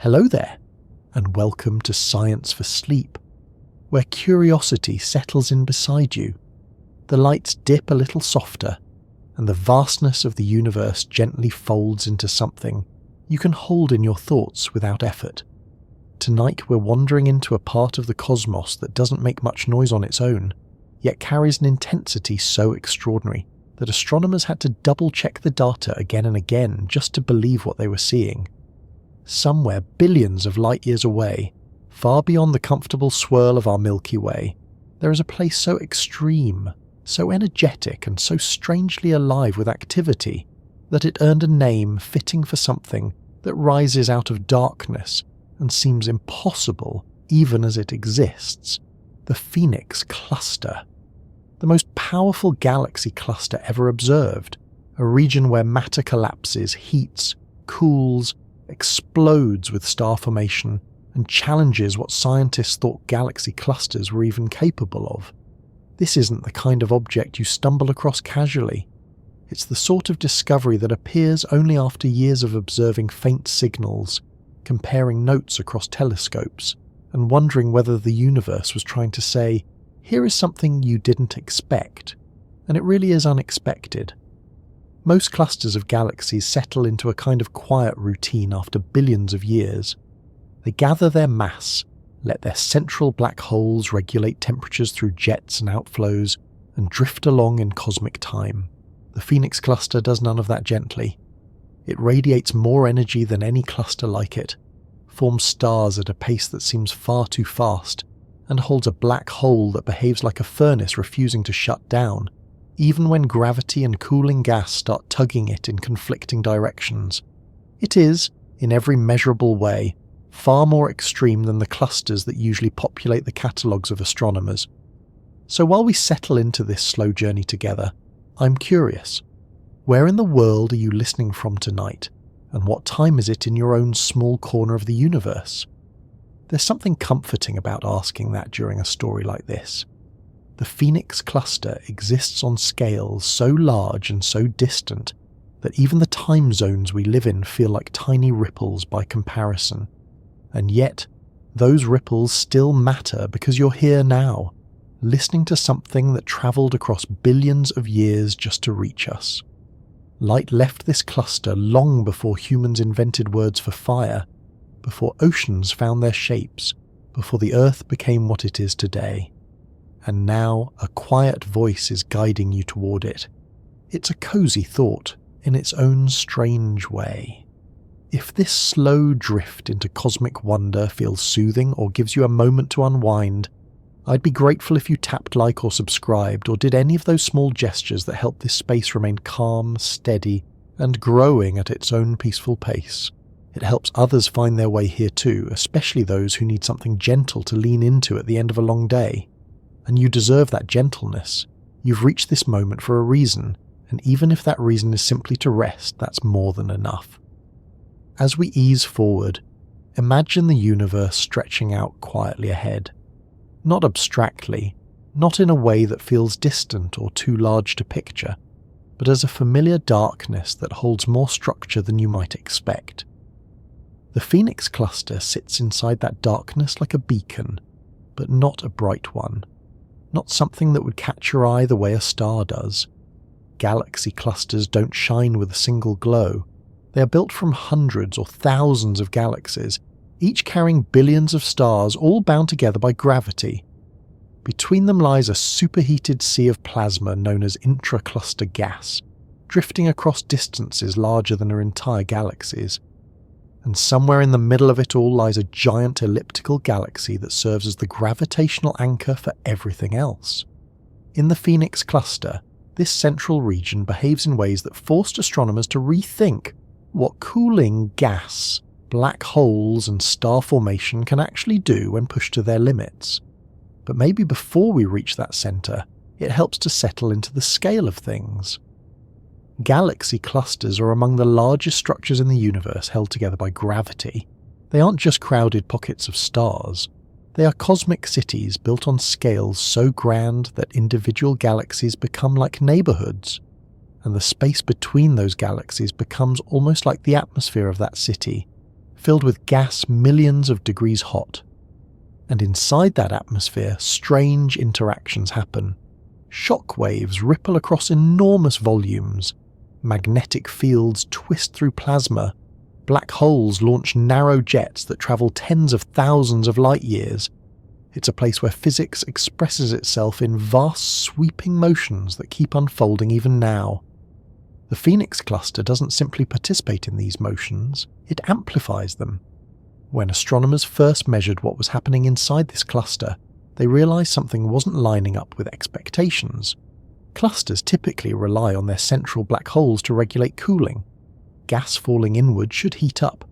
Hello there, and welcome to Science for Sleep, where curiosity settles in beside you, the lights dip a little softer, and the vastness of the universe gently folds into something you can hold in your thoughts without effort. Tonight we're wandering into a part of the cosmos that doesn't make much noise on its own, yet carries an intensity so extraordinary that astronomers had to double-check the data again and again just to believe what they were seeing. Somewhere billions of light years away, far beyond the comfortable swirl of our Milky Way, there is a place so extreme, so energetic and so strangely alive with activity that it earned a name fitting for something that rises out of darkness and seems impossible even as it exists: the Phoenix Cluster. The most powerful galaxy cluster ever observed, a region where matter collapses, heats, cools, explodes with star formation, and challenges what scientists thought galaxy clusters were even capable of. This isn't the kind of object you stumble across casually. It's the sort of discovery that appears only after years of observing faint signals, comparing notes across telescopes, and wondering whether the universe was trying to say, here is something you didn't expect, and it really is unexpected. Most clusters of galaxies settle into a kind of quiet routine after billions of years. They gather their mass, let their central black holes regulate temperatures through jets and outflows, and drift along in cosmic time. The Phoenix Cluster does none of that gently. It radiates more energy than any cluster like it, forms stars at a pace that seems far too fast, and holds a black hole that behaves like a furnace refusing to shut down, even when gravity and cooling gas start tugging it in conflicting directions. It is, in every measurable way, far more extreme than the clusters that usually populate the catalogues of astronomers. So while we settle into this slow journey together, I'm curious. Where in the world are you listening from tonight, and what time is it in your own small corner of the universe? There's something comforting about asking that during a story like this. The Phoenix Cluster exists on scales so large and so distant that even the time zones we live in feel like tiny ripples by comparison. And yet, those ripples still matter because you're here now, listening to something that travelled across billions of years just to reach us. Light left this cluster long before humans invented words for fire, before oceans found their shapes, before the Earth became what it is today. And now a quiet voice is guiding you toward it. It's a cozy thought, in its own strange way. If this slow drift into cosmic wonder feels soothing or gives you a moment to unwind, I'd be grateful if you tapped like or subscribed or did any of those small gestures that help this space remain calm, steady, and growing at its own peaceful pace. It helps others find their way here too, especially those who need something gentle to lean into at the end of a long day. And you deserve that gentleness. You've reached this moment for a reason, and even if that reason is simply to rest, that's more than enough. As we ease forward, imagine the universe stretching out quietly ahead. Not abstractly, not in a way that feels distant or too large to picture, but as a familiar darkness that holds more structure than you might expect. The Phoenix Cluster sits inside that darkness like a beacon, but not a bright one. Not something that would catch your eye the way a star does. Galaxy clusters don't shine with a single glow. They are built from hundreds or thousands of galaxies, each carrying billions of stars all bound together by gravity. Between them lies a superheated sea of plasma known as intra-cluster gas, drifting across distances larger than our entire galaxies. And somewhere in the middle of it all lies a giant elliptical galaxy that serves as the gravitational anchor for everything else. In the Phoenix Cluster, this central region behaves in ways that forced astronomers to rethink what cooling gas, black holes, and star formation can actually do when pushed to their limits. But maybe before we reach that centre, it helps to settle into the scale of things. Galaxy clusters are among the largest structures in the universe held together by gravity. They aren't just crowded pockets of stars. They are cosmic cities built on scales so grand that individual galaxies become like neighbourhoods, and the space between those galaxies becomes almost like the atmosphere of that city, filled with gas millions of degrees hot. And inside that atmosphere, strange interactions happen. Shock waves ripple across enormous volumes. Magnetic fields twist through plasma. Black holes launch narrow jets that travel tens of thousands of light years. It's a place where physics expresses itself in vast sweeping motions that keep unfolding even now. The Phoenix cluster doesn't simply participate in these motions, it amplifies them. When astronomers first measured what was happening inside this cluster, they realized something wasn't lining up with expectations. Clusters typically rely on their central black holes to regulate cooling. Gas falling inward should heat up.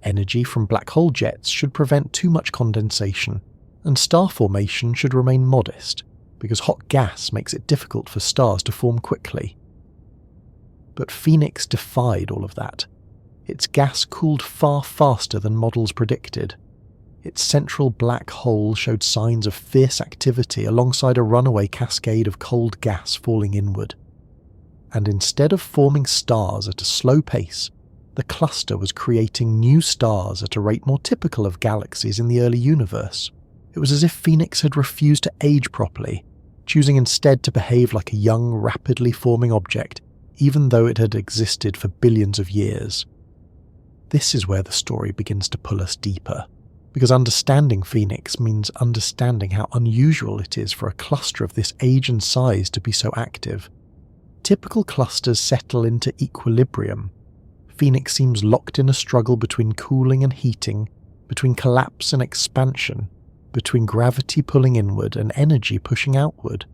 Energy from black hole jets should prevent too much condensation, and star formation should remain modest, because hot gas makes it difficult for stars to form quickly. But Phoenix defied all of that. Its gas cooled far faster than models predicted. Its central black hole showed signs of fierce activity alongside a runaway cascade of cold gas falling inward. And instead of forming stars at a slow pace, the cluster was creating new stars at a rate more typical of galaxies in the early universe. It was as if Phoenix had refused to age properly, choosing instead to behave like a young, rapidly forming object, even though it had existed for billions of years. This is where the story begins to pull us deeper, because understanding Phoenix means understanding how unusual it is for a cluster of this age and size to be so active. Typical clusters settle into equilibrium. Phoenix seems locked in a struggle between cooling and heating, between collapse and expansion, between gravity pulling inward and energy pushing outward.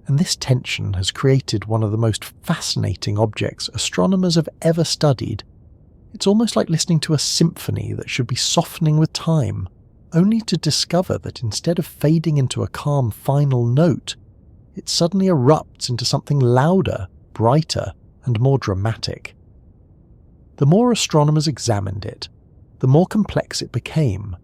And this tension has created one of the most fascinating objects astronomers have ever studied. It's almost like listening to a symphony that should be softening with time, only to discover that instead of fading into a calm final note, it suddenly erupts into something louder, brighter, and more dramatic. The more astronomers examined it, the more complex it became.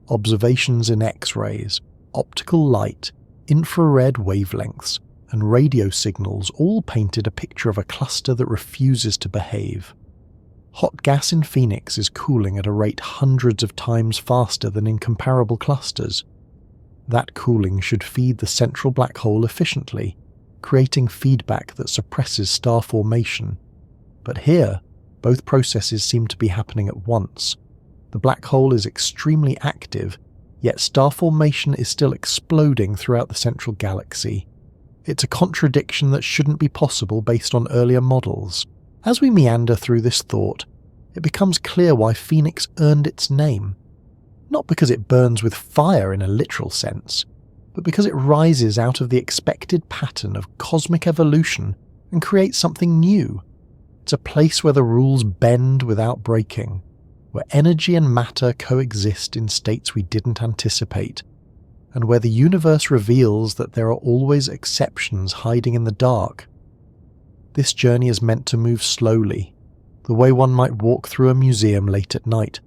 Observations in X-rays, optical light, infrared wavelengths, and radio signals all painted a picture of a cluster that refuses to behave. Hot gas in Phoenix is cooling at a rate hundreds of times faster than in comparable clusters. That cooling should feed the central black hole efficiently, creating feedback that suppresses star formation. But here, both processes seem to be happening at once. The black hole is extremely active, yet star formation is still exploding throughout the central galaxy. It's a contradiction that shouldn't be possible based on earlier models. As we meander through this thought, it becomes clear why Phoenix earned its name. Not because it burns with fire in a literal sense, but because it rises out of the expected pattern of cosmic evolution and creates something new. It's a place where the rules bend without breaking, where energy and matter coexist in states we didn't anticipate, and where the universe reveals that there are always exceptions hiding in the dark. This journey is meant to move slowly, the way one might walk through a museum late at night,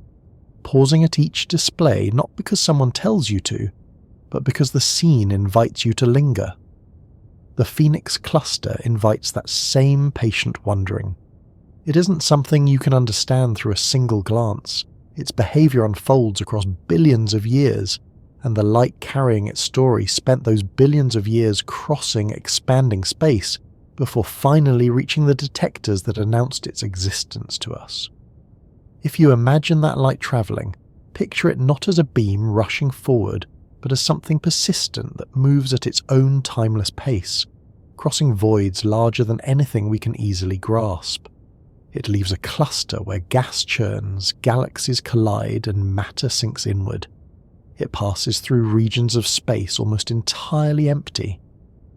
pausing at each display not because someone tells you to, but because the scene invites you to linger. The Phoenix cluster invites that same patient wandering. It isn't something you can understand through a single glance. Its behavior unfolds across billions of years, and the light carrying its story spent those billions of years crossing expanding space before finally reaching the detectors that announced its existence to us. If you imagine that light travelling, picture it not as a beam rushing forward, but as something persistent that moves at its own timeless pace, crossing voids larger than anything we can easily grasp. It leaves a cluster where gas churns, galaxies collide, and matter sinks inward. It passes through regions of space almost entirely empty.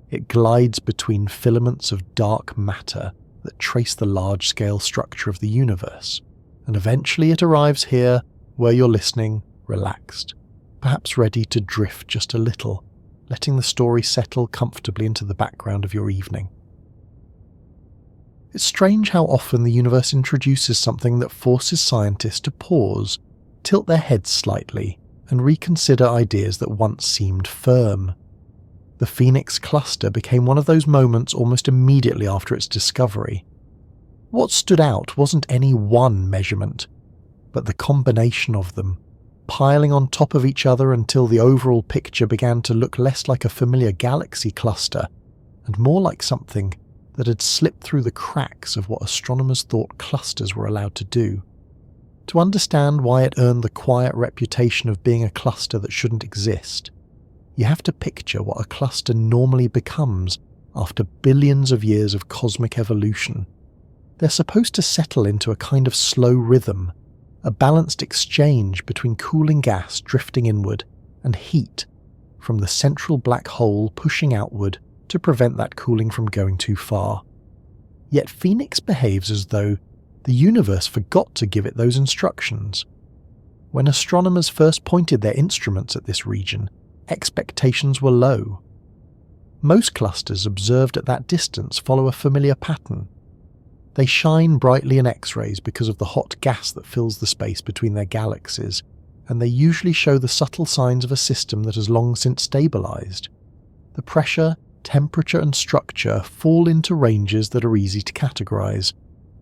It glides between filaments of dark matter that trace the large-scale structure of the universe, and eventually it arrives here, where you're listening, relaxed, perhaps ready to drift just a little, letting the story settle comfortably into the background of your evening. It's strange how often the universe introduces something that forces scientists to pause, tilt their heads slightly, and reconsider ideas that once seemed firm. The Phoenix cluster became one of those moments almost immediately after its discovery. What stood out wasn't any one measurement, but the combination of them, piling on top of each other until the overall picture began to look less like a familiar galaxy cluster and more like something that had slipped through the cracks of what astronomers thought clusters were allowed to do. To understand why it earned the quiet reputation of being a cluster that shouldn't exist, you have to picture what a cluster normally becomes after billions of years of cosmic evolution. They're supposed to settle into a kind of slow rhythm, a balanced exchange between cooling gas drifting inward and heat from the central black hole pushing outward to prevent that cooling from going too far. Yet Phoenix behaves as though the universe forgot to give it those instructions. When astronomers first pointed their instruments at this region, expectations were low. Most clusters observed at that distance follow a familiar pattern. They shine brightly in X-rays because of the hot gas that fills the space between their galaxies, and they usually show the subtle signs of a system that has long since stabilized. The pressure, temperature and structure fall into ranges that are easy to categorize,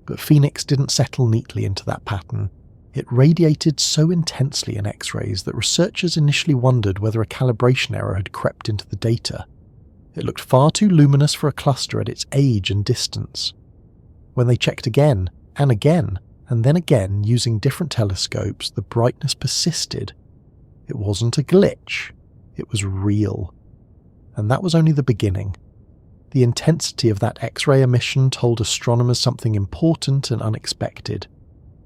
but Phoenix didn't settle neatly into that pattern. It radiated so intensely in X-rays that researchers initially wondered whether a calibration error had crept into the data. It looked far too luminous for a cluster at its age and distance. When they checked again, and then again using different telescopes, the brightness persisted. It wasn't a glitch, it was real. And that was only the beginning. The intensity of that X-ray emission told astronomers something important and unexpected.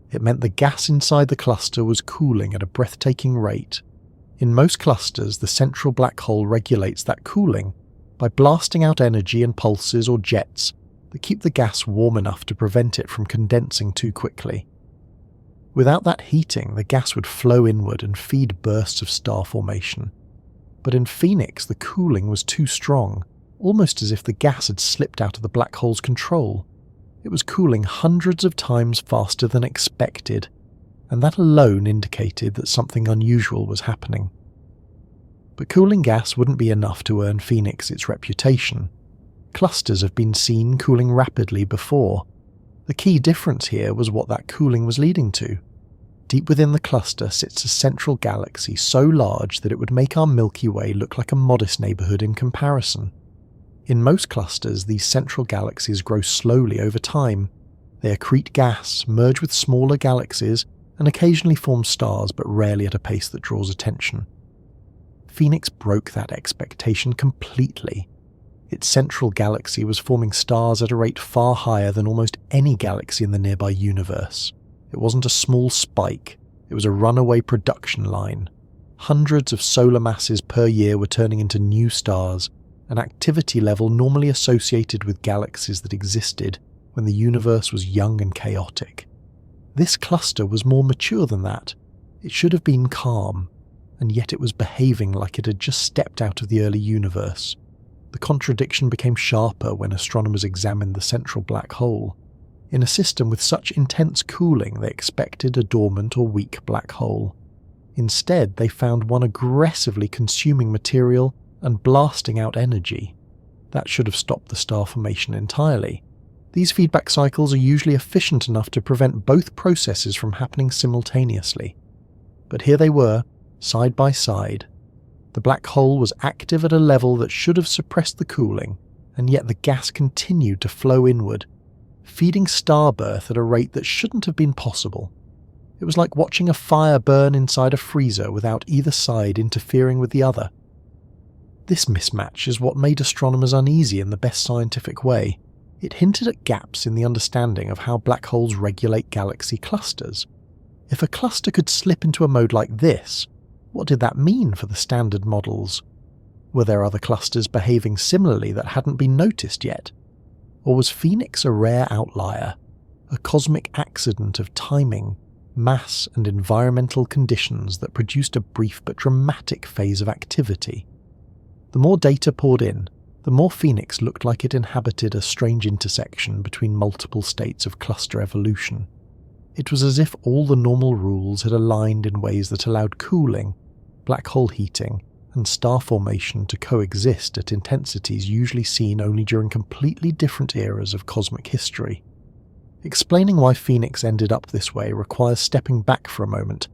It meant the gas inside the cluster was cooling at a breathtaking rate. In most clusters, the central black hole regulates that cooling by blasting out energy and pulses or jets that keep the gas warm enough to prevent it from condensing too quickly. Without that heating, the gas would flow inward and feed bursts of star formation. But in Phoenix, the cooling was too strong, almost as if the gas had slipped out of the black hole's control. It was cooling hundreds of times faster than expected, and that alone indicated that something unusual was happening. But cooling gas wouldn't be enough to earn Phoenix its reputation. Clusters have been seen cooling rapidly before. The key difference here was what that cooling was leading to. Deep within the cluster sits a central galaxy so large that it would make our Milky Way look like a modest neighbourhood in comparison. In most clusters, these central galaxies grow slowly over time. They accrete gas, merge with smaller galaxies, and occasionally form stars, but rarely at a pace that draws attention. Phoenix broke that expectation completely. Its central galaxy was forming stars at a rate far higher than almost any galaxy in the nearby universe. It wasn't a small spike, it was a runaway production line. Hundreds of solar masses per year were turning into new stars, an activity level normally associated with galaxies that existed when the universe was young and chaotic. This cluster was more mature than that. It should have been calm, and yet it was behaving like it had just stepped out of the early universe. The contradiction became sharper when astronomers examined the central black hole. In a system with such intense cooling, they expected a dormant or weak black hole. Instead, they found one aggressively consuming material and blasting out energy. That should have stopped the star formation entirely. These feedback cycles are usually efficient enough to prevent both processes from happening simultaneously. But here they were, side by side. The black hole was active at a level that should have suppressed the cooling, and yet the gas continued to flow inward, feeding starbirth at a rate that shouldn't have been possible. It was like watching a fire burn inside a freezer without either side interfering with the other. This mismatch is what made astronomers uneasy in the best scientific way. It hinted at gaps in the understanding of how black holes regulate galaxy clusters. If a cluster could slip into a mode like this, what did that mean for the standard models? Were there other clusters behaving similarly that hadn't been noticed yet? Or was Phoenix a rare outlier, a cosmic accident of timing, mass and environmental conditions that produced a brief but dramatic phase of activity? The more data poured in, the more Phoenix looked like it inhabited a strange intersection between multiple states of cluster evolution. It was as if all the normal rules had aligned in ways that allowed cooling, black hole heating, and star formation to coexist at intensities usually seen only during completely different eras of cosmic history. Explaining why Phoenix ended up this way requires stepping back for a moment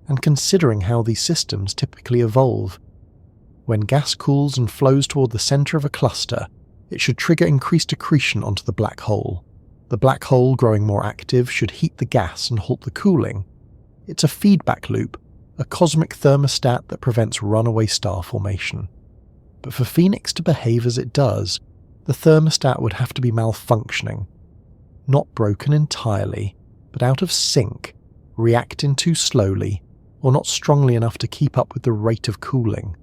and considering how these systems typically evolve. When gas cools and flows toward the centre of a cluster, it should trigger increased accretion onto the black hole. The black hole, growing more active, should heat the gas and halt the cooling. It's a feedback loop, a cosmic thermostat that prevents runaway star formation. But for Phoenix to behave as it does, the thermostat would have to be malfunctioning. Not broken entirely, but out of sync, reacting too slowly, or not strongly enough to keep up with the rate of cooling.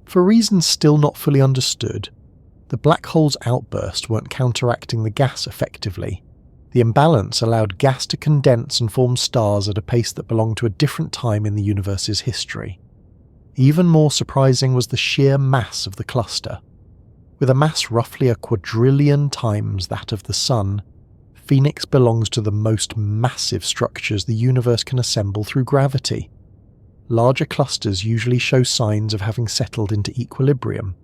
For reasons still not fully understood, the black hole's outbursts weren't counteracting the gas effectively. The imbalance allowed gas to condense and form stars at a pace that belonged to a different time in the universe's history. Even more surprising was the sheer mass of the cluster. With a mass roughly a quadrillion times that of the Sun, Phoenix belongs to the most massive structures the universe can assemble through gravity. Larger clusters usually show signs of having settled into equilibrium.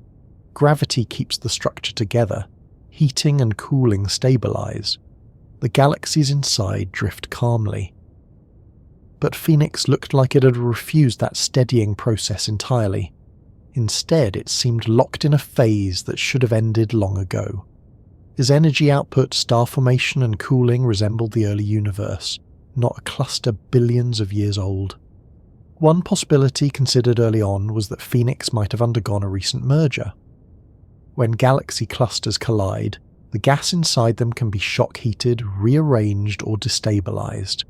Gravity keeps the structure together. Heating and cooling stabilize. The galaxies inside drift calmly. But Phoenix looked like it had refused that steadying process entirely. Instead, it seemed locked in a phase that should have ended long ago. Its energy output, star formation and cooling resembled the early universe, not a cluster billions of years old. One possibility considered early on was that Phoenix might have undergone a recent merger. When galaxy clusters collide, the gas inside them can be shock-heated, rearranged or destabilized.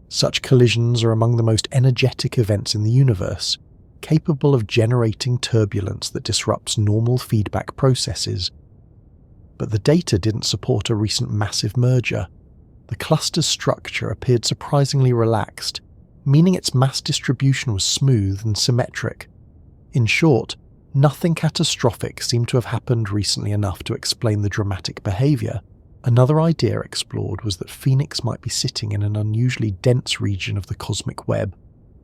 Such collisions are among the most energetic events in the universe, capable of generating turbulence that disrupts normal feedback processes. But the data didn't support a recent massive merger. The cluster's structure appeared surprisingly relaxed, meaning its mass distribution was smooth and symmetric. In short, nothing catastrophic seemed to have happened recently enough to explain the dramatic behaviour. Another idea explored was that Phoenix might be sitting in an unusually dense region of the cosmic web,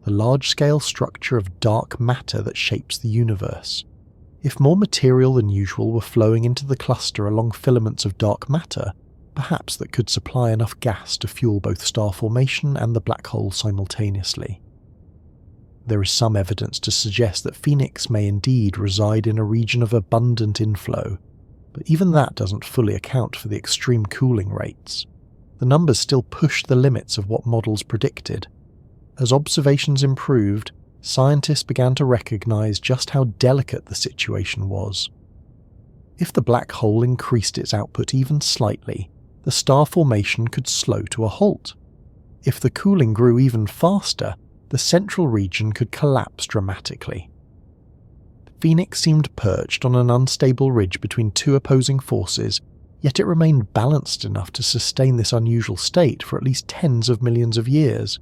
the large-scale structure of dark matter that shapes the universe. If more material than usual were flowing into the cluster along filaments of dark matter, perhaps that could supply enough gas to fuel both star formation and the black hole simultaneously. There is some evidence to suggest that Phoenix may indeed reside in a region of abundant inflow, but even that doesn't fully account for the extreme cooling rates. The numbers still push the limits of what models predicted. As observations improved, scientists began to recognize just how delicate the situation was. If the black hole increased its output even slightly, the star formation could slow to a halt. If the cooling grew even faster, the central region could collapse dramatically. Phoenix seemed perched on an unstable ridge between two opposing forces, yet it remained balanced enough to sustain this unusual state for at least tens of millions of years.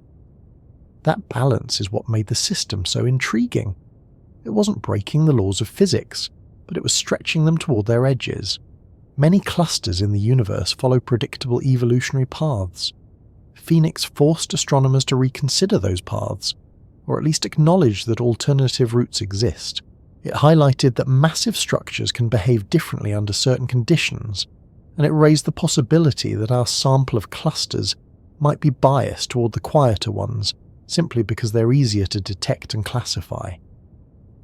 That balance is what made the system so intriguing. It wasn't breaking the laws of physics, but it was stretching them toward their edges. Many clusters in the universe follow predictable evolutionary paths. Phoenix forced astronomers to reconsider those paths, or at least acknowledge that alternative routes exist. It highlighted that massive structures can behave differently under certain conditions, and it raised the possibility that our sample of clusters might be biased toward the quieter ones, simply because they're easier to detect and classify.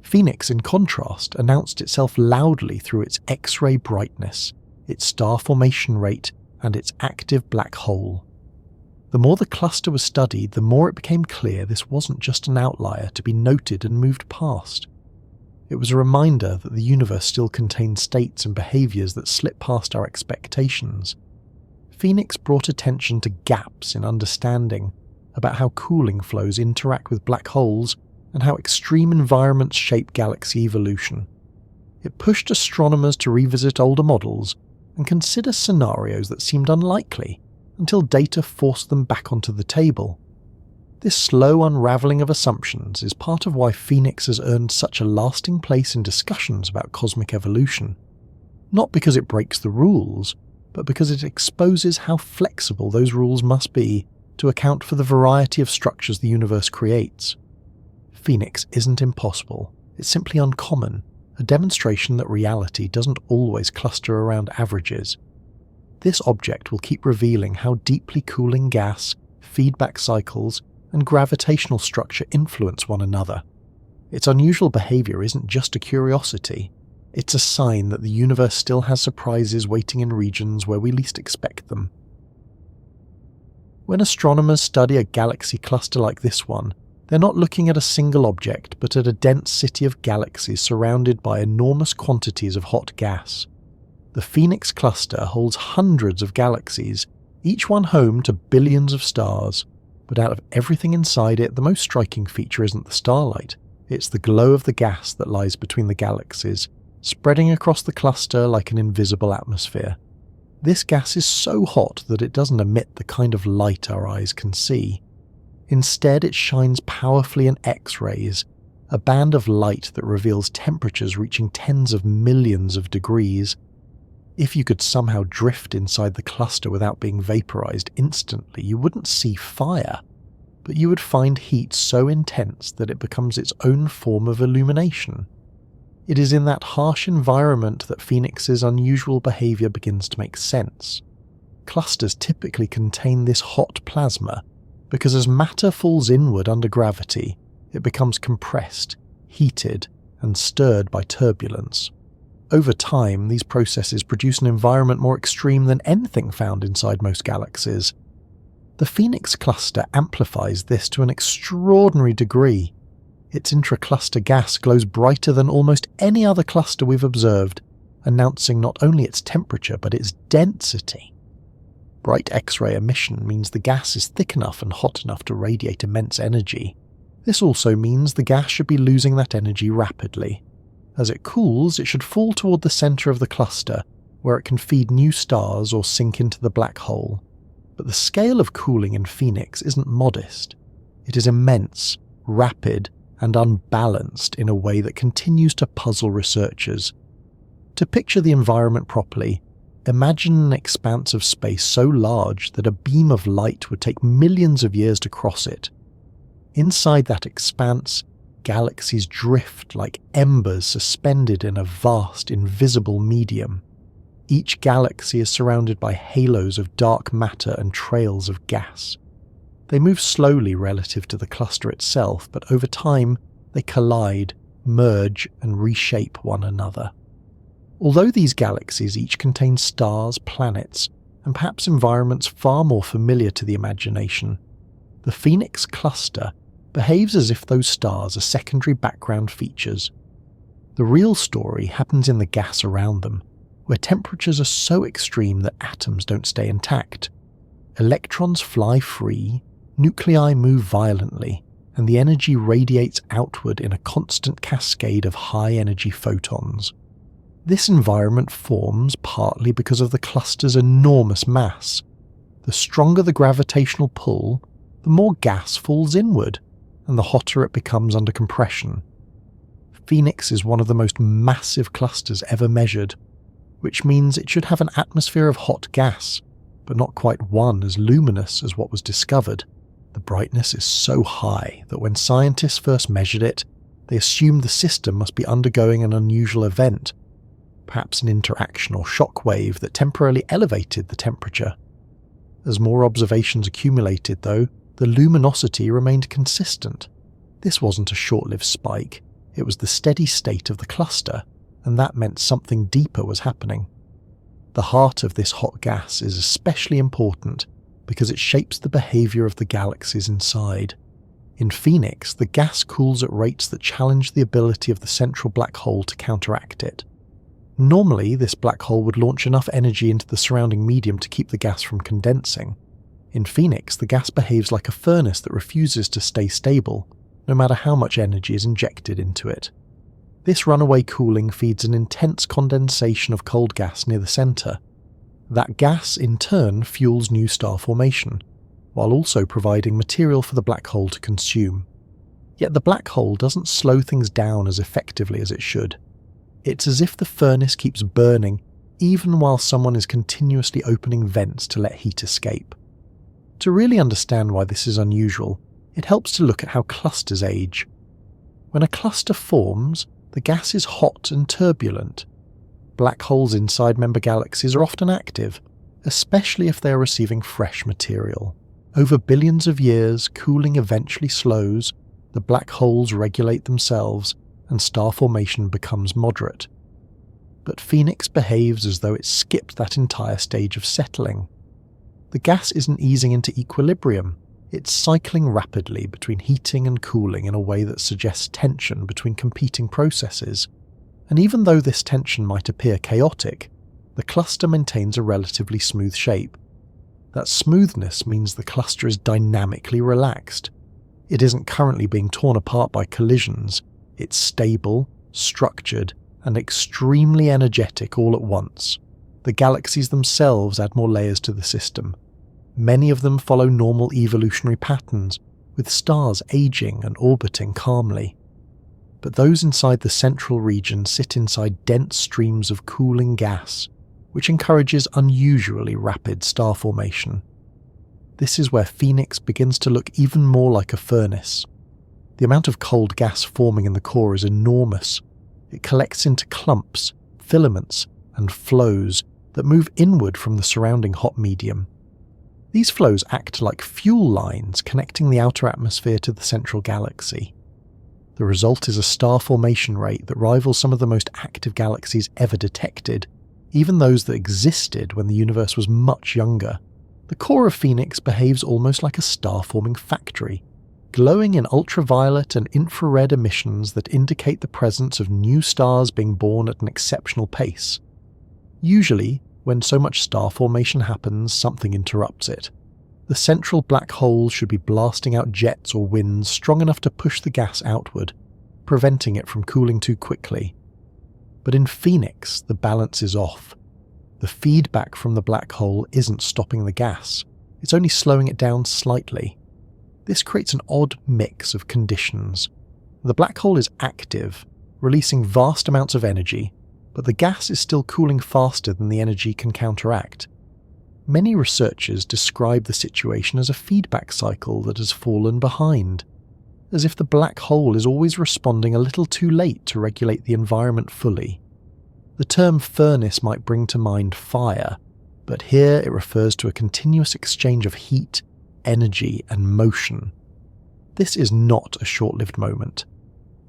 Phoenix, in contrast, announced itself loudly through its X-ray brightness, its star formation rate, and its active black hole. The more the cluster was studied, the more it became clear this wasn't just an outlier to be noted and moved past. It was a reminder that the universe still contained states and behaviours that slip past our expectations. Phoenix brought attention to gaps in understanding about how cooling flows interact with black holes and how extreme environments shape galaxy evolution. It pushed astronomers to revisit older models and consider scenarios that seemed unlikely until data forced them back onto the table. This slow unravelling of assumptions is part of why Phoenix has earned such a lasting place in discussions about cosmic evolution. Not because it breaks the rules, but because it exposes how flexible those rules must be to account for the variety of structures the universe creates. Phoenix isn't impossible, it's simply uncommon, a demonstration that reality doesn't always cluster around averages. This object will keep revealing how deeply cooling gas, feedback cycles, and gravitational structure influence one another. Its unusual behavior isn't just a curiosity, it's a sign that the universe still has surprises waiting in regions where we least expect them. When astronomers study a galaxy cluster like this one, they're not looking at a single object, but at a dense city of galaxies surrounded by enormous quantities of hot gas. The Phoenix cluster holds hundreds of galaxies, each one home to billions of stars, but out of everything inside it, the most striking feature isn't the starlight, it's the glow of the gas that lies between the galaxies, spreading across the cluster like an invisible atmosphere. This gas is so hot that it doesn't emit the kind of light our eyes can see. Instead, it shines powerfully in X-rays, a band of light that reveals temperatures reaching tens of millions of degrees. If you could somehow drift inside the cluster without being vaporized instantly, you wouldn't see fire, but you would find heat so intense that it becomes its own form of illumination. It is in that harsh environment that Phoenix's unusual behavior begins to make sense. Clusters typically contain this hot plasma, because as matter falls inward under gravity, it becomes compressed, heated, and stirred by turbulence. Over time, these processes produce an environment more extreme than anything found inside most galaxies. The Phoenix cluster amplifies this to an extraordinary degree. Its intracluster gas glows brighter than almost any other cluster we've observed, announcing not only its temperature but its density. Bright X-ray emission means the gas is thick enough and hot enough to radiate immense energy. This also means the gas should be losing that energy rapidly. As it cools, it should fall toward the center of the cluster, where it can feed new stars or sink into the black hole. But the scale of cooling in Phoenix isn't modest. It is immense, rapid, and unbalanced in a way that continues to puzzle researchers. To picture the environment properly, imagine an expanse of space so large that a beam of light would take millions of years to cross it. Inside that expanse, galaxies drift like embers suspended in a vast, invisible medium. Each galaxy is surrounded by halos of dark matter and trails of gas. They move slowly relative to the cluster itself, but over time they collide, merge, and reshape one another. Although these galaxies each contain stars, planets, and perhaps environments far more familiar to the imagination, the Phoenix cluster behaves as if those stars are secondary background features. The real story happens in the gas around them, where temperatures are so extreme that atoms don't stay intact. Electrons fly free, nuclei move violently, and the energy radiates outward in a constant cascade of high-energy photons. This environment forms partly because of the cluster's enormous mass. The stronger the gravitational pull, the more gas falls inward, and the hotter it becomes under compression. Phoenix is one of the most massive clusters ever measured, which means it should have an atmosphere of hot gas, but not quite one as luminous as what was discovered. The brightness is so high that when scientists first measured it, they assumed the system must be undergoing an unusual event, perhaps an interaction or shock wave that temporarily elevated the temperature. As more observations accumulated, though, the luminosity remained consistent. This wasn't a short-lived spike, it was the steady state of the cluster, and that meant something deeper was happening. The heart of this hot gas is especially important because it shapes the behavior of the galaxies inside. In Phoenix, the gas cools at rates that challenge the ability of the central black hole to counteract it. Normally, this black hole would launch enough energy into the surrounding medium to keep the gas from condensing. In Phoenix, the gas behaves like a furnace that refuses to stay stable, no matter how much energy is injected into it. This runaway cooling feeds an intense condensation of cold gas near the center. That gas, in turn, fuels new star formation, while also providing material for the black hole to consume. Yet the black hole doesn't slow things down as effectively as it should. It's as if the furnace keeps burning even while someone is continuously opening vents to let heat escape. To really understand why this is unusual, it helps to look at how clusters age. When a cluster forms, the gas is hot and turbulent. Black holes inside member galaxies are often active, especially if they are receiving fresh material. Over billions of years, cooling eventually slows, the black holes regulate themselves, and star formation becomes moderate. But Phoenix behaves as though it skipped that entire stage of settling. The gas isn't easing into equilibrium, it's cycling rapidly between heating and cooling in a way that suggests tension between competing processes. And even though this tension might appear chaotic, the cluster maintains a relatively smooth shape. That smoothness means the cluster is dynamically relaxed. It isn't currently being torn apart by collisions, it's stable, structured, and extremely energetic all at once. The galaxies themselves add more layers to the system. Many of them follow normal evolutionary patterns, with stars aging and orbiting calmly. But those inside the central region sit inside dense streams of cooling gas, which encourages unusually rapid star formation. This is where Phoenix begins to look even more like a furnace. The amount of cold gas forming in the core is enormous. It collects into clumps, filaments, and flows that move inward from the surrounding hot medium. These flows act like fuel lines connecting the outer atmosphere to the central galaxy. The result is a star formation rate that rivals some of the most active galaxies ever detected, even those that existed when the universe was much younger. The core of Phoenix behaves almost like a star-forming factory, glowing in ultraviolet and infrared emissions that indicate the presence of new stars being born at an exceptional pace. Usually, when so much star formation happens, something interrupts it. The central black hole should be blasting out jets or winds strong enough to push the gas outward, preventing it from cooling too quickly. But in Phoenix, the balance is off. The feedback from the black hole isn't stopping the gas, it's only slowing it down slightly. This creates an odd mix of conditions. The black hole is active, releasing vast amounts of energy, but the gas is still cooling faster than the energy can counteract. Many researchers describe the situation as a feedback cycle that has fallen behind, as if the black hole is always responding a little too late to regulate the environment fully. The term furnace might bring to mind fire, but here it refers to a continuous exchange of heat, energy, and motion. This is not a short-lived moment.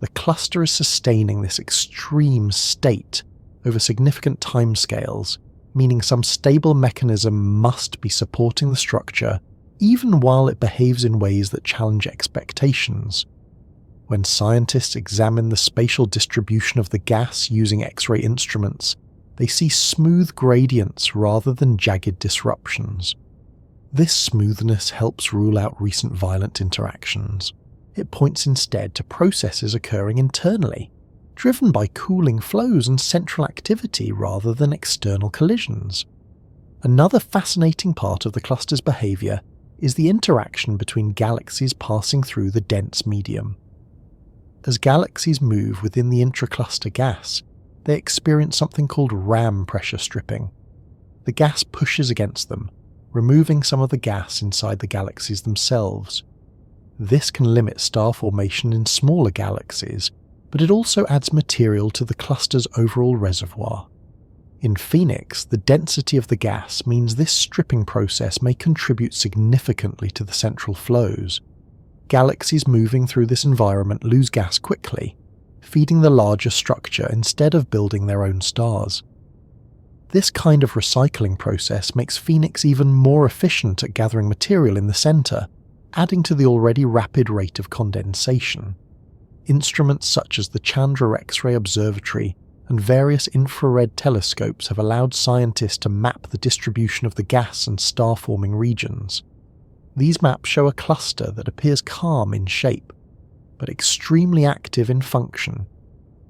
The cluster is sustaining this extreme state over significant timescales, meaning some stable mechanism must be supporting the structure even while it behaves in ways that challenge expectations. When scientists examine the spatial distribution of the gas using X-ray instruments, they see smooth gradients rather than jagged disruptions. This smoothness helps rule out recent violent interactions. It points instead to processes occurring internally, driven by cooling flows and central activity rather than external collisions. Another fascinating part of the cluster's behaviour is the interaction between galaxies passing through the dense medium. As galaxies move within the intracluster gas, they experience something called ram pressure stripping. The gas pushes against them, removing some of the gas inside the galaxies themselves. This can limit star formation in smaller galaxies, but it also adds material to the cluster's overall reservoir. In Phoenix, the density of the gas means this stripping process may contribute significantly to the central flows. Galaxies moving through this environment lose gas quickly, feeding the larger structure instead of building their own stars. This kind of recycling process makes Phoenix even more efficient at gathering material in the center, adding to the already rapid rate of condensation. Instruments such as the Chandra X-ray Observatory and various infrared telescopes have allowed scientists to map the distribution of the gas and star-forming regions. These maps show a cluster that appears calm in shape, but extremely active in function.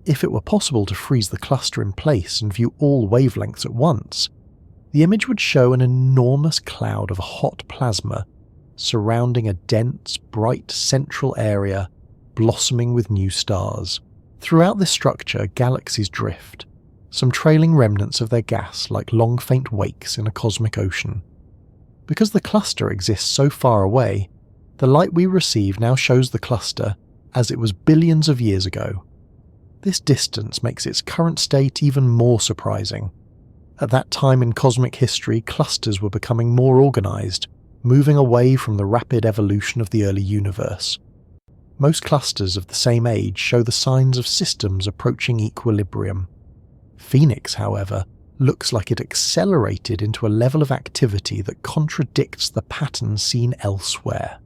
If it were possible to freeze the cluster in place and view all wavelengths at once, the image would show an enormous cloud of hot plasma surrounding a dense, bright central area blossoming with new stars. Throughout this structure, galaxies drift, some trailing remnants of their gas like long faint wakes in a cosmic ocean. Because the cluster exists so far away, the light we receive now shows the cluster as it was billions of years ago. This distance makes its current state even more surprising. At that time in cosmic history, clusters were becoming more organised, moving away from the rapid evolution of the early universe. Most clusters of the same age show the signs of systems approaching equilibrium. Phoenix, however, looks like it accelerated into a level of activity that contradicts the pattern seen elsewhere.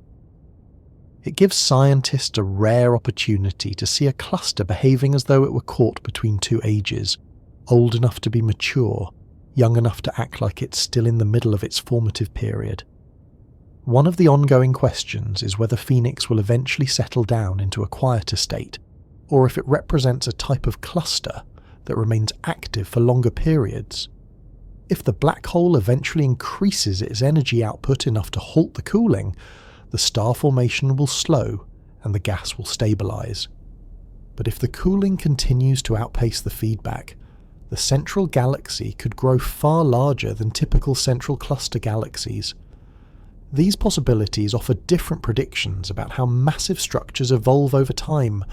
It gives scientists a rare opportunity to see a cluster behaving as though it were caught between two ages, old enough to be mature, young enough to act like it's still in the middle of its formative period. One of the ongoing questions is whether Phoenix will eventually settle down into a quieter state, or if it represents a type of cluster that remains active for longer periods. If the black hole eventually increases its energy output enough to halt the cooling, the star formation will slow and the gas will stabilize. But if the cooling continues to outpace the feedback, the central galaxy could grow far larger than typical central cluster galaxies. These possibilities offer different predictions about how massive structures evolve over time,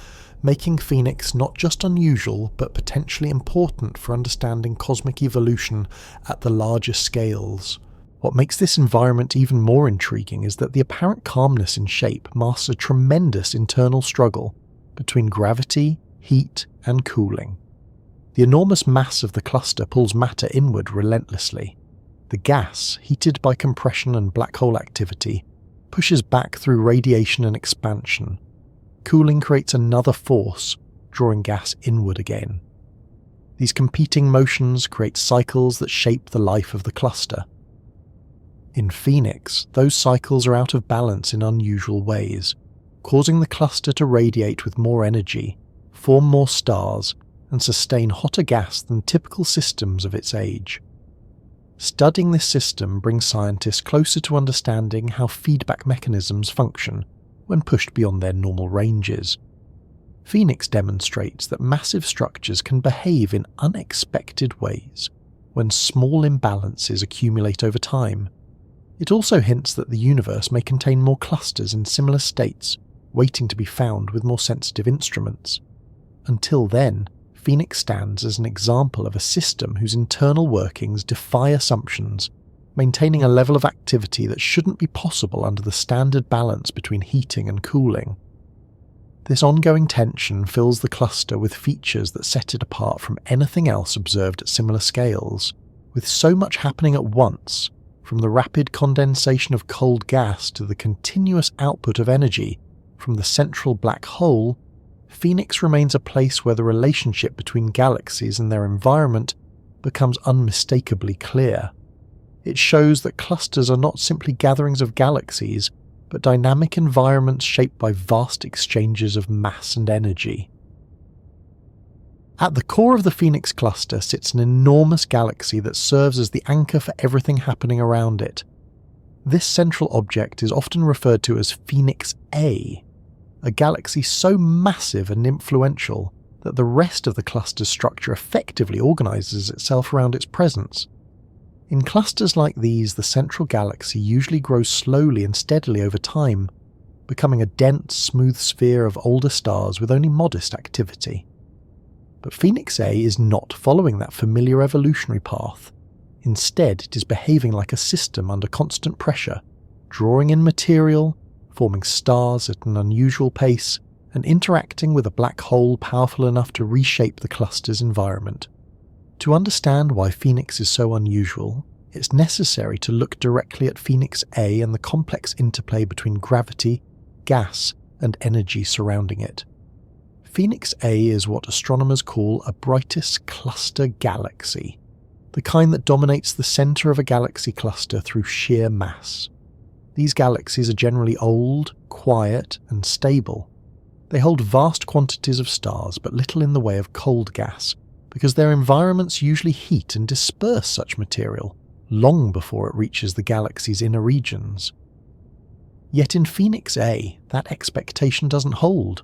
making Phoenix not just unusual but potentially important for understanding cosmic evolution at the larger scales. What makes this environment even more intriguing is that the apparent calmness in shape masks a tremendous internal struggle between gravity, heat, and cooling. The enormous mass of the cluster pulls matter inward relentlessly. The gas, heated by compression and black hole activity, pushes back through radiation and expansion. Cooling creates another force, drawing gas inward again. These competing motions create cycles that shape the life of the cluster. In Phoenix, those cycles are out of balance in unusual ways, causing the cluster to radiate with more energy, form more stars, and sustain hotter gas than typical systems of its age. Studying this system brings scientists closer to understanding how feedback mechanisms function when pushed beyond their normal ranges. Phoenix demonstrates that massive structures can behave in unexpected ways when small imbalances accumulate over time. It also hints that the universe may contain more clusters in similar states, waiting to be found with more sensitive instruments. Until then, Phoenix stands as an example of a system whose internal workings defy assumptions, maintaining a level of activity that shouldn't be possible under the standard balance between heating and cooling. This ongoing tension fills the cluster with features that set it apart from anything else observed at similar scales. With so much happening at once, from the rapid condensation of cold gas to the continuous output of energy from the central black hole, Phoenix remains a place where the relationship between galaxies and their environment becomes unmistakably clear. It shows that clusters are not simply gatherings of galaxies, but dynamic environments shaped by vast exchanges of mass and energy. At the core of the Phoenix cluster sits an enormous galaxy that serves as the anchor for everything happening around it. This central object is often referred to as Phoenix A, a galaxy so massive and influential that the rest of the cluster's structure effectively organises itself around its presence. In clusters like these, the central galaxy usually grows slowly and steadily over time, becoming a dense, smooth sphere of older stars with only modest activity. But Phoenix A is not following that familiar evolutionary path. Instead, it is behaving like a system under constant pressure, drawing in material, forming stars at an unusual pace, and interacting with a black hole powerful enough to reshape the cluster's environment. To understand why Phoenix is so unusual, it's necessary to look directly at Phoenix A and the complex interplay between gravity, gas, and energy surrounding it. Phoenix A is what astronomers call a brightest cluster galaxy, the kind that dominates the centre of a galaxy cluster through sheer mass. These galaxies are generally old, quiet, and stable. They hold vast quantities of stars but little in the way of cold gas, because their environments usually heat and disperse such material long before it reaches the galaxy's inner regions. Yet in Phoenix A, that expectation doesn't hold.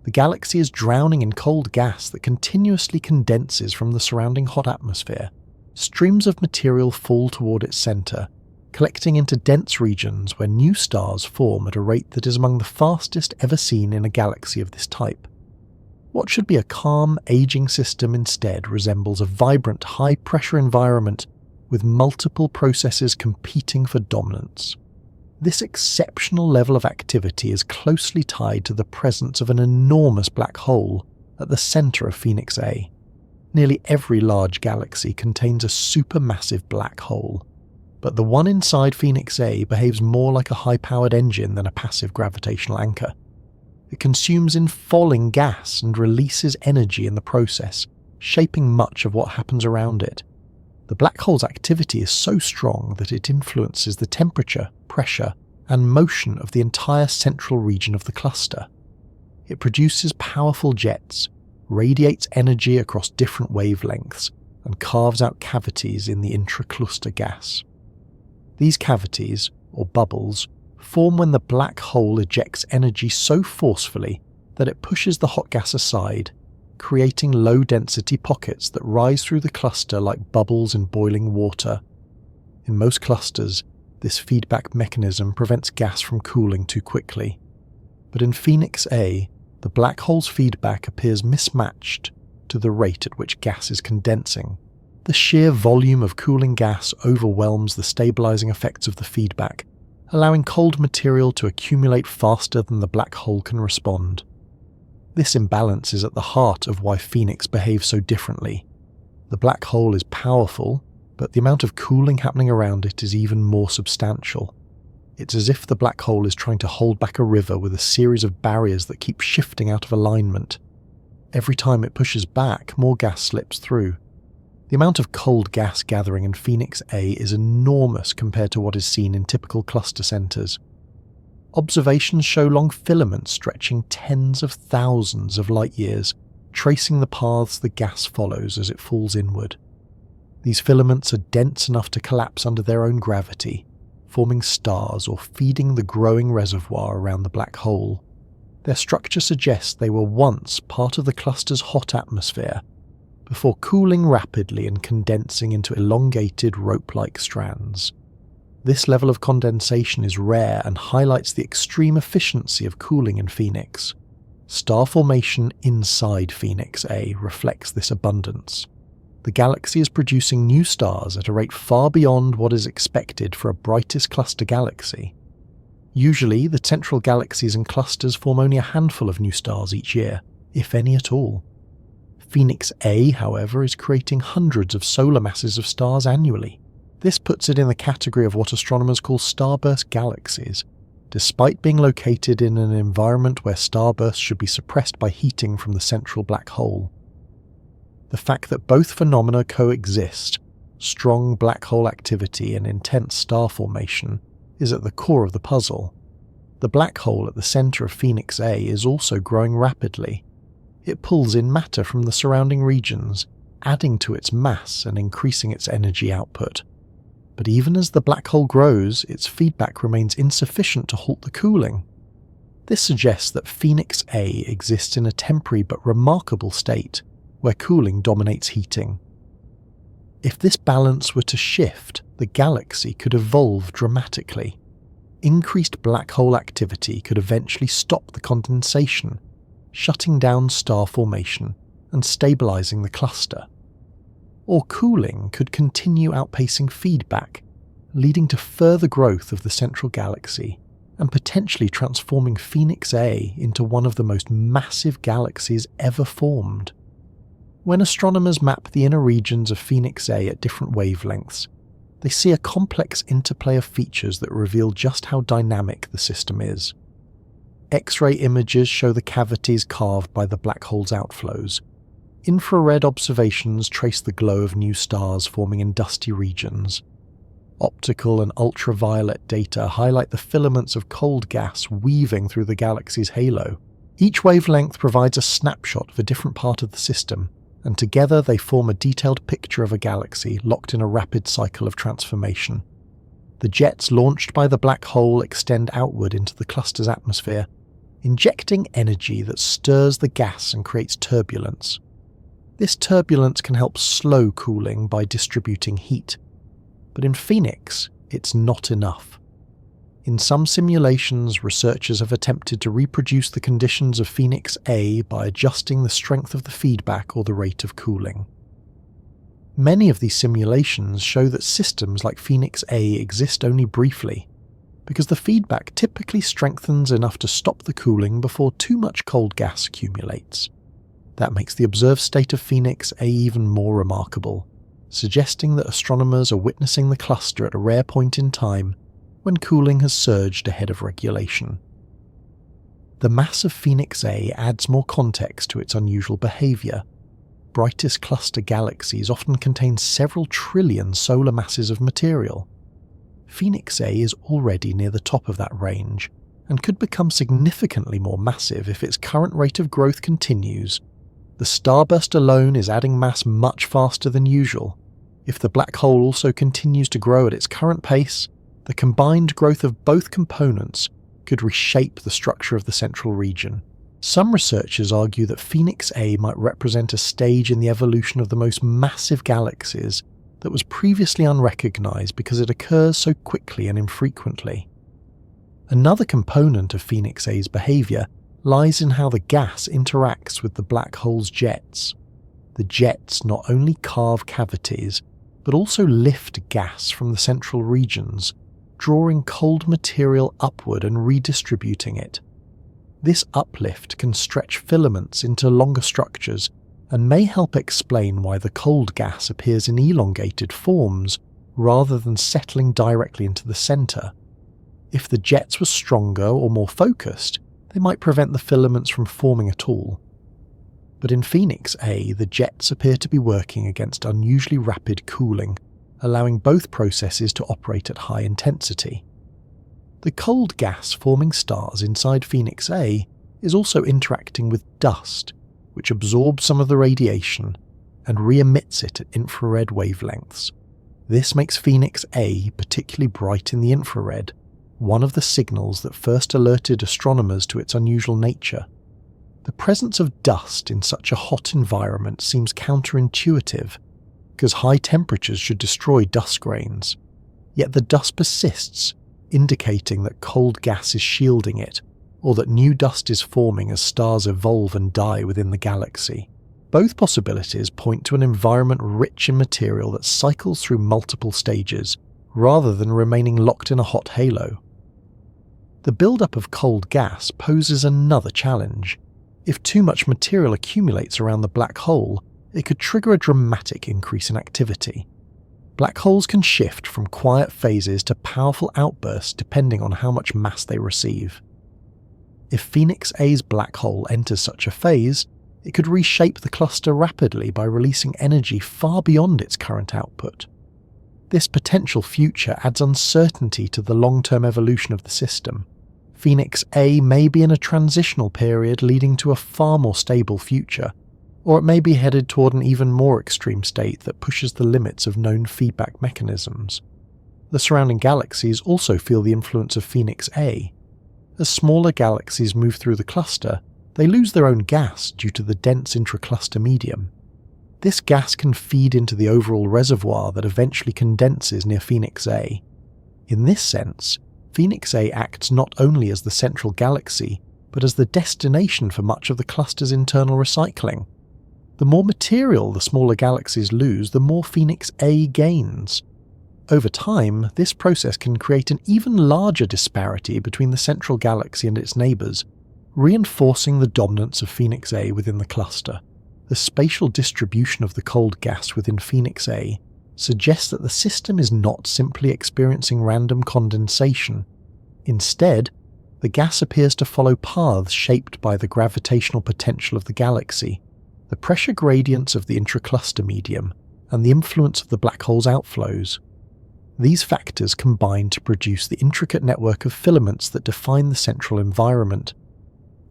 The galaxy is drowning in cold gas that continuously condenses from the surrounding hot atmosphere. Streams of material fall toward its centre, collecting into dense regions where new stars form at a rate that is among the fastest ever seen in a galaxy of this type. What should be a calm, aging system instead resembles a vibrant, high-pressure environment with multiple processes competing for dominance. This exceptional level of activity is closely tied to the presence of an enormous black hole at the centre of Phoenix A. Nearly every large galaxy contains a supermassive black hole, but the one inside Phoenix A behaves more like a high-powered engine than a passive gravitational anchor. It consumes in falling gas and releases energy in the process, shaping much of what happens around it. The black hole's activity is so strong that it influences the temperature, pressure, and motion of the entire central region of the cluster. It produces powerful jets, radiates energy across different wavelengths, and carves out cavities in the intracluster gas. These cavities, or bubbles, form when the black hole ejects energy so forcefully that it pushes the hot gas aside, creating low-density pockets that rise through the cluster like bubbles in boiling water. In most clusters, this feedback mechanism prevents gas from cooling too quickly. But in Phoenix A, the black hole's feedback appears mismatched to the rate at which gas is condensing. The sheer volume of cooling gas overwhelms the stabilizing effects of the feedback, allowing cold material to accumulate faster than the black hole can respond. This imbalance is at the heart of why Phoenix behaves so differently. The black hole is powerful, but the amount of cooling happening around it is even more substantial. It's as if the black hole is trying to hold back a river with a series of barriers that keep shifting out of alignment. Every time it pushes back, more gas slips through. The amount of cold gas gathering in Phoenix A is enormous compared to what is seen in typical cluster centers. Observations show long filaments stretching tens of thousands of light years, tracing the paths the gas follows as it falls inward. These filaments are dense enough to collapse under their own gravity, forming stars or feeding the growing reservoir around the black hole. Their structure suggests they were once part of the cluster's hot atmosphere, before cooling rapidly and condensing into elongated rope-like strands. This level of condensation is rare and highlights the extreme efficiency of cooling in Phoenix. Star formation inside Phoenix A reflects this abundance. The galaxy is producing new stars at a rate far beyond what is expected for a brightest cluster galaxy. Usually, the central galaxies and clusters form only a handful of new stars each year, if any at all. Phoenix A, however, is creating hundreds of solar masses of stars annually. This puts it in the category of what astronomers call starburst galaxies, despite being located in an environment where starbursts should be suppressed by heating from the central black hole. The fact that both phenomena coexist, strong black hole activity and intense star formation, is at the core of the puzzle. The black hole at the centre of Phoenix A is also growing rapidly. It pulls in matter from the surrounding regions, adding to its mass and increasing its energy output. But even as the black hole grows, its feedback remains insufficient to halt the cooling. This suggests that Phoenix A exists in a temporary but remarkable state, where cooling dominates heating. If this balance were to shift, the galaxy could evolve dramatically. Increased black hole activity could eventually stop the condensation, shutting down star formation and stabilizing the cluster. Or cooling could continue outpacing feedback, leading to further growth of the central galaxy and potentially transforming Phoenix A into one of the most massive galaxies ever formed. When astronomers map the inner regions of Phoenix A at different wavelengths, they see a complex interplay of features that reveal just how dynamic the system is. X-ray images show the cavities carved by the black hole's outflows. Infrared observations trace the glow of new stars forming in dusty regions. Optical and ultraviolet data highlight the filaments of cold gas weaving through the galaxy's halo. Each wavelength provides a snapshot of a different part of the system, and together they form a detailed picture of a galaxy locked in a rapid cycle of transformation. The jets launched by the black hole extend outward into the cluster's atmosphere, injecting energy that stirs the gas and creates turbulence. This turbulence can help slow cooling by distributing heat, but in Phoenix, it's not enough. In some simulations, researchers have attempted to reproduce the conditions of Phoenix A by adjusting the strength of the feedback or the rate of cooling. Many of these simulations show that systems like Phoenix A exist only briefly, because the feedback typically strengthens enough to stop the cooling before too much cold gas accumulates. That makes the observed state of Phoenix A even more remarkable, suggesting that astronomers are witnessing the cluster at a rare point in time when cooling has surged ahead of regulation. The mass of Phoenix A adds more context to its unusual behaviour. Brightest cluster galaxies often contain several trillion solar masses of material. Phoenix A is already near the top of that range, and could become significantly more massive if its current rate of growth continues. The starburst alone is adding mass much faster than usual. If the black hole also continues to grow at its current pace, the combined growth of both components could reshape the structure of the central region. Some researchers argue that Phoenix A might represent a stage in the evolution of the most massive galaxies that was previously unrecognized because it occurs so quickly and infrequently. Another component of Phoenix A's behavior lies in how the gas interacts with the black hole's jets. The jets not only carve cavities, but also lift gas from the central regions, drawing cold material upward and redistributing it. This uplift can stretch filaments into longer structures and may help explain why the cold gas appears in elongated forms rather than settling directly into the centre. If the jets were stronger or more focused, they might prevent the filaments from forming at all. But in Phoenix A, the jets appear to be working against unusually rapid cooling, allowing both processes to operate at high intensity. The cold gas forming stars inside Phoenix A is also interacting with dust, which absorbs some of the radiation and re-emits it at infrared wavelengths. This makes Phoenix A particularly bright in the infrared, one of the signals that first alerted astronomers to its unusual nature. The presence of dust in such a hot environment seems counterintuitive, because high temperatures should destroy dust grains. Yet the dust persists, indicating that cold gas is shielding it, or that new dust is forming as stars evolve and die within the galaxy. Both possibilities point to an environment rich in material that cycles through multiple stages, rather than remaining locked in a hot halo. The buildup of cold gas poses another challenge. If too much material accumulates around the black hole, it could trigger a dramatic increase in activity. Black holes can shift from quiet phases to powerful outbursts depending on how much mass they receive. If Phoenix A's black hole enters such a phase, it could reshape the cluster rapidly by releasing energy far beyond its current output. This potential future adds uncertainty to the long-term evolution of the system. Phoenix A may be in a transitional period leading to a far more stable future, or it may be headed toward an even more extreme state that pushes the limits of known feedback mechanisms. The surrounding galaxies also feel the influence of Phoenix A. As smaller galaxies move through the cluster, they lose their own gas due to the dense intracluster medium. This gas can feed into the overall reservoir that eventually condenses near Phoenix A. In this sense, Phoenix A acts not only as the central galaxy, but as the destination for much of the cluster's internal recycling. The more material the smaller galaxies lose, the more Phoenix A gains. Over time, this process can create an even larger disparity between the central galaxy and its neighbours, reinforcing the dominance of Phoenix A within the cluster. The spatial distribution of the cold gas within Phoenix A suggests that the system is not simply experiencing random condensation. Instead, the gas appears to follow paths shaped by the gravitational potential of the galaxy, the pressure gradients of the intracluster medium, and the influence of the black hole's outflows. These factors combine to produce the intricate network of filaments that define the central environment.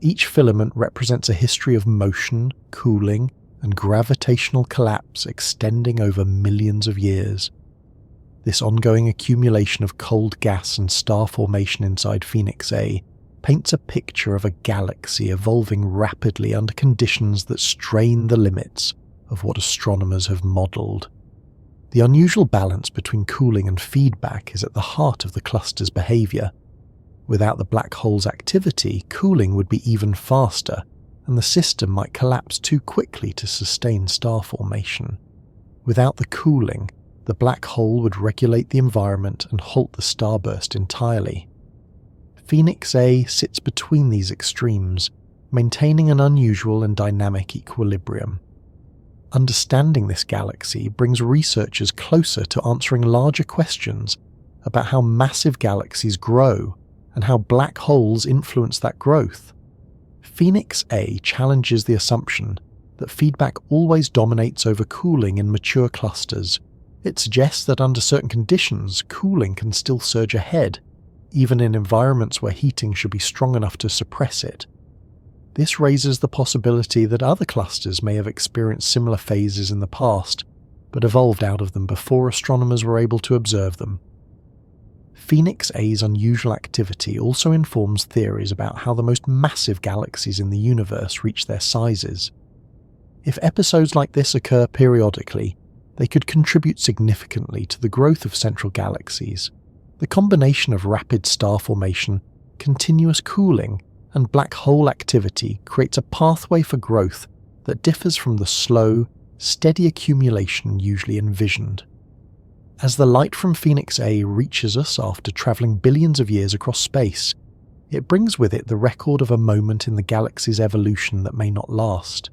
Each filament represents a history of motion, cooling, and gravitational collapse extending over millions of years. This ongoing accumulation of cold gas and star formation inside Phoenix A paints a picture of a galaxy evolving rapidly under conditions that strain the limits of what astronomers have modelled. The unusual balance between cooling and feedback is at the heart of the cluster's behaviour. Without the black hole's activity, cooling would be even faster, and the system might collapse too quickly to sustain star formation. Without the cooling, the black hole would regulate the environment and halt the starburst entirely. Phoenix A sits between these extremes, maintaining an unusual and dynamic equilibrium. Understanding this galaxy brings researchers closer to answering larger questions about how massive galaxies grow and how black holes influence that growth. Phoenix A challenges the assumption that feedback always dominates over cooling in mature clusters. It suggests that under certain conditions, cooling can still surge ahead, even in environments where heating should be strong enough to suppress it. This raises the possibility that other clusters may have experienced similar phases in the past, but evolved out of them before astronomers were able to observe them. Phoenix A's unusual activity also informs theories about how the most massive galaxies in the universe reach their sizes. If episodes like this occur periodically, they could contribute significantly to the growth of central galaxies. The combination of rapid star formation, continuous cooling, and black hole activity creates a pathway for growth that differs from the slow, steady accumulation usually envisioned. As the light from Phoenix A reaches us after travelling billions of years across space, it brings with it the record of a moment in the galaxy's evolution that may not last.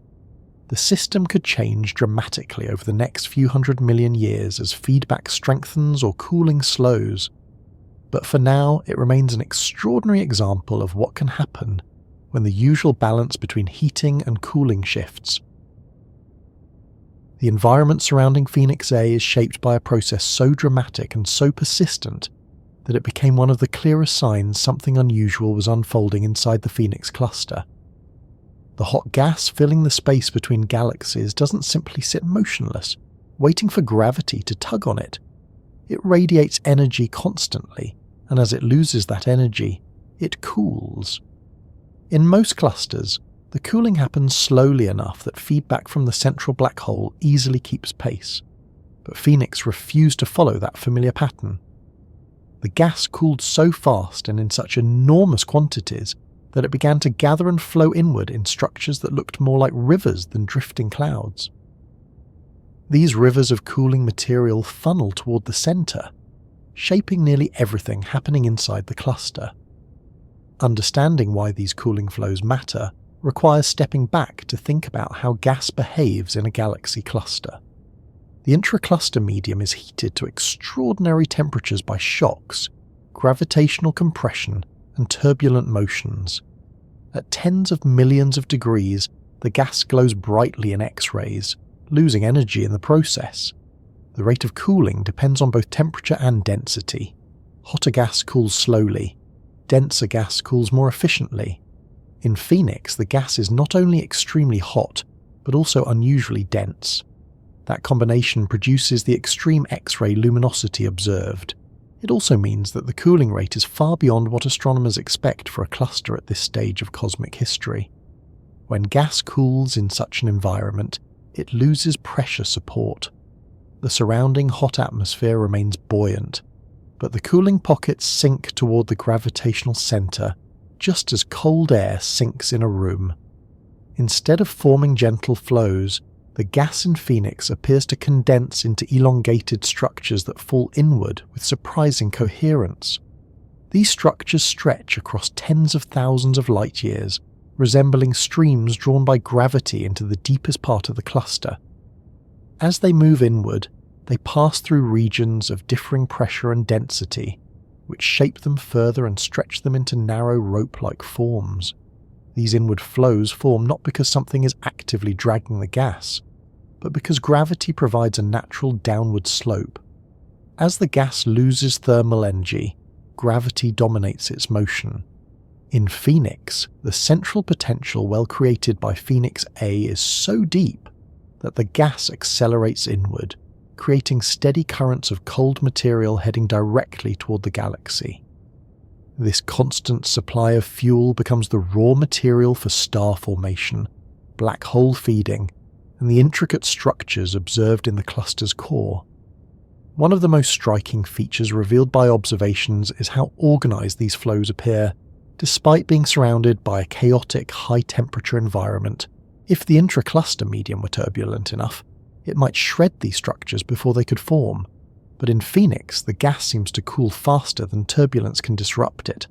The system could change dramatically over the next few 100 million years as feedback strengthens or cooling slows. But for now, it remains an extraordinary example of what can happen when the usual balance between heating and cooling shifts. The environment surrounding Phoenix A is shaped by a process so dramatic and so persistent that it became one of the clearest signs something unusual was unfolding inside the Phoenix cluster. The hot gas filling the space between galaxies doesn't simply sit motionless, waiting for gravity to tug on it. It radiates energy constantly, and as it loses that energy, it cools. In most clusters, the cooling happens slowly enough that feedback from the central black hole easily keeps pace, but Phoenix refused to follow that familiar pattern. The gas cooled so fast and in such enormous quantities that it began to gather and flow inward in structures that looked more like rivers than drifting clouds. These rivers of cooling material funnel toward the centre, shaping nearly everything happening inside the cluster. Understanding why these cooling flows matter requires stepping back to think about how gas behaves in a galaxy cluster. The intracluster medium is heated to extraordinary temperatures by shocks, gravitational compression, and turbulent motions. At tens of millions of degrees, the gas glows brightly in X-rays, losing energy in the process. The rate of cooling depends on both temperature and density. Hotter gas cools slowly. Denser gas cools more efficiently. In Phoenix, the gas is not only extremely hot, but also unusually dense. That combination produces the extreme X-ray luminosity observed. It also means that the cooling rate is far beyond what astronomers expect for a cluster at this stage of cosmic history. When gas cools in such an environment, it loses pressure support. The surrounding hot atmosphere remains buoyant, but the cooling pockets sink toward the gravitational center, just as cold air sinks in a room. Instead of forming gentle flows, the gas in Phoenix appears to condense into elongated structures that fall inward with surprising coherence. These structures stretch across tens of thousands of light years, resembling streams drawn by gravity into the deepest part of the cluster. As they move inward, they pass through regions of differing pressure and density, which shape them further and stretch them into narrow rope-like forms. These inward flows form not because something is actively dragging the gas, but because gravity provides a natural downward slope. As the gas loses thermal energy, gravity dominates its motion. In Phoenix, the central potential well created by Phoenix A is so deep that the gas accelerates inward, creating steady currents of cold material heading directly toward the galaxy. This constant supply of fuel becomes the raw material for star formation, black hole feeding, and the intricate structures observed in the cluster's core. One of the most striking features revealed by observations is how organised these flows appear, despite being surrounded by a chaotic, high-temperature environment. If the intracluster medium were turbulent enough, it might shred these structures before they could form. But in Phoenix, the gas seems to cool faster than turbulence can disrupt it.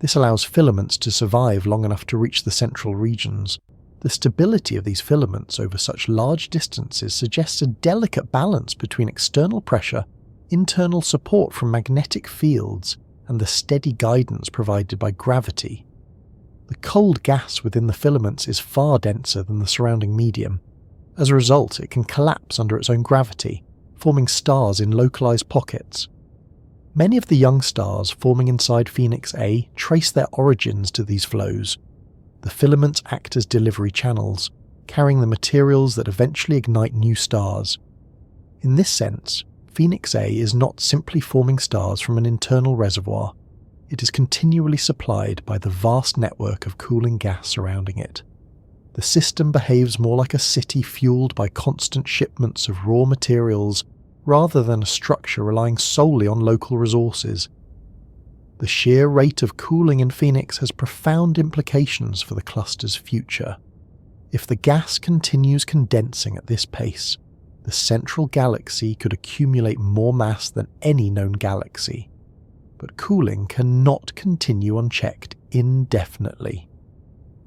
This allows filaments to survive long enough to reach the central regions. The stability of these filaments over such large distances suggests a delicate balance between external pressure, internal support from magnetic fields, and the steady guidance provided by gravity. The cold gas within the filaments is far denser than the surrounding medium. As a result, it can collapse under its own gravity, forming stars in localized pockets. Many of the young stars forming inside Phoenix A trace their origins to these flows. The filaments act as delivery channels, carrying the materials that eventually ignite new stars. In this sense, Phoenix A is not simply forming stars from an internal reservoir. It is continually supplied by the vast network of cooling gas surrounding it. The system behaves more like a city fueled by constant shipments of raw materials rather than a structure relying solely on local resources. The sheer rate of cooling in Phoenix has profound implications for the cluster's future. If the gas continues condensing at this pace, the central galaxy could accumulate more mass than any known galaxy. But cooling cannot continue unchecked indefinitely.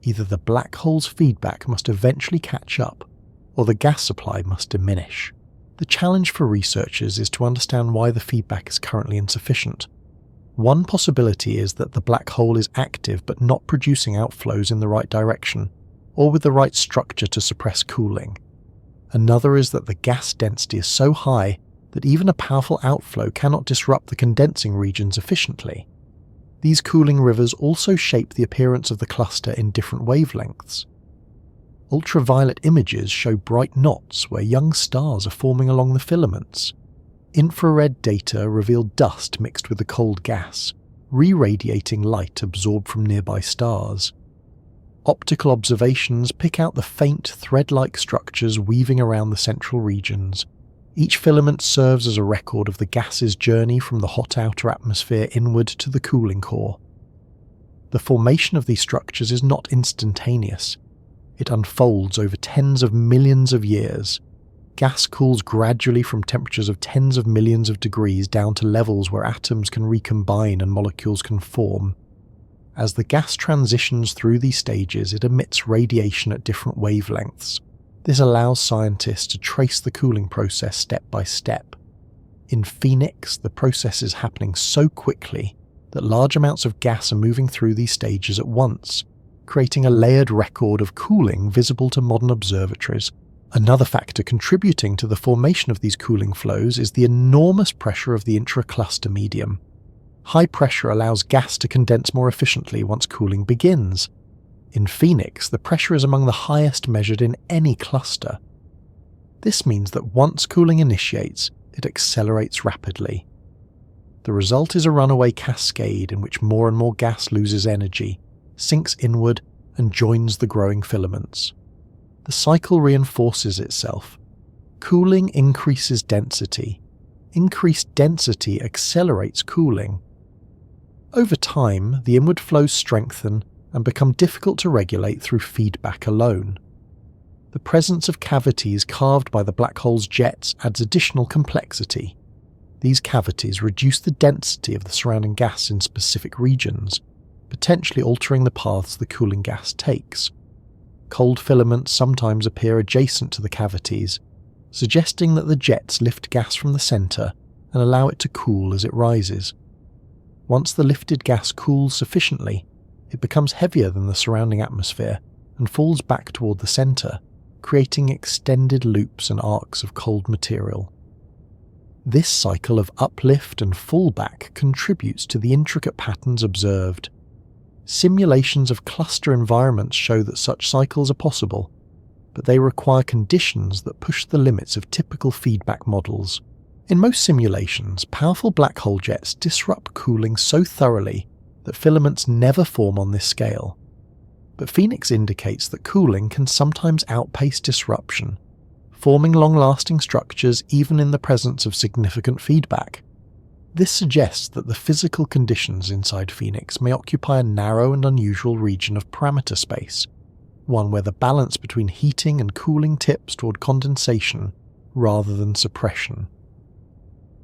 Either the black hole's feedback must eventually catch up, or the gas supply must diminish. The challenge for researchers is to understand why the feedback is currently insufficient. One possibility is that the black hole is active but not producing outflows in the right direction, or with the right structure to suppress cooling. Another is that the gas density is so high that even a powerful outflow cannot disrupt the condensing regions efficiently. These cooling rivers also shape the appearance of the cluster in different wavelengths. Ultraviolet images show bright knots where young stars are forming along the filaments. Infrared data reveal dust mixed with the cold gas, re-radiating light absorbed from nearby stars. Optical observations pick out the faint thread-like structures weaving around the central regions. Each filament serves as a record of the gas's journey from the hot outer atmosphere inward to the cooling core. The formation of these structures is not instantaneous. It unfolds over tens of millions of years. Gas cools gradually from temperatures of tens of millions of degrees down to levels where atoms can recombine and molecules can form. As the gas transitions through these stages, it emits radiation at different wavelengths. This allows scientists to trace the cooling process step by step. In Phoenix, the process is happening so quickly that large amounts of gas are moving through these stages at once, creating a layered record of cooling visible to modern observatories. Another factor contributing to the formation of these cooling flows is the enormous pressure of the intracluster medium. High pressure allows gas to condense more efficiently once cooling begins. In Phoenix, the pressure is among the highest measured in any cluster. This means that once cooling initiates, it accelerates rapidly. The result is a runaway cascade in which more and more gas loses energy, sinks inward, and joins the growing filaments. The cycle reinforces itself. Cooling increases density. Increased density accelerates cooling. Over time, the inward flows strengthen and become difficult to regulate through feedback alone. The presence of cavities carved by the black hole's jets adds additional complexity. These cavities reduce the density of the surrounding gas in specific regions, potentially altering the paths the cooling gas takes. Cold filaments sometimes appear adjacent to the cavities, suggesting that the jets lift gas from the centre and allow it to cool as it rises. Once the lifted gas cools sufficiently, it becomes heavier than the surrounding atmosphere and falls back toward the centre, creating extended loops and arcs of cold material. This cycle of uplift and fallback contributes to the intricate patterns observed. Simulations of cluster environments show that such cycles are possible, but they require conditions that push the limits of typical feedback models. In most simulations, powerful black hole jets disrupt cooling so thoroughly that filaments never form on this scale. But Phoenix indicates that cooling can sometimes outpace disruption. forming long-lasting structures even in the presence of significant feedback. This suggests that the physical conditions inside Phoenix may occupy a narrow and unusual region of parameter space, one where the balance between heating and cooling tips toward condensation rather than suppression.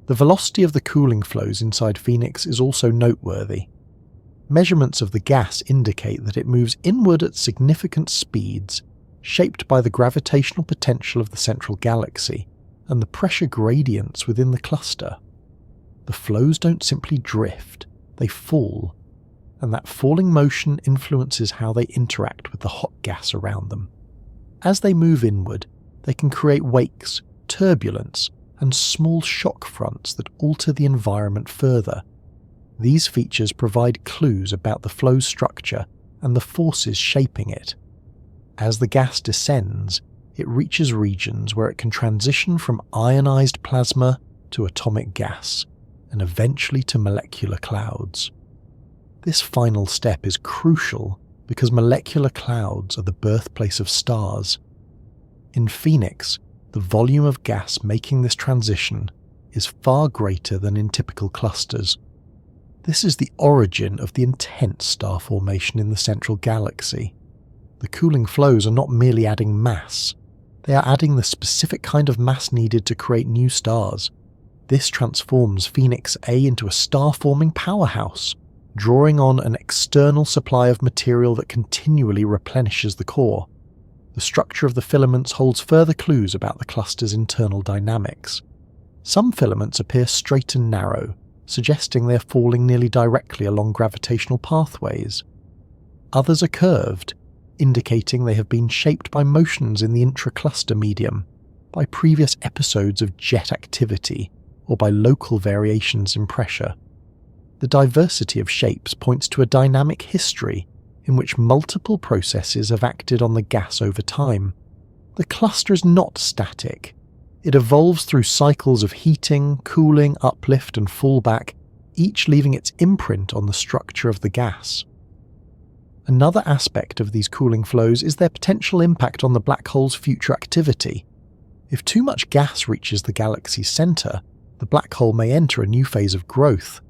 The velocity of the cooling flows inside Phoenix is also noteworthy. Measurements of the gas indicate that it moves inward at significant speeds, shaped by the gravitational potential of the central galaxy and the pressure gradients within the cluster. The flows don't simply drift, they fall, and that falling motion influences how they interact with the hot gas around them. As they move inward, they can create wakes, turbulence, and small shock fronts that alter the environment further. These features provide clues about the flow's structure and the forces shaping it. As the gas descends, it reaches regions where it can transition from ionized plasma to atomic gas, and eventually to molecular clouds. This final step is crucial because molecular clouds are the birthplace of stars. In Phoenix, the volume of gas making this transition is far greater than in typical clusters. This is the origin of the intense star formation in the central galaxy. The cooling flows are not merely adding mass, they are adding the specific kind of mass needed to create new stars. This transforms Phoenix A into a star-forming powerhouse, drawing on an external supply of material that continually replenishes the core. The structure of the filaments holds further clues about the cluster's internal dynamics. Some filaments appear straight and narrow, suggesting they are falling nearly directly along gravitational pathways. Others are curved, indicating they have been shaped by motions in the intra-cluster medium, by previous episodes of jet activity, or by local variations in pressure. The diversity of shapes points to a dynamic history in which multiple processes have acted on the gas over time. The cluster is not static. It evolves through cycles of heating, cooling, uplift, and fallback, each leaving its imprint on the structure of the gas. Another aspect of these cooling flows is their potential impact on the black hole's future activity. If too much gas reaches the galaxy's centre, the black hole may enter a new phase of growth.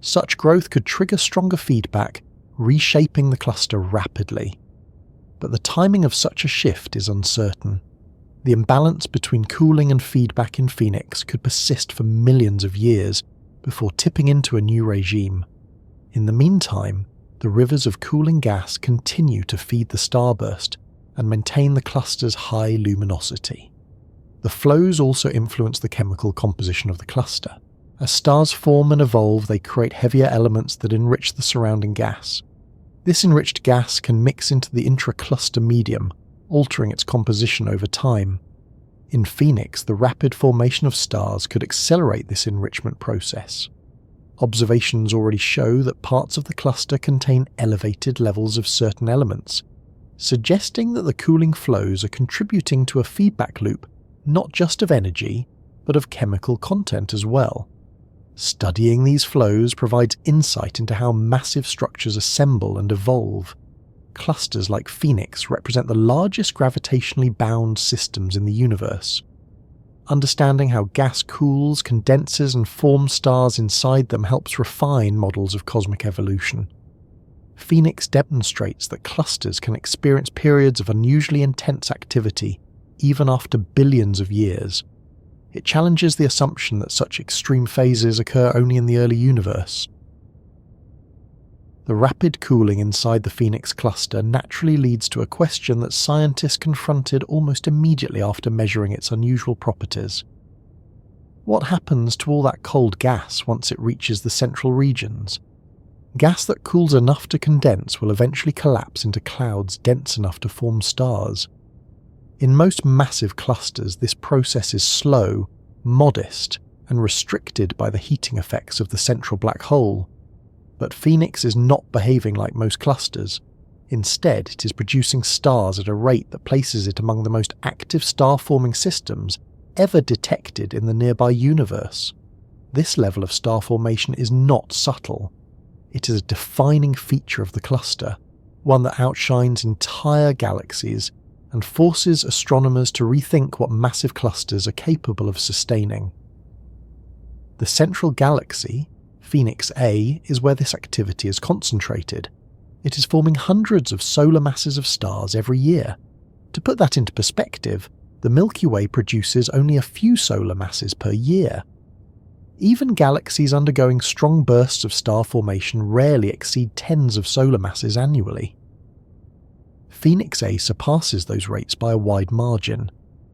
Such growth could trigger stronger feedback, reshaping the cluster rapidly. But the timing of such a shift is uncertain. The imbalance between cooling and feedback in Phoenix could persist for millions of years before tipping into a new regime. In the meantime, the rivers of cooling gas continue to feed the starburst and maintain the cluster's high luminosity. The flows also influence the chemical composition of the cluster. As stars form and evolve, they create heavier elements that enrich the surrounding gas. This enriched gas can mix into the intra-cluster medium, altering its composition over time. In Phoenix, the rapid formation of stars could accelerate this enrichment process. Observations already show that parts of the cluster contain elevated levels of certain elements, suggesting that the cooling flows are contributing to a feedback loop not just of energy, but of chemical content as well. Studying these flows provides insight into how massive structures assemble and evolve. Clusters like Phoenix represent the largest gravitationally bound systems in the universe. Understanding how gas cools, condenses, and forms stars inside them helps refine models of cosmic evolution. Phoenix demonstrates that clusters can experience periods of unusually intense activity even after billions of years. It challenges the assumption that such extreme phases occur only in the early universe. The rapid cooling inside the Phoenix cluster naturally leads to a question that scientists confronted almost immediately after measuring its unusual properties. What happens to all that cold gas once it reaches the central regions? Gas that cools enough to condense will eventually collapse into clouds dense enough to form stars. In most massive clusters, this process is slow, modest, and restricted by the heating effects of the central black hole. But Phoenix is not behaving like most clusters. Instead, it is producing stars at a rate that places it among the most active star-forming systems ever detected in the nearby universe. This level of star formation is not subtle. It is a defining feature of the cluster, one that outshines entire galaxies and forces astronomers to rethink what massive clusters are capable of sustaining. The central galaxy, Phoenix A, is where this activity is concentrated. It is forming hundreds of solar masses of stars every year. To put that into perspective, the Milky Way produces only a few solar masses per year. Even galaxies undergoing strong bursts of star formation rarely exceed tens of solar masses annually. Phoenix A surpasses those rates by a wide margin,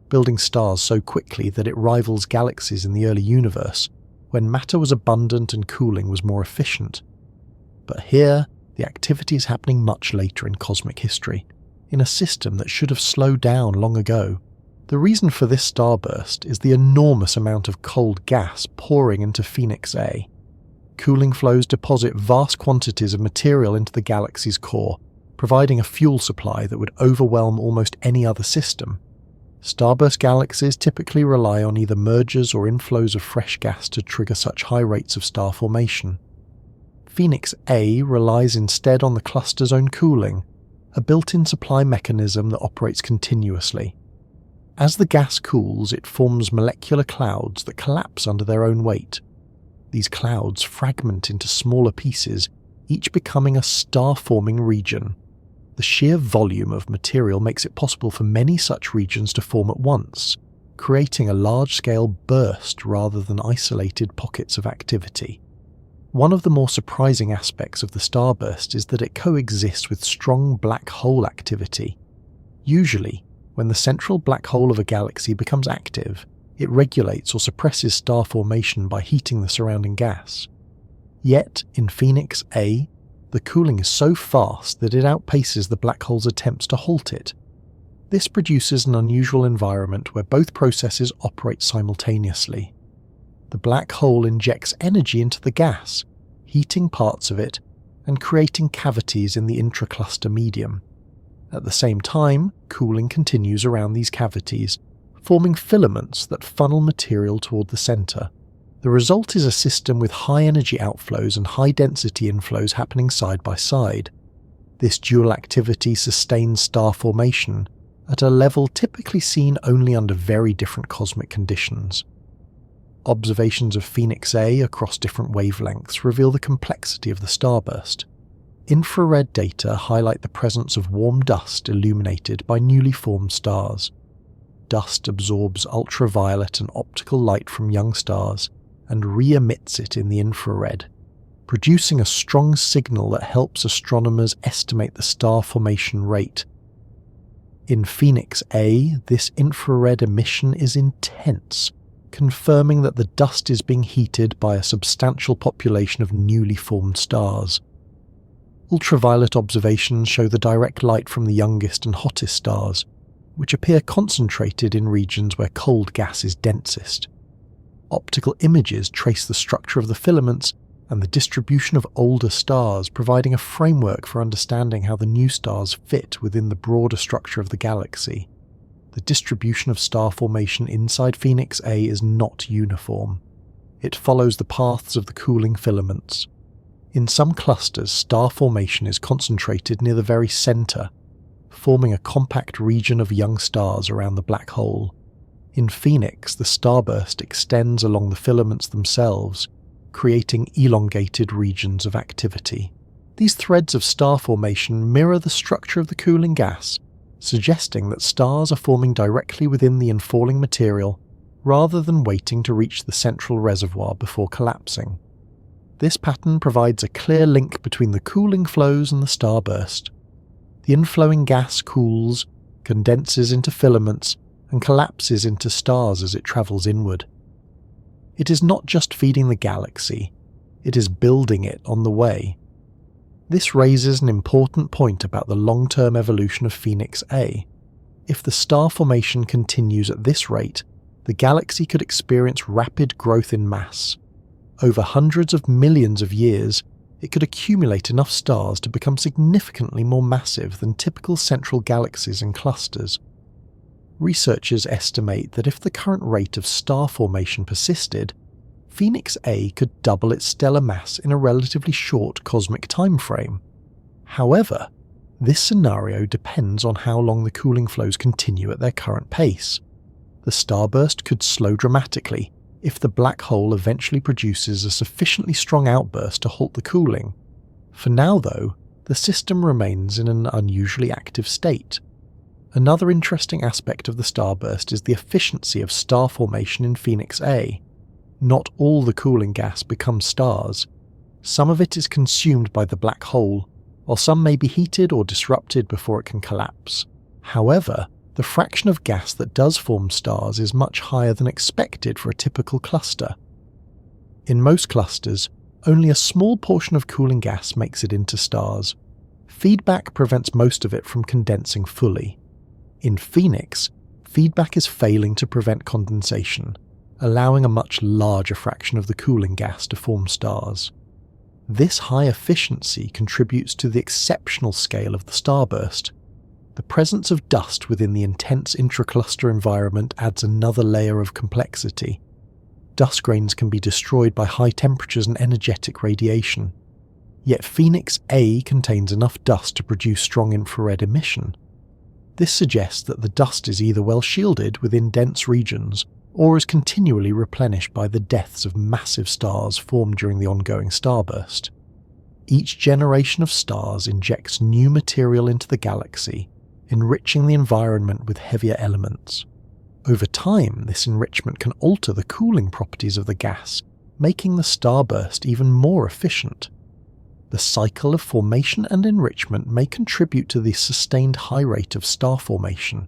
building stars so quickly that it rivals galaxies in the early universe, when matter was abundant and cooling was more efficient. But here, the activity is happening much later in cosmic history, in a system that should have slowed down long ago. The reason for this starburst is the enormous amount of cold gas pouring into Phoenix A. Cooling flows deposit vast quantities of material into the galaxy's core, providing a fuel supply that would overwhelm almost any other system. Starburst galaxies typically rely on either mergers or inflows of fresh gas to trigger such high rates of star formation. Phoenix A relies instead on the cluster's own cooling, a built-in supply mechanism that operates continuously. As the gas cools, it forms molecular clouds that collapse under their own weight. These clouds fragment into smaller pieces, each becoming a star-forming region. The sheer volume of material makes it possible for many such regions to form at once, creating a large-scale burst rather than isolated pockets of activity. One of the more surprising aspects of the starburst is that it coexists with strong black hole activity. Usually, when the central black hole of a galaxy becomes active, it regulates or suppresses star formation by heating the surrounding gas. Yet, in Phoenix A, the cooling is so fast that it outpaces the black hole's attempts to halt it. This produces an unusual environment where both processes operate simultaneously. The black hole injects energy into the gas, heating parts of it and creating cavities in the intracluster medium. At the same time, cooling continues around these cavities, forming filaments that funnel material toward the center. The result is a system with high energy outflows and high density inflows happening side by side. This dual activity sustains star formation at a level typically seen only under very different cosmic conditions. Observations of Phoenix A across different wavelengths reveal the complexity of the starburst. Infrared data highlight the presence of warm dust illuminated by newly formed stars. Dust absorbs ultraviolet and optical light from young stars and re-emits it in the infrared, producing a strong signal that helps astronomers estimate the star formation rate. In Phoenix A, this infrared emission is intense, confirming that the dust is being heated by a substantial population of newly formed stars. Ultraviolet observations show the direct light from the youngest and hottest stars, which appear concentrated in regions where cold gas is densest. Optical images trace the structure of the filaments and the distribution of older stars, providing a framework for understanding how the new stars fit within the broader structure of the galaxy. The distribution of star formation inside Phoenix A is not uniform. It follows the paths of the cooling filaments. In some clusters, star formation is concentrated near the very center, forming a compact region of young stars around the black hole. In Phoenix, the starburst extends along the filaments themselves, creating elongated regions of activity. These threads of star formation mirror the structure of the cooling gas, suggesting that stars are forming directly within the infalling material rather than waiting to reach the central reservoir before collapsing. This pattern provides a clear link between the cooling flows and the starburst. The inflowing gas cools, condenses into filaments, and collapses into stars as it travels inward. It is not just feeding the galaxy, it is building it on the way. This raises an important point about the long-term evolution of Phoenix A. If the star formation continues at this rate, the galaxy could experience rapid growth in mass. Over hundreds of millions of years, it could accumulate enough stars to become significantly more massive than typical central galaxies and clusters. Researchers estimate that if the current rate of star formation persisted, Phoenix A could double its stellar mass in a relatively short cosmic time frame. However, This scenario depends on how long the cooling flows continue at their current pace. The starburst could slow dramatically if the black hole eventually produces a sufficiently strong outburst to halt the cooling. For now, though, the system remains in an unusually active state. Another interesting aspect of the starburst is the efficiency of star formation in Phoenix A. Not all the cooling gas becomes stars. Some of it is consumed by the black hole, while some may be heated or disrupted before it can collapse. However, the fraction of gas that does form stars is much higher than expected for a typical cluster. In most clusters, only a small portion of cooling gas makes it into stars. Feedback prevents most of it from condensing fully. In Phoenix, feedback is failing to prevent condensation, allowing a much larger fraction of the cooling gas to form stars. This high efficiency contributes to the exceptional scale of the starburst. The presence of dust within the intense intracluster environment adds another layer of complexity. Dust grains can be destroyed by high temperatures and energetic radiation. Yet Phoenix A contains enough dust to produce strong infrared emission. This suggests that the dust is either well shielded within dense regions or is continually replenished by the deaths of massive stars formed during the ongoing starburst. Each generation of stars injects new material into the galaxy, enriching the environment with heavier elements. Over time, this enrichment can alter the cooling properties of the gas, making the starburst even more efficient. The cycle of formation and enrichment may contribute to the sustained high rate of star formation.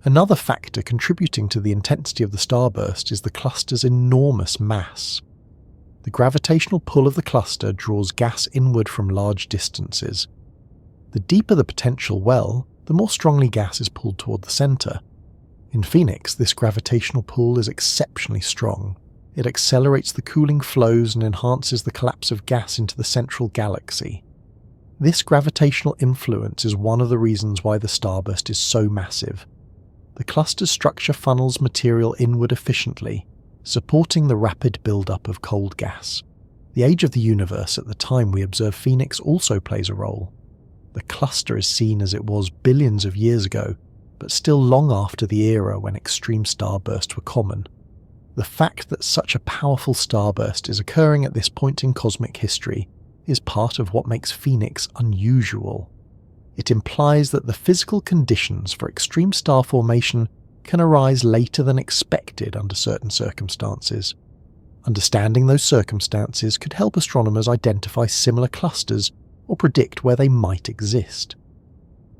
Another factor contributing to the intensity of the starburst is the cluster's enormous mass. The gravitational pull of the cluster draws gas inward from large distances. The deeper the potential well, the more strongly gas is pulled toward the center. In Phoenix, this gravitational pull is exceptionally strong. It accelerates the cooling flows and enhances the collapse of gas into the central galaxy. This gravitational influence is one of the reasons why the starburst is so massive. The cluster's structure funnels material inward efficiently, supporting the rapid buildup of cold gas. The age of the universe at the time we observe Phoenix also plays a role. The cluster is seen as it was billions of years ago, but still long after the era when extreme starbursts were common. The fact that such a powerful starburst is occurring at this point in cosmic history is part of what makes Phoenix unusual. It implies that the physical conditions for extreme star formation can arise later than expected under certain circumstances. Understanding those circumstances could help astronomers identify similar clusters or predict where they might exist.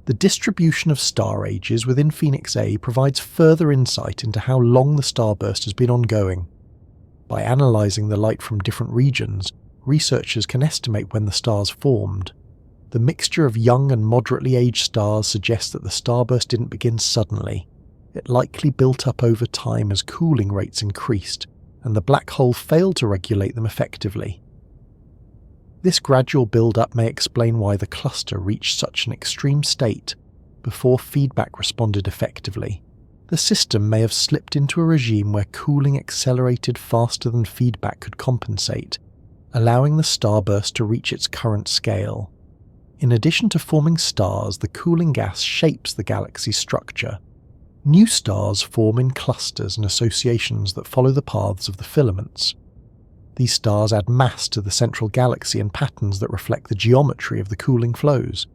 The distribution of star ages within Phoenix A provides further insight into how long the starburst has been ongoing. By analysing the light from different regions, researchers can estimate when the stars formed. The mixture of young and moderately aged stars suggests that the starburst didn't begin suddenly. It likely built up over time as cooling rates increased, and the black hole failed to regulate them effectively. This gradual build-up may explain why the cluster reached such an extreme state before feedback responded effectively. The system may have slipped into a regime where cooling accelerated faster than feedback could compensate, allowing the starburst to reach its current scale. In addition to forming stars, the cooling gas shapes the galaxy's structure. New stars form in clusters and associations that follow the paths of the filaments. These stars add mass to the central galaxy in patterns that reflect the geometry of the cooling flows.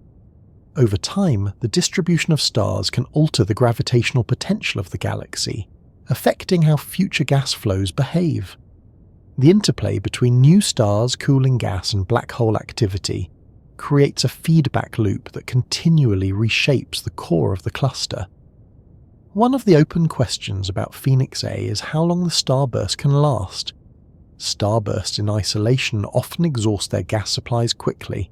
Over time, the distribution of stars can alter the gravitational potential of the galaxy, affecting how future gas flows behave. The interplay between new stars, cooling gas, and black hole activity creates a feedback loop that continually reshapes the core of the cluster. One of the open questions about Phoenix A is how long the starburst can last. Starbursts in isolation often exhaust their gas supplies quickly,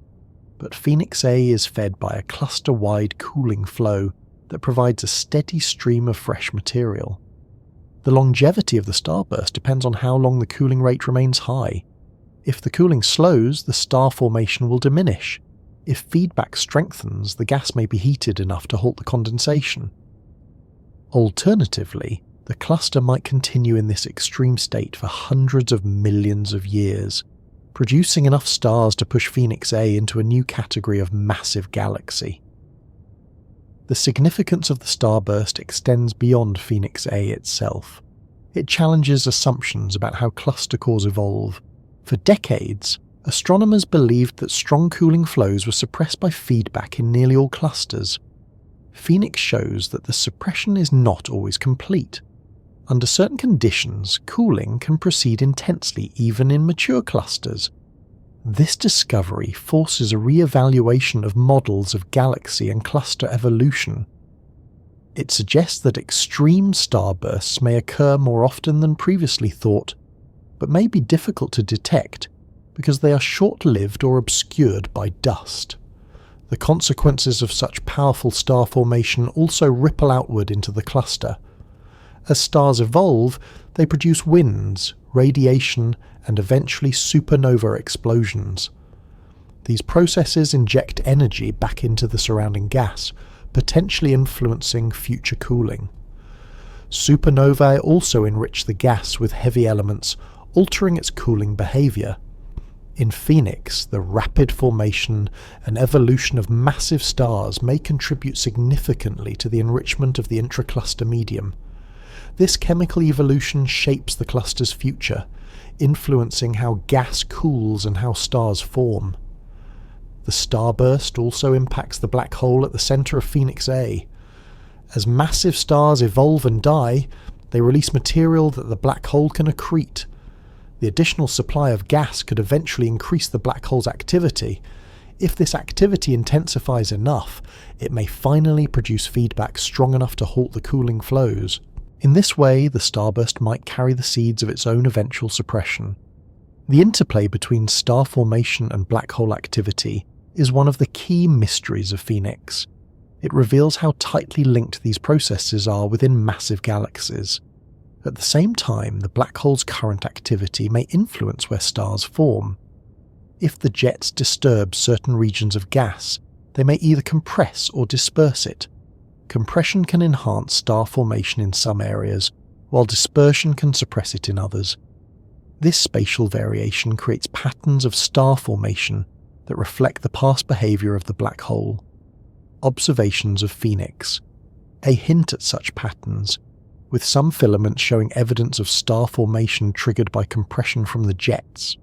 but Phoenix A is fed by a cluster-wide cooling flow that provides a steady stream of fresh material. The longevity of the starburst depends on how long the cooling rate remains high. If the cooling slows, the star formation will diminish. If feedback strengthens, the gas may be heated enough to halt the condensation. Alternatively, the cluster might continue in this extreme state for hundreds of millions of years. producing enough stars to push Phoenix A into a new category of massive galaxy. The significance of the starburst extends beyond Phoenix A itself. It challenges assumptions about how cluster cores evolve. For decades, astronomers believed that strong cooling flows were suppressed by feedback in nearly all clusters. Phoenix shows that the suppression is not always complete. Under certain conditions, cooling can proceed intensely even in mature clusters. This discovery forces a re-evaluation of models of galaxy and cluster evolution. It suggests that extreme starbursts may occur more often than previously thought, but may be difficult to detect because they are short-lived or obscured by dust. The consequences of such powerful star formation also ripple outward into the cluster. As stars evolve, they produce winds, radiation, and eventually supernova explosions. These processes inject energy back into the surrounding gas, potentially influencing future cooling. Supernovae also enrich the gas with heavy elements, altering its cooling behavior. In Phoenix, the rapid formation and evolution of massive stars may contribute significantly to the enrichment of the intracluster medium. This chemical evolution shapes the cluster's future, influencing how gas cools and how stars form. The starburst also impacts the black hole at the center of Phoenix A. As massive stars evolve and die, they release material that the black hole can accrete. The additional supply of gas could eventually increase the black hole's activity. If this activity intensifies enough, it may finally produce feedback strong enough to halt the cooling flows. In this way, the starburst might carry the seeds of its own eventual suppression. The interplay between star formation and black hole activity is one of the key mysteries of Phoenix. It reveals how tightly linked these processes are within massive galaxies. At the same time, the black hole's current activity may influence where stars form. If the jets disturb certain regions of gas, they may either compress or disperse it. Compression can enhance star formation in some areas, while dispersion can suppress it in others. This spatial variation creates patterns of star formation that reflect the past behavior of the black hole. Observations of Phoenix. A hint at such patterns, with some filaments showing evidence of star formation triggered by compression from the jets.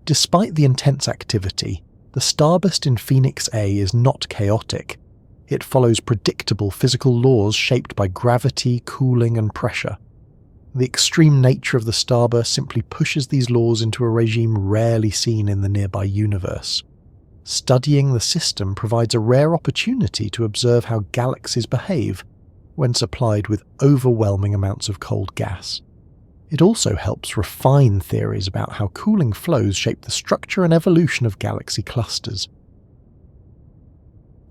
Despite the intense activity, the starburst in Phoenix A is not chaotic. It follows predictable physical laws shaped by gravity, cooling, and pressure. The extreme nature of the starburst simply pushes these laws into a regime rarely seen in the nearby universe. Studying the system provides a rare opportunity to observe how galaxies behave when supplied with overwhelming amounts of cold gas. It also helps refine theories about how cooling flows shape the structure and evolution of galaxy clusters.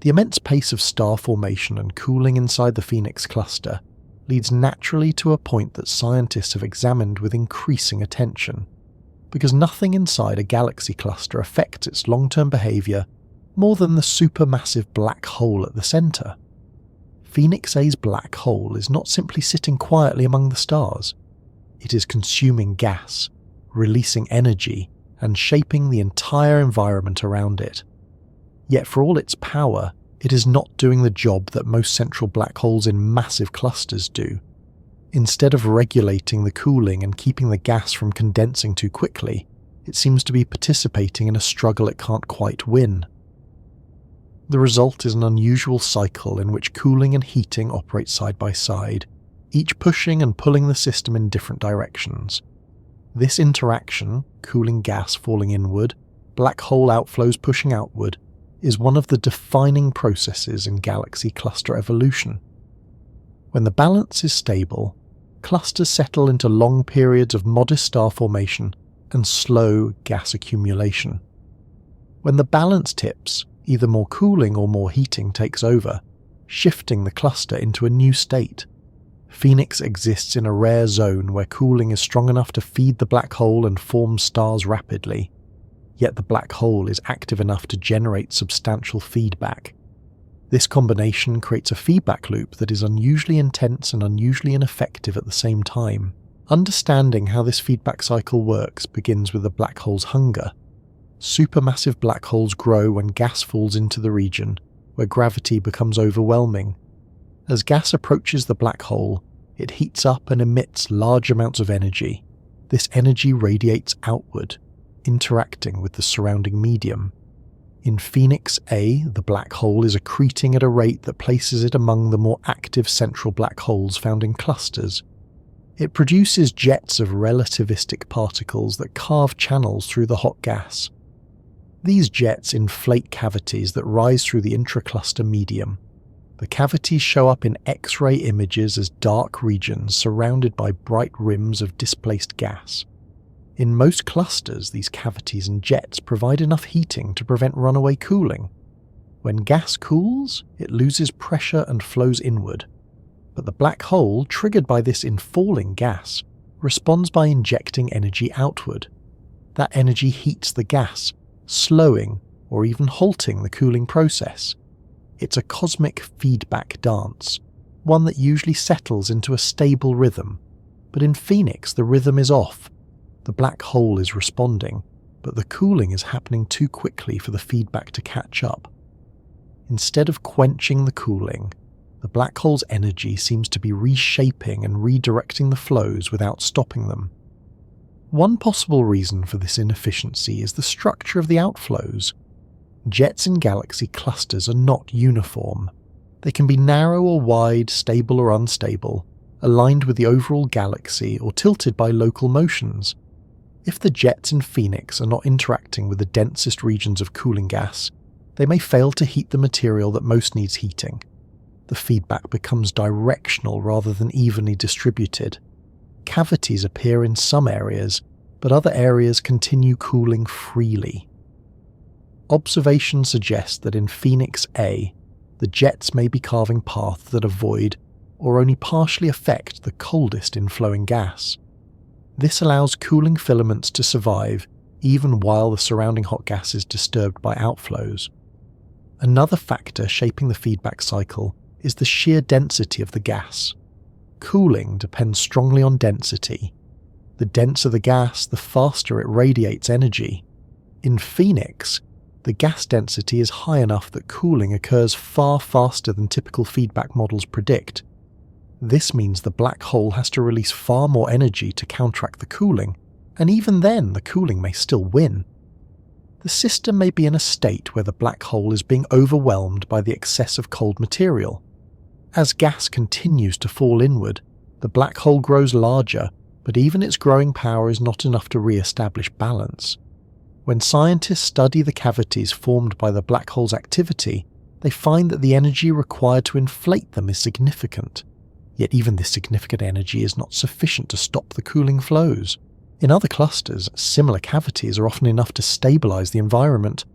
The immense pace of star formation and cooling inside the Phoenix cluster leads naturally to a point that scientists have examined with increasing attention, because nothing inside a galaxy cluster affects its long-term behavior more than the supermassive black hole at the center. Phoenix A's black hole is not simply sitting quietly among the stars. It is consuming gas, releasing energy, and shaping the entire environment around it. Yet for all its power, it is not doing the job that most central black holes in massive clusters do. Instead of regulating the cooling and keeping the gas from condensing too quickly, it seems to be participating in a struggle it can't quite win. The result is an unusual cycle in which cooling and heating operate side by side, each pushing and pulling the system in different directions. This interaction, cooling gas falling inward, black hole outflows pushing outward, is one of the defining processes in galaxy cluster evolution. When the balance is stable, clusters settle into long periods of modest star formation and slow gas accumulation. When the balance tips, either more cooling or more heating takes over, shifting the cluster into a new state. Phoenix exists in a rare zone where cooling is strong enough to feed the black hole and form stars rapidly, yet the black hole is active enough to generate substantial feedback. This combination creates a feedback loop that is unusually intense and unusually ineffective at the same time. Understanding how this feedback cycle works begins with a black hole's hunger. Supermassive black holes grow when gas falls into the region, where gravity becomes overwhelming. As gas approaches the black hole, it heats up and emits large amounts of energy. This energy radiates outward, interacting with the surrounding medium. In Phoenix A, the black hole is accreting at a rate that places it among the more active central black holes found in clusters. It produces jets of relativistic particles that carve channels through the hot gas. These jets inflate cavities that rise through the intracluster medium. The cavities show up in X-ray images as dark regions surrounded by bright rims of displaced gas. In most clusters, these cavities and jets provide enough heating to prevent runaway cooling. When gas cools, it loses pressure and flows inward. But the black hole, triggered by this infalling gas, responds by injecting energy outward. That energy heats the gas, slowing or even halting the cooling process. It's a cosmic feedback dance, one that usually settles into a stable rhythm. But in Phoenix, the rhythm is off. The black hole is responding, but the cooling is happening too quickly for the feedback to catch up. Instead of quenching the cooling, the black hole's energy seems to be reshaping and redirecting the flows without stopping them. One possible reason for this inefficiency is the structure of the outflows. Jets in galaxy clusters are not uniform. They can be narrow or wide, stable or unstable, aligned with the overall galaxy or tilted by local motions. If the jets in Phoenix are not interacting with the densest regions of cooling gas, they may fail to heat the material that most needs heating. The feedback becomes directional rather than evenly distributed. Cavities appear in some areas, but other areas continue cooling freely. Observation suggests that in Phoenix A, the jets may be carving paths that avoid or only partially affect the coldest inflowing gas. This allows cooling filaments to survive even while the surrounding hot gas is disturbed by outflows. Another factor shaping the feedback cycle is the sheer density of the gas. Cooling depends strongly on density. The denser the gas, the faster it radiates energy. In Phoenix, the gas density is high enough that cooling occurs far faster than typical feedback models predict. This means the black hole has to release far more energy to counteract the cooling, and even then the cooling may still win. The system may be in a state where the black hole is being overwhelmed by the excess of cold material. As gas continues to fall inward, the black hole grows larger, but even its growing power is not enough to re-establish balance. When scientists study the cavities formed by the black hole's activity, they find that the energy required to inflate them is significant. Yet even this significant energy is not sufficient to stop the cooling flows. In other clusters, similar cavities are often enough to stabilize the environment,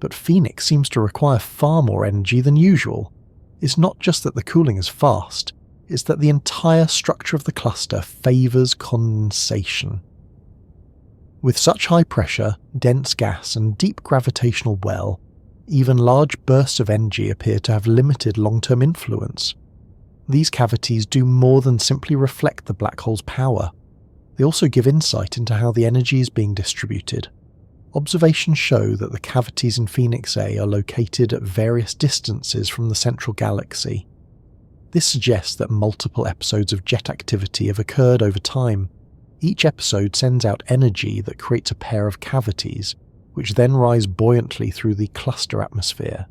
but Phoenix seems to require far more energy than usual. It's not just that the cooling is fast, it's that the entire structure of the cluster favors condensation. With such high pressure, dense gas and deep gravitational well, even large bursts of energy appear to have limited long-term influence. These cavities do more than simply reflect the black hole's power. They also give insight into how the energy is being distributed. Observations show that the cavities in Phoenix A are located at various distances from the central galaxy. This suggests that multiple episodes of jet activity have occurred over time. Each episode sends out energy that creates a pair of cavities, which then rise buoyantly through the cluster atmosphere.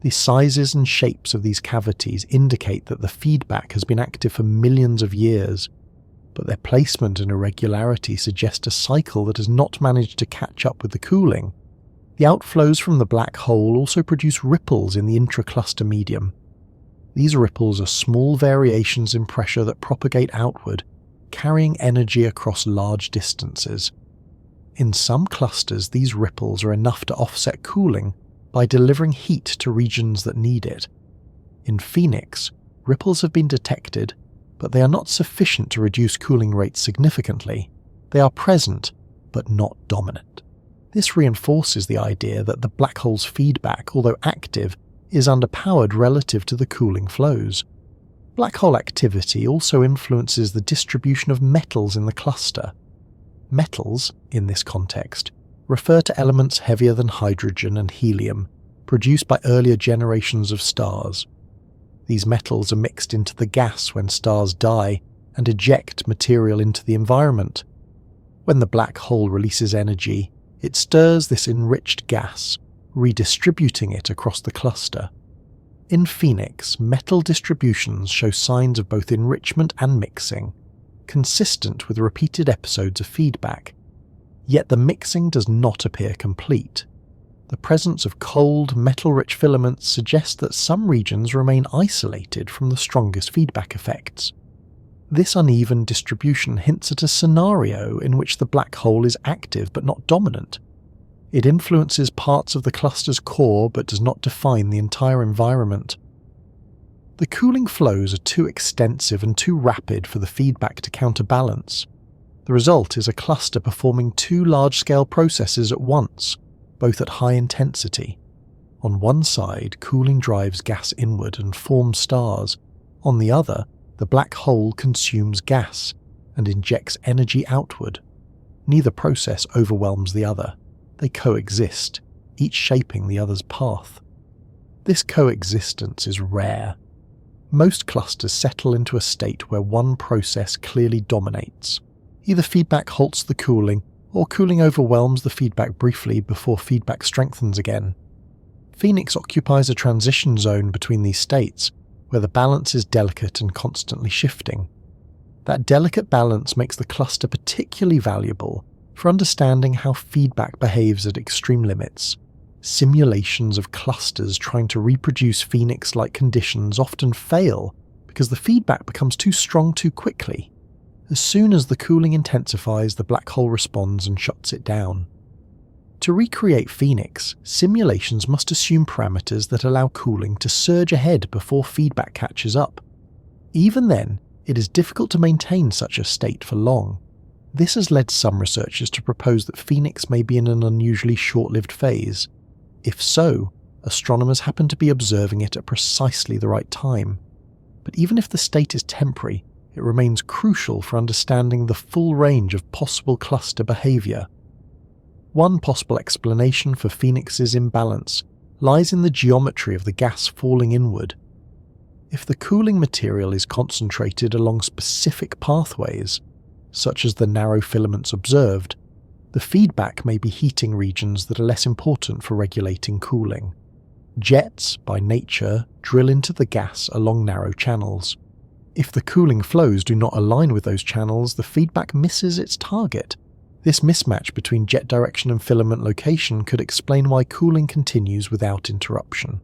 The sizes and shapes of these cavities indicate that the feedback has been active for millions of years, but their placement and irregularity suggest a cycle that has not managed to catch up with the cooling. The outflows from the black hole also produce ripples in the intracluster medium. These ripples are small variations in pressure that propagate outward, carrying energy across large distances. In some clusters, these ripples are enough to offset cooling by delivering heat to regions that need it. In Phoenix, ripples have been detected, but they are not sufficient to reduce cooling rates significantly. They are present, but not dominant. This reinforces the idea that the black hole's feedback, although active, is underpowered relative to the cooling flows. Black hole activity also influences the distribution of metals in the cluster. Metals, in this context, refer to elements heavier than hydrogen and helium, produced by earlier generations of stars. These metals are mixed into the gas when stars die and eject material into the environment. When the black hole releases energy, it stirs this enriched gas, redistributing it across the cluster. In Phoenix, metal distributions show signs of both enrichment and mixing, consistent with repeated episodes of feedback. Yet the mixing does not appear complete. The presence of cold, metal-rich filaments suggests that some regions remain isolated from the strongest feedback effects. This uneven distribution hints at a scenario in which the black hole is active but not dominant. It influences parts of the cluster's core but does not define the entire environment. The cooling flows are too extensive and too rapid for the feedback to counterbalance. The result is a cluster performing two large-scale processes at once, both at high intensity. On one side, cooling drives gas inward and forms stars. On the other, the black hole consumes gas and injects energy outward. Neither process overwhelms the other. They coexist, each shaping the other's path. This coexistence is rare. Most clusters settle into a state where one process clearly dominates. Either feedback halts the cooling, or cooling overwhelms the feedback briefly before feedback strengthens again. Phoenix occupies a transition zone between these states, where the balance is delicate and constantly shifting. That delicate balance makes the cluster particularly valuable for understanding how feedback behaves at extreme limits. Simulations of clusters trying to reproduce Phoenix-like conditions often fail because the feedback becomes too strong too quickly. As soon as the cooling intensifies, the black hole responds and shuts it down. To recreate Phoenix, simulations must assume parameters that allow cooling to surge ahead before feedback catches up. Even then, it is difficult to maintain such a state for long. This has led some researchers to propose that Phoenix may be in an unusually short-lived phase. If so, astronomers happen to be observing it at precisely the right time. But even if the state is temporary, it remains crucial for understanding the full range of possible cluster behavior. One possible explanation for Phoenix's imbalance lies in the geometry of the gas falling inward. If the cooling material is concentrated along specific pathways, such as the narrow filaments observed, the feedback may be heating regions that are less important for regulating cooling. Jets, by nature, drill into the gas along narrow channels. If the cooling flows do not align with those channels, the feedback misses its target. This mismatch between jet direction and filament location could explain why cooling continues without interruption.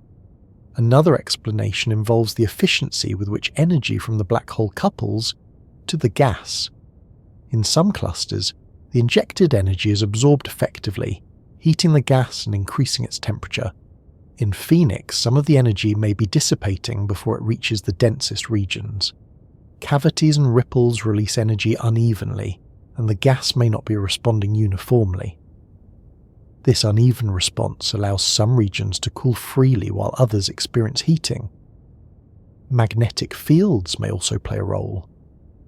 Another explanation involves the efficiency with which energy from the black hole couples to the gas. In some clusters, the injected energy is absorbed effectively, heating the gas and increasing its temperature. In Phoenix, some of the energy may be dissipating before it reaches the densest regions. Cavities and ripples release energy unevenly, and the gas may not be responding uniformly. This uneven response allows some regions to cool freely while others experience heating. Magnetic fields may also play a role.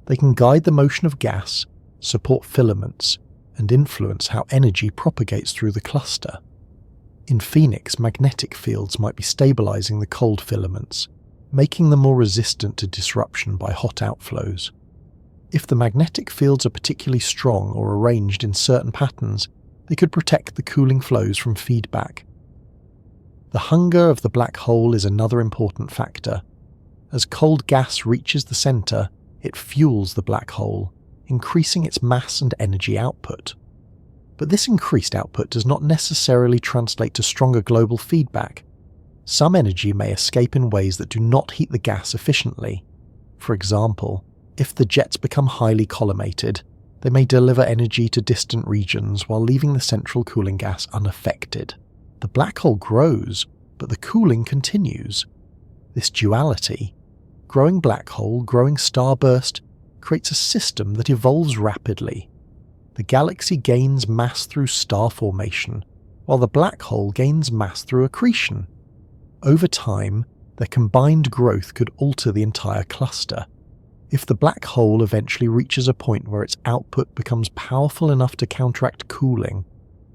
They can guide the motion of gas, support filaments, and influence how energy propagates through the cluster. In Phoenix, magnetic fields might be stabilizing the cold filaments, making them more resistant to disruption by hot outflows. If the magnetic fields are particularly strong or arranged in certain patterns, they could protect the cooling flows from feedback. The hunger of the black hole is another important factor. As cold gas reaches the center, it fuels the black hole, increasing its mass and energy output. But this increased output does not necessarily translate to stronger global feedback. Some energy may escape in ways that do not heat the gas efficiently. For example, if the jets become highly collimated, they may deliver energy to distant regions while leaving the central cooling gas unaffected. The black hole grows, but the cooling continues. This duality, growing black hole, growing starburst, creates a system that evolves rapidly. The galaxy gains mass through star formation, while the black hole gains mass through accretion. Over time, their combined growth could alter the entire cluster. If the black hole eventually reaches a point where its output becomes powerful enough to counteract cooling,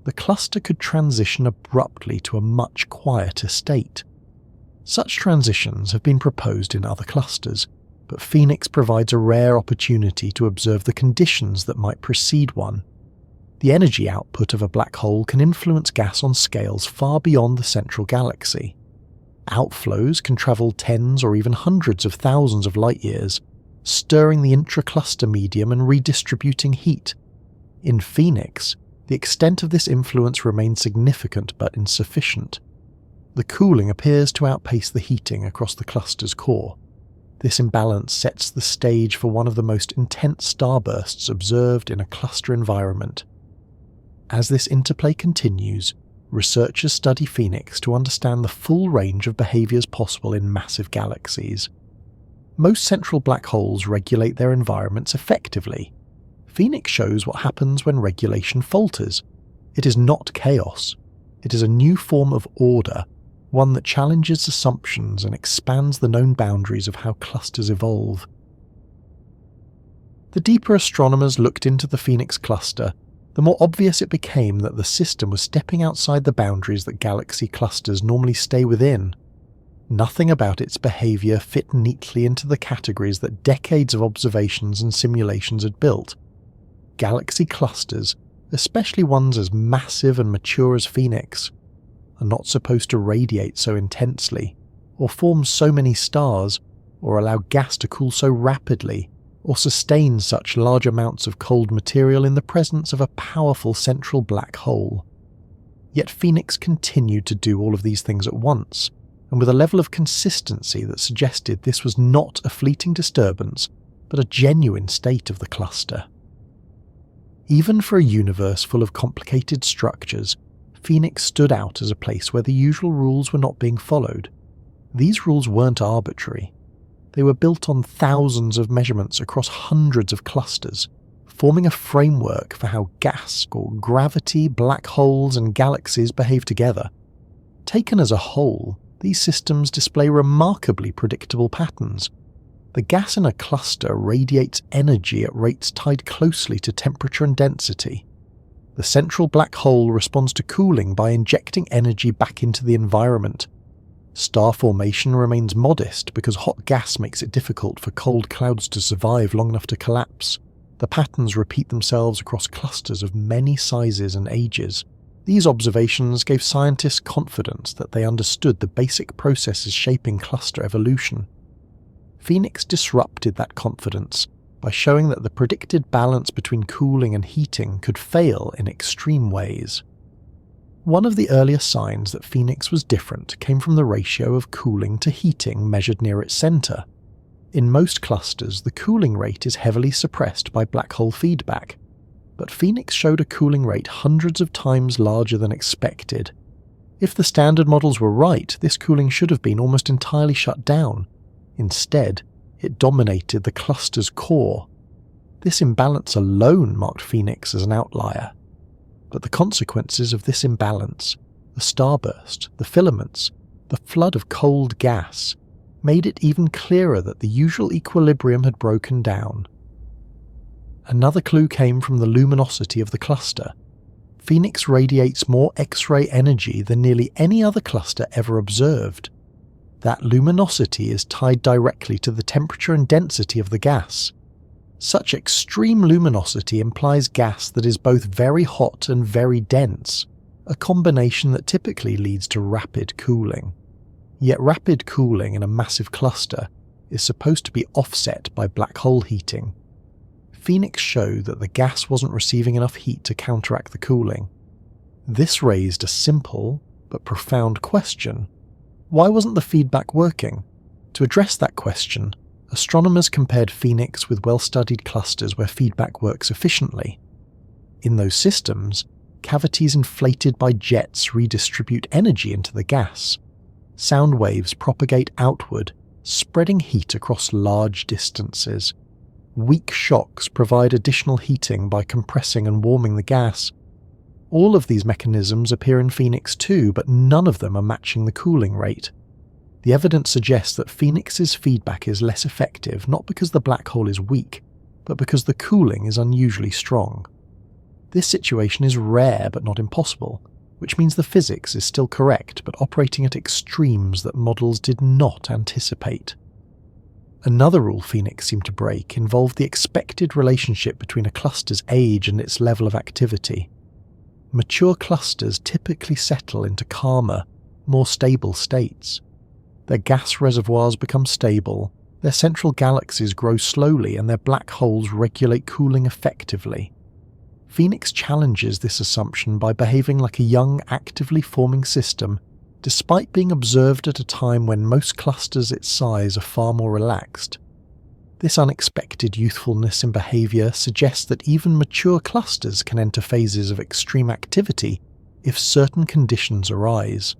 the cluster could transition abruptly to a much quieter state. Such transitions have been proposed in other clusters, but Phoenix provides a rare opportunity to observe the conditions that might precede one. The energy output of a black hole can influence gas on scales far beyond the central galaxy. Outflows can travel tens or even hundreds of thousands of light-years, stirring the intra-cluster medium and redistributing heat. In Phoenix, the extent of this influence remains significant but insufficient. The cooling appears to outpace the heating across the cluster's core. This imbalance sets the stage for one of the most intense starbursts observed in a cluster environment. As this interplay continues, researchers study Phoenix to understand the full range of behaviours possible in massive galaxies. Most central black holes regulate their environments effectively. Phoenix shows what happens when regulation falters. It is not chaos. It is a new form of order, one that challenges assumptions and expands the known boundaries of how clusters evolve. The deeper astronomers looked into the Phoenix cluster, the more obvious it became that the system was stepping outside the boundaries that galaxy clusters normally stay within. Nothing about its behaviour fit neatly into the categories that decades of observations and simulations had built. Galaxy clusters, especially ones as massive and mature as Phoenix, are not supposed to radiate so intensely, or form so many stars, or allow gas to cool so rapidly, or sustain such large amounts of cold material in the presence of a powerful central black hole. Yet Phoenix continued to do all of these things at once, and with a level of consistency that suggested this was not a fleeting disturbance, but a genuine state of the cluster. Even for a universe full of complicated structures, Phoenix stood out as a place where the usual rules were not being followed. These rules weren't arbitrary. They were built on thousands of measurements across hundreds of clusters, forming a framework for how gas or gravity, black holes, and galaxies behave together. Taken as a whole, these systems display remarkably predictable patterns. The gas in a cluster radiates energy at rates tied closely to temperature and density. The central black hole responds to cooling by injecting energy back into the environment. Star formation remains modest because hot gas makes it difficult for cold clouds to survive long enough to collapse. The patterns repeat themselves across clusters of many sizes and ages. These observations gave scientists confidence that they understood the basic processes shaping cluster evolution. Phoenix disrupted that confidence by showing that the predicted balance between cooling and heating could fail in extreme ways. One of the earliest signs that Phoenix was different came from the ratio of cooling to heating measured near its centre. In most clusters, the cooling rate is heavily suppressed by black hole feedback, but Phoenix showed a cooling rate hundreds of times larger than expected. If the standard models were right, this cooling should have been almost entirely shut down. Instead, it dominated the cluster's core. This imbalance alone marked Phoenix as an outlier. But the consequences of this imbalance, the starburst, the filaments, the flood of cold gas, made it even clearer that the usual equilibrium had broken down. Another clue came from the luminosity of the cluster. Phoenix radiates more X-ray energy than nearly any other cluster ever observed. That luminosity is tied directly to the temperature and density of the gas. Such extreme luminosity implies gas that is both very hot and very dense, a combination that typically leads to rapid cooling. Yet rapid cooling in a massive cluster is supposed to be offset by black hole heating. Phoenix showed that the gas wasn't receiving enough heat to counteract the cooling. This raised a simple but profound question. Why wasn't the feedback working? To address that question, astronomers compared Phoenix with well-studied clusters where feedback works efficiently. In those systems, cavities inflated by jets redistribute energy into the gas. Sound waves propagate outward, spreading heat across large distances. Weak shocks provide additional heating by compressing and warming the gas. All of these mechanisms appear in Phoenix too, but none of them are matching the cooling rate. The evidence suggests that Phoenix's feedback is less effective not because the black hole is weak, but because the cooling is unusually strong. This situation is rare but not impossible, which means the physics is still correct but operating at extremes that models did not anticipate. Another rule Phoenix seemed to break involved the expected relationship between a cluster's age and its level of activity. Mature clusters typically settle into calmer, more stable states. Their gas reservoirs become stable, their central galaxies grow slowly, and their black holes regulate cooling effectively. Phoenix challenges this assumption by behaving like a young, actively forming system, despite being observed at a time when most clusters its size are far more relaxed. This unexpected youthfulness in behavior suggests that even mature clusters can enter phases of extreme activity if certain conditions arise.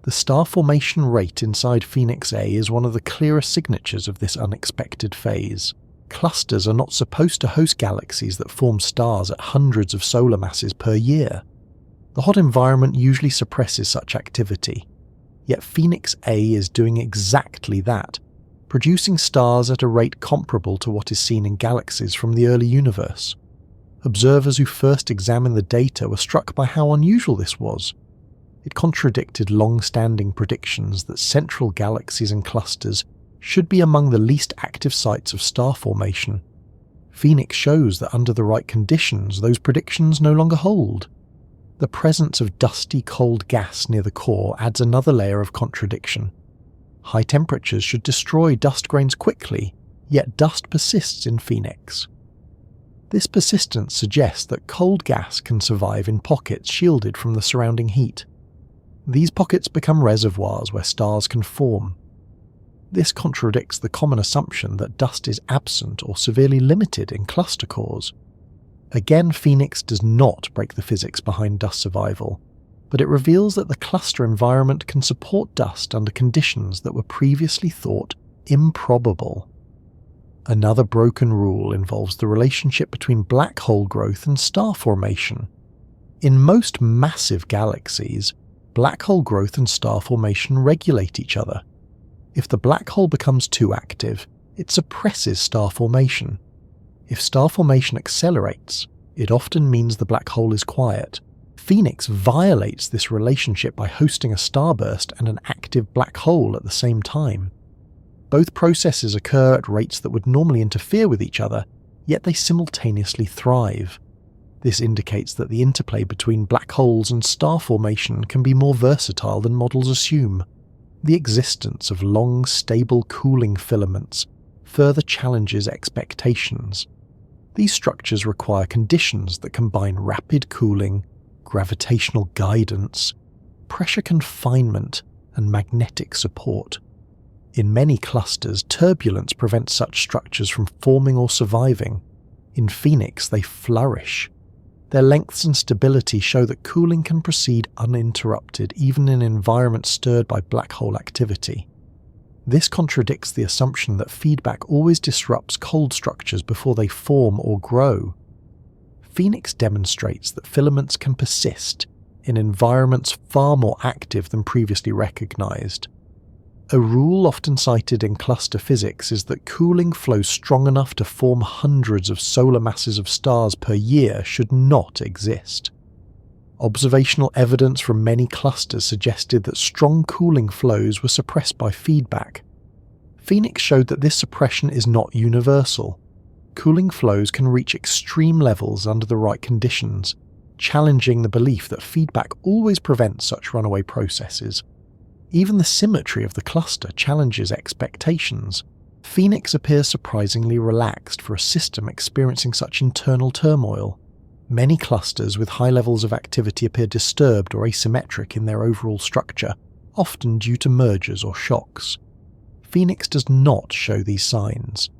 The star formation rate inside Phoenix A is one of the clearest signatures of this unexpected phase. Clusters are not supposed to host galaxies that form stars at hundreds of solar masses per year. The hot environment usually suppresses such activity, yet Phoenix A is doing exactly that, producing stars at a rate comparable to what is seen in galaxies from the early universe. Observers who first examined the data were struck by how unusual this was. It contradicted long-standing predictions that central galaxies and clusters should be among the least active sites of star formation. Phoenix shows that under the right conditions, those predictions no longer hold. The presence of dusty, cold gas near the core adds another layer of contradiction. High temperatures should destroy dust grains quickly, yet dust persists in Phoenix. This persistence suggests that cold gas can survive in pockets shielded from the surrounding heat. These pockets become reservoirs where stars can form. This contradicts the common assumption that dust is absent or severely limited in cluster cores. Again, Phoenix does not break the physics behind dust survival, but it reveals that the cluster environment can support dust under conditions that were previously thought improbable. Another broken rule involves the relationship between black hole growth and star formation. In most massive galaxies, black hole growth and star formation regulate each other. If the black hole becomes too active, it suppresses star formation. If star formation accelerates, it often means the black hole is quiet. Phoenix violates this relationship by hosting a starburst and an active black hole at the same time. Both processes occur at rates that would normally interfere with each other, yet they simultaneously thrive. This indicates that the interplay between black holes and star formation can be more versatile than models assume. The existence of long, stable cooling filaments further challenges expectations. These structures require conditions that combine rapid cooling, gravitational guidance, pressure confinement, and magnetic support. In many clusters, turbulence prevents such structures from forming or surviving. In Phoenix, they flourish. Their lengths and stability show that cooling can proceed uninterrupted even in environments stirred by black hole activity. This contradicts the assumption that feedback always disrupts cold structures before they form or grow. Phoenix demonstrates that filaments can persist in environments far more active than previously recognized. A rule often cited in cluster physics is that cooling flows strong enough to form hundreds of solar masses of stars per year should not exist. Observational evidence from many clusters suggested that strong cooling flows were suppressed by feedback. Phoenix showed that this suppression is not universal. Cooling flows can reach extreme levels under the right conditions, challenging the belief that feedback always prevents such runaway processes. Even the symmetry of the cluster challenges expectations. Phoenix appears surprisingly relaxed for a system experiencing such internal turmoil. Many clusters with high levels of activity appear disturbed or asymmetric in their overall structure, often due to mergers or shocks. Phoenix does not show these signs.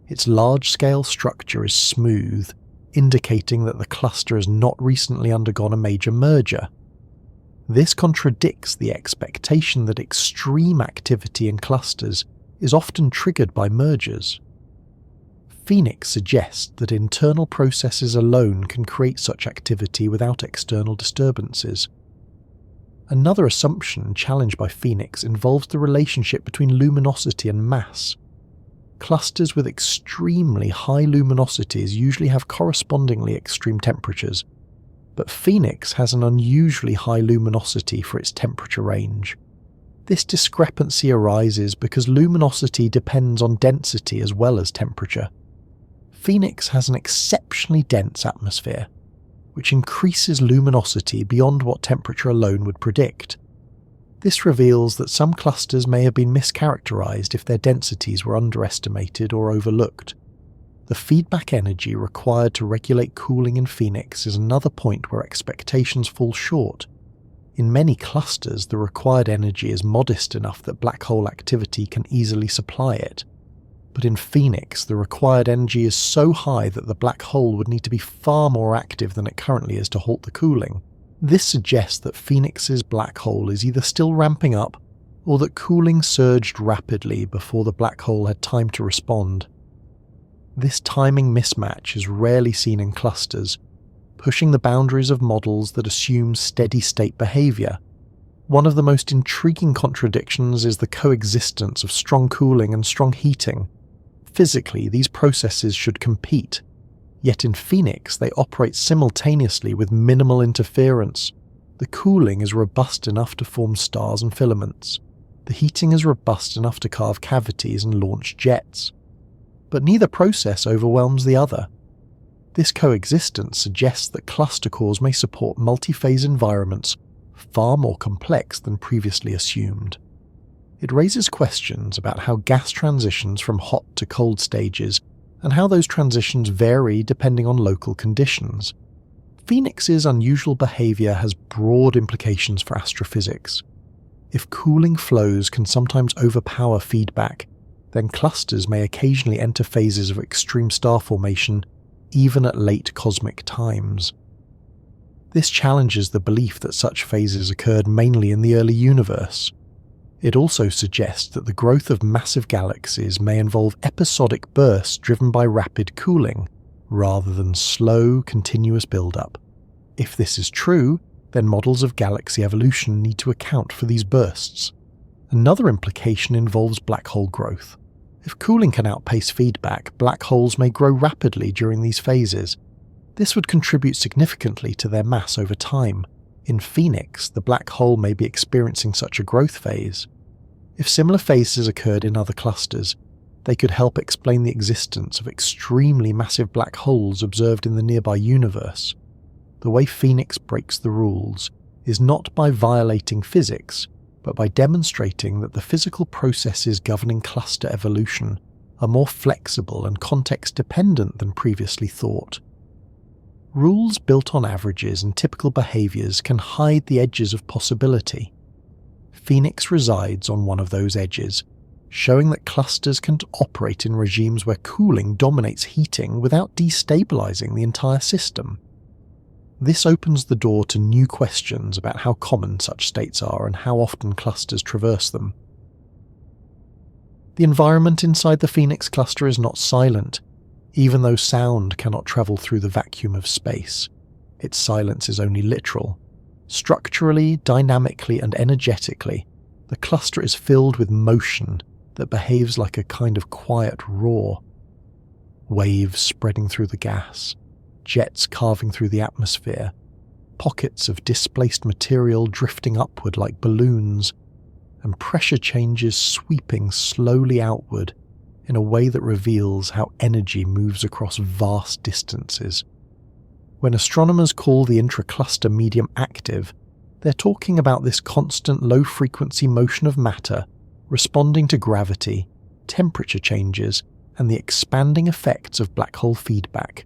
Its large-scale structure is smooth, indicating that the cluster has not recently undergone a major merger. This contradicts the expectation that extreme activity in clusters is often triggered by mergers. Phoenix suggests that internal processes alone can create such activity without external disturbances. Another assumption challenged by Phoenix involves the relationship between luminosity and mass. Clusters with extremely high luminosities usually have correspondingly extreme temperatures, but Phoenix has an unusually high luminosity for its temperature range. This discrepancy arises because luminosity depends on density as well as temperature. Phoenix has an exceptionally dense atmosphere, which increases luminosity beyond what temperature alone would predict. This reveals that some clusters may have been mischaracterized if their densities were underestimated or overlooked. The feedback energy required to regulate cooling in Phoenix is another point where expectations fall short. In many clusters, the required energy is modest enough that black hole activity can easily supply it. But in Phoenix, the required energy is so high that the black hole would need to be far more active than it currently is to halt the cooling. This suggests that Phoenix's black hole is either still ramping up, or that cooling surged rapidly before the black hole had time to respond. This timing mismatch is rarely seen in clusters, pushing the boundaries of models that assume steady-state behavior. One of the most intriguing contradictions is the coexistence of strong cooling and strong heating. Physically, these processes should compete, yet in Phoenix they operate simultaneously with minimal interference. The cooling is robust enough to form stars and filaments. The heating is robust enough to carve cavities and launch jets. But neither process overwhelms the other. This coexistence suggests that cluster cores may support multi-phase environments far more complex than previously assumed. It raises questions about how gas transitions from hot to cold stages and how those transitions vary depending on local conditions. Phoenix's unusual behavior has broad implications for astrophysics. If cooling flows can sometimes overpower feedback, then clusters may occasionally enter phases of extreme star formation even at late cosmic times. This challenges the belief that such phases occurred mainly in the early universe. It also suggests that the growth of massive galaxies may involve episodic bursts driven by rapid cooling, rather than slow, continuous build-up. If this is true, then models of galaxy evolution need to account for these bursts. Another implication involves black hole growth. If cooling can outpace feedback, black holes may grow rapidly during these phases. This would contribute significantly to their mass over time. In Phoenix, the black hole may be experiencing such a growth phase. If similar phases occurred in other clusters, they could help explain the existence of extremely massive black holes observed in the nearby universe. The way Phoenix breaks the rules is not by violating physics, but by demonstrating that the physical processes governing cluster evolution are more flexible and context-dependent than previously thought. Rules built on averages and typical behaviors can hide the edges of possibility. Phoenix resides on one of those edges, showing that clusters can operate in regimes where cooling dominates heating without destabilizing the entire system. This opens the door to new questions about how common such states are and how often clusters traverse them. The environment inside the Phoenix cluster is not silent, even though sound cannot travel through the vacuum of space. Its silence is only literal. Structurally, dynamically, and energetically, the cluster is filled with motion that behaves like a kind of quiet roar. Waves spreading through the gas, jets carving through the atmosphere, pockets of displaced material drifting upward like balloons, and pressure changes sweeping slowly outward in a way that reveals how energy moves across vast distances. When astronomers call the intracluster medium active, they're talking about this constant low-frequency motion of matter responding to gravity, temperature changes, and the expanding effects of black hole feedback.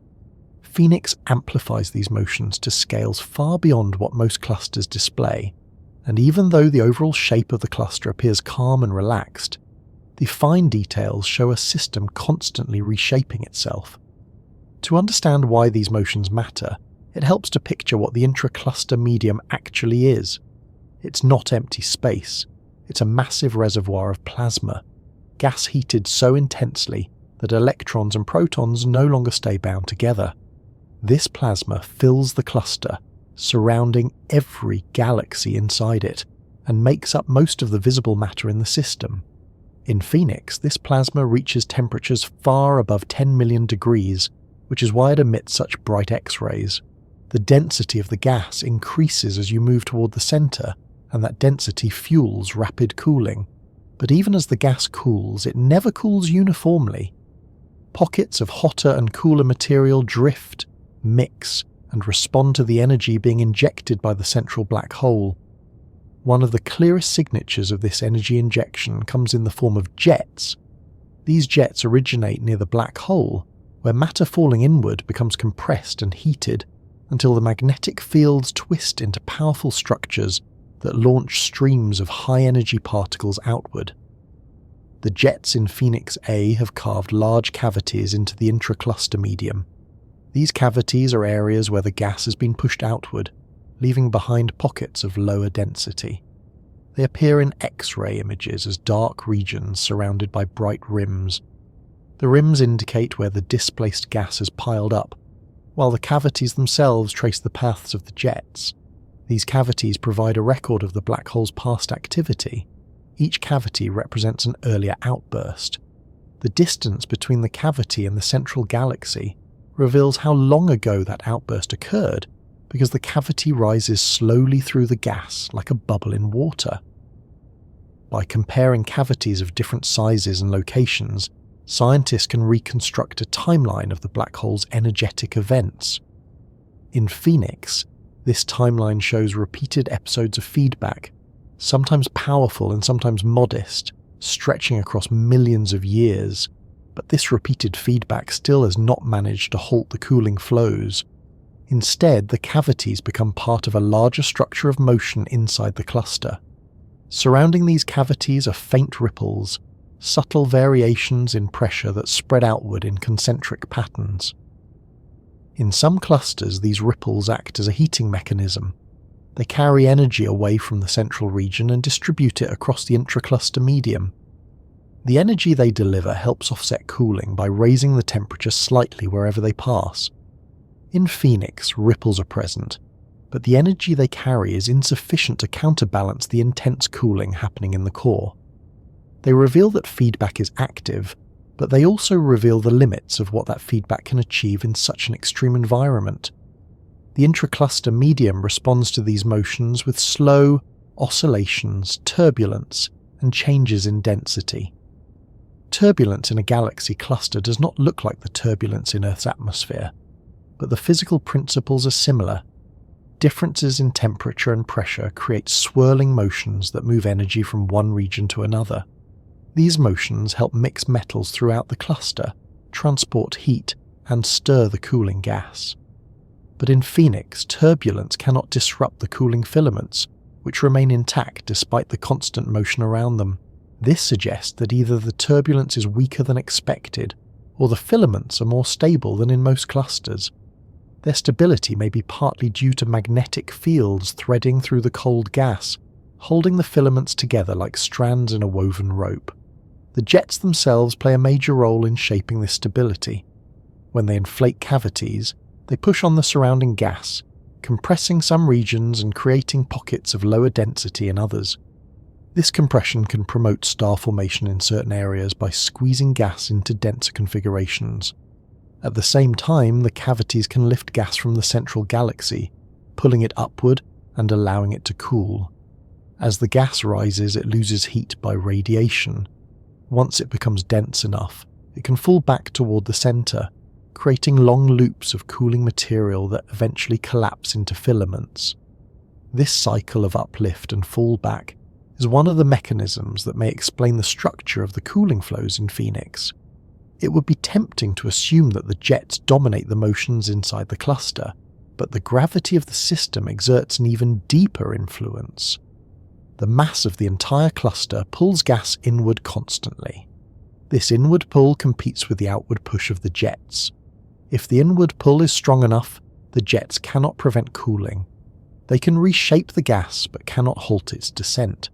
Phoenix amplifies these motions to scales far beyond what most clusters display, and even though the overall shape of the cluster appears calm and relaxed, the fine details show a system constantly reshaping itself. To understand why these motions matter, it helps to picture what the intracluster medium actually is. It's not empty space, it's a massive reservoir of plasma, gas heated so intensely that electrons and protons no longer stay bound together. This plasma fills the cluster, surrounding every galaxy inside it, and makes up most of the visible matter in the system. In Phoenix, this plasma reaches temperatures far above 10 million degrees, which is why it emits such bright X-rays. The density of the gas increases as you move toward the center, and that density fuels rapid cooling. But even as the gas cools, it never cools uniformly. Pockets of hotter and cooler material drift, mix, and respond to the energy being injected by the central black hole. One of the clearest signatures of this energy injection comes in the form of jets. These jets originate near the black hole, where matter falling inward becomes compressed and heated until the magnetic fields twist into powerful structures that launch streams of high-energy particles outward. The jets in Phoenix A have carved large cavities into the intracluster medium. These cavities are areas where the gas has been pushed outward, leaving behind pockets of lower density. They appear in X-ray images as dark regions surrounded by bright rims. The rims indicate where the displaced gas has piled up, while the cavities themselves trace the paths of the jets. These cavities provide a record of the black hole's past activity. Each cavity represents an earlier outburst. The distance between the cavity and the central galaxy reveals how long ago that outburst occurred, because the cavity rises slowly through the gas like a bubble in water. By comparing cavities of different sizes and locations, scientists can reconstruct a timeline of the black hole's energetic events. In Phoenix, this timeline shows repeated episodes of feedback, sometimes powerful and sometimes modest, stretching across millions of years, but this repeated feedback still has not managed to halt the cooling flows. Instead, the cavities become part of a larger structure of motion inside the cluster. Surrounding these cavities are faint ripples, subtle variations in pressure that spread outward in concentric patterns. In some clusters, these ripples act as a heating mechanism. They carry energy away from the central region and distribute it across the intracluster medium. The energy they deliver helps offset cooling by raising the temperature slightly wherever they pass. In Phoenix, ripples are present, but the energy they carry is insufficient to counterbalance the intense cooling happening in the core. They reveal that feedback is active, but they also reveal the limits of what that feedback can achieve in such an extreme environment. The intracluster medium responds to these motions with slow oscillations, turbulence, and changes in density. Turbulence in a galaxy cluster does not look like the turbulence in Earth's atmosphere, but the physical principles are similar. Differences in temperature and pressure create swirling motions that move energy from one region to another. These motions help mix metals throughout the cluster, transport heat, and stir the cooling gas. But in Phoenix, turbulence cannot disrupt the cooling filaments, which remain intact despite the constant motion around them. This suggests that either the turbulence is weaker than expected, or the filaments are more stable than in most clusters. Their stability may be partly due to magnetic fields threading through the cold gas, holding the filaments together like strands in a woven rope. The jets themselves play a major role in shaping this stability. When they inflate cavities, they push on the surrounding gas, compressing some regions and creating pockets of lower density in others. This compression can promote star formation in certain areas by squeezing gas into denser configurations. At the same time, the cavities can lift gas from the central galaxy, pulling it upward and allowing it to cool. As the gas rises, it loses heat by radiation. Once it becomes dense enough, it can fall back toward the center, creating long loops of cooling material that eventually collapse into filaments. This cycle of uplift and fallback is one of the mechanisms that may explain the structure of the cooling flows in Phoenix. It would be tempting to assume that the jets dominate the motions inside the cluster, but the gravity of the system exerts an even deeper influence. The mass of the entire cluster pulls gas inward constantly. This inward pull competes with the outward push of the jets. If the inward pull is strong enough, the jets cannot prevent cooling. They can reshape the gas but cannot halt its descent.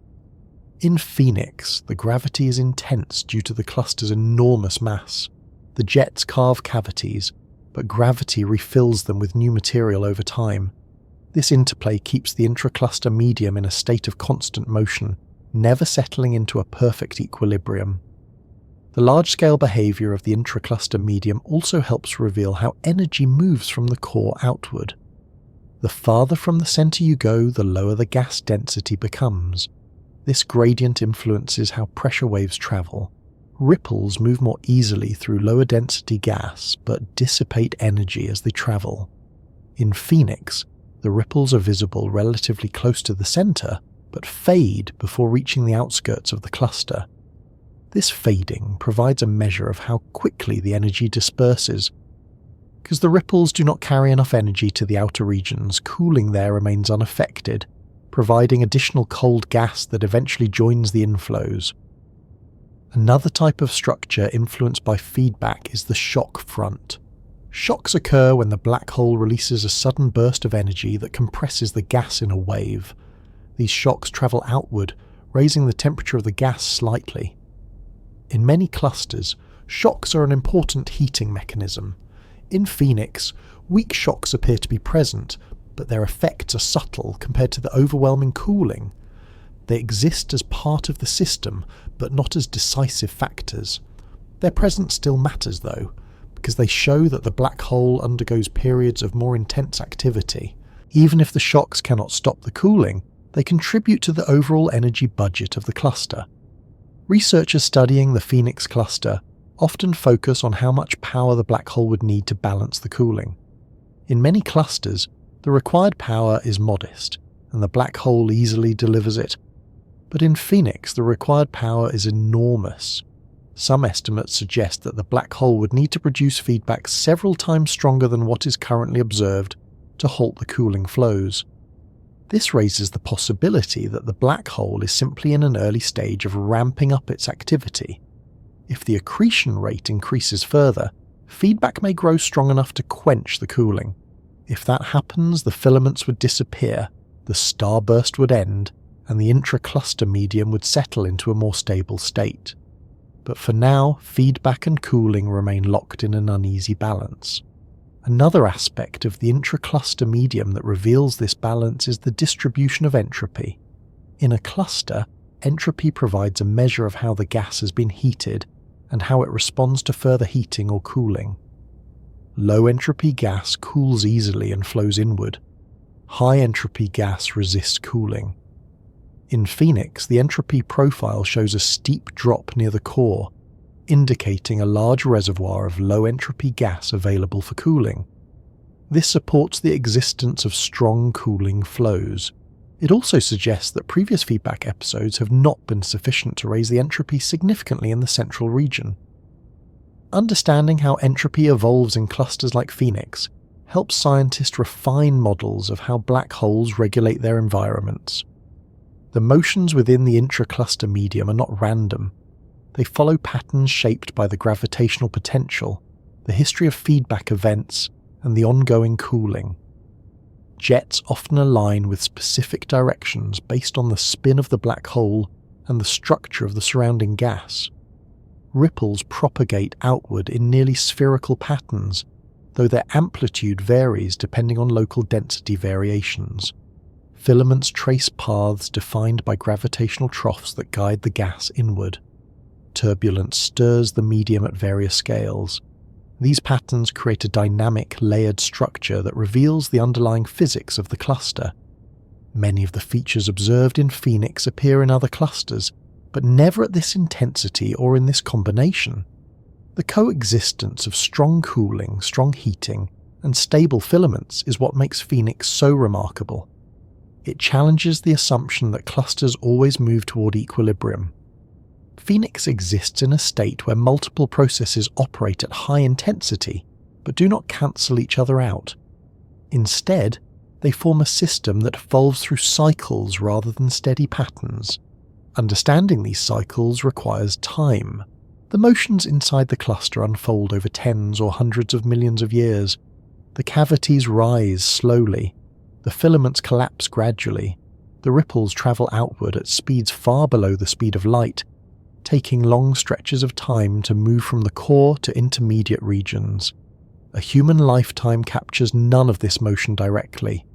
In Phoenix, the gravity is intense due to the cluster's enormous mass. The jets carve cavities, but gravity refills them with new material over time. This interplay keeps the intracluster medium in a state of constant motion, never settling into a perfect equilibrium. The large-scale behavior of the intracluster medium also helps reveal how energy moves from the core outward. The farther from the center you go, the lower the gas density becomes. This gradient influences how pressure waves travel. Ripples move more easily through lower density gas, but dissipate energy as they travel. In Phoenix, the ripples are visible relatively close to the center, but fade before reaching the outskirts of the cluster. This fading provides a measure of how quickly the energy disperses. Because the ripples do not carry enough energy to the outer regions, cooling there remains unaffected, providing additional cold gas that eventually joins the inflows. Another type of structure influenced by feedback is the shock front. Shocks occur when the black hole releases a sudden burst of energy that compresses the gas in a wave. These shocks travel outward, raising the temperature of the gas slightly. In many clusters, shocks are an important heating mechanism. In Phoenix, weak shocks appear to be present, but their effects are subtle compared to the overwhelming cooling. They exist as part of the system, but not as decisive factors. Their presence still matters, though, because they show that the black hole undergoes periods of more intense activity. Even if the shocks cannot stop the cooling, they contribute to the overall energy budget of the cluster. Researchers studying the Phoenix cluster often focus on how much power the black hole would need to balance the cooling. In many clusters, the required power is modest, and the black hole easily delivers it. But in Phoenix, the required power is enormous. Some estimates suggest that the black hole would need to produce feedback several times stronger than what is currently observed to halt the cooling flows. This raises the possibility that the black hole is simply in an early stage of ramping up its activity. If the accretion rate increases further, feedback may grow strong enough to quench the cooling. If that happens, the filaments would disappear, the starburst would end, and the intracluster medium would settle into a more stable state. But for now, feedback and cooling remain locked in an uneasy balance. Another aspect of the intracluster medium that reveals this balance is the distribution of entropy. In a cluster, entropy provides a measure of how the gas has been heated and how it responds to further heating or cooling. Low entropy gas cools easily and flows inward. High entropy gas resists cooling. In Phoenix, the entropy profile shows a steep drop near the core, indicating a large reservoir of low-entropy gas available for cooling. This supports the existence of strong cooling flows. It also suggests that previous feedback episodes have not been sufficient to raise the entropy significantly in the central region. Understanding how entropy evolves in clusters like Phoenix helps scientists refine models of how black holes regulate their environments. The motions within the intracluster medium are not random. They follow patterns shaped by the gravitational potential, the history of feedback events, and the ongoing cooling. Jets often align with specific directions based on the spin of the black hole and the structure of the surrounding gas. Ripples propagate outward in nearly spherical patterns, though their amplitude varies depending on local density variations. Filaments trace paths defined by gravitational troughs that guide the gas inward. Turbulence stirs the medium at various scales. These patterns create a dynamic, layered structure that reveals the underlying physics of the cluster. Many of the features observed in Phoenix appear in other clusters, but never at this intensity or in this combination. The coexistence of strong cooling, strong heating, and stable filaments is what makes Phoenix so remarkable. It challenges the assumption that clusters always move toward equilibrium. Phoenix exists in a state where multiple processes operate at high intensity, but do not cancel each other out. Instead, they form a system that evolves through cycles rather than steady patterns. Understanding these cycles requires time. The motions inside the cluster unfold over tens or hundreds of millions of years. The cavities rise slowly. The filaments collapse gradually. The ripples travel outward at speeds far below the speed of light, taking long stretches of time to move from the core to intermediate regions. A human lifetime captures none of this motion directly.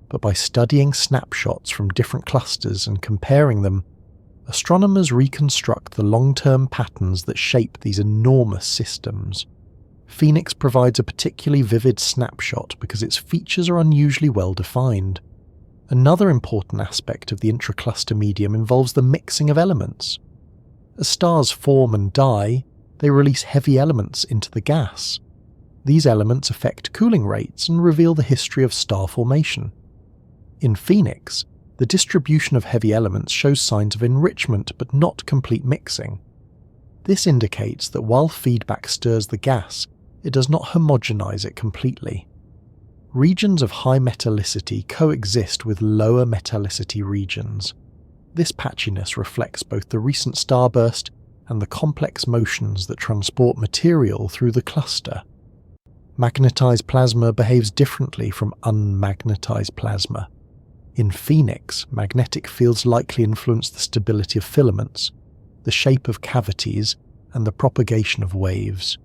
but by studying snapshots from different clusters and comparing them, astronomers reconstruct the long-term patterns that shape these enormous systems. Phoenix provides a particularly vivid snapshot because its features are unusually well defined. Another important aspect of the intracluster medium involves the mixing of elements. As stars form and die, they release heavy elements into the gas. These elements affect cooling rates and reveal the history of star formation. In Phoenix, the distribution of heavy elements shows signs of enrichment but not complete mixing. This indicates that while feedback stirs the gas, it does not homogenize it completely. Regions of high metallicity coexist with lower metallicity regions. This patchiness reflects both the recent starburst and the complex motions that transport material through the cluster. Magnetized plasma behaves differently from unmagnetized plasma. In Phoenix, magnetic fields likely influence the stability of filaments, the shape of cavities, and the propagation of waves.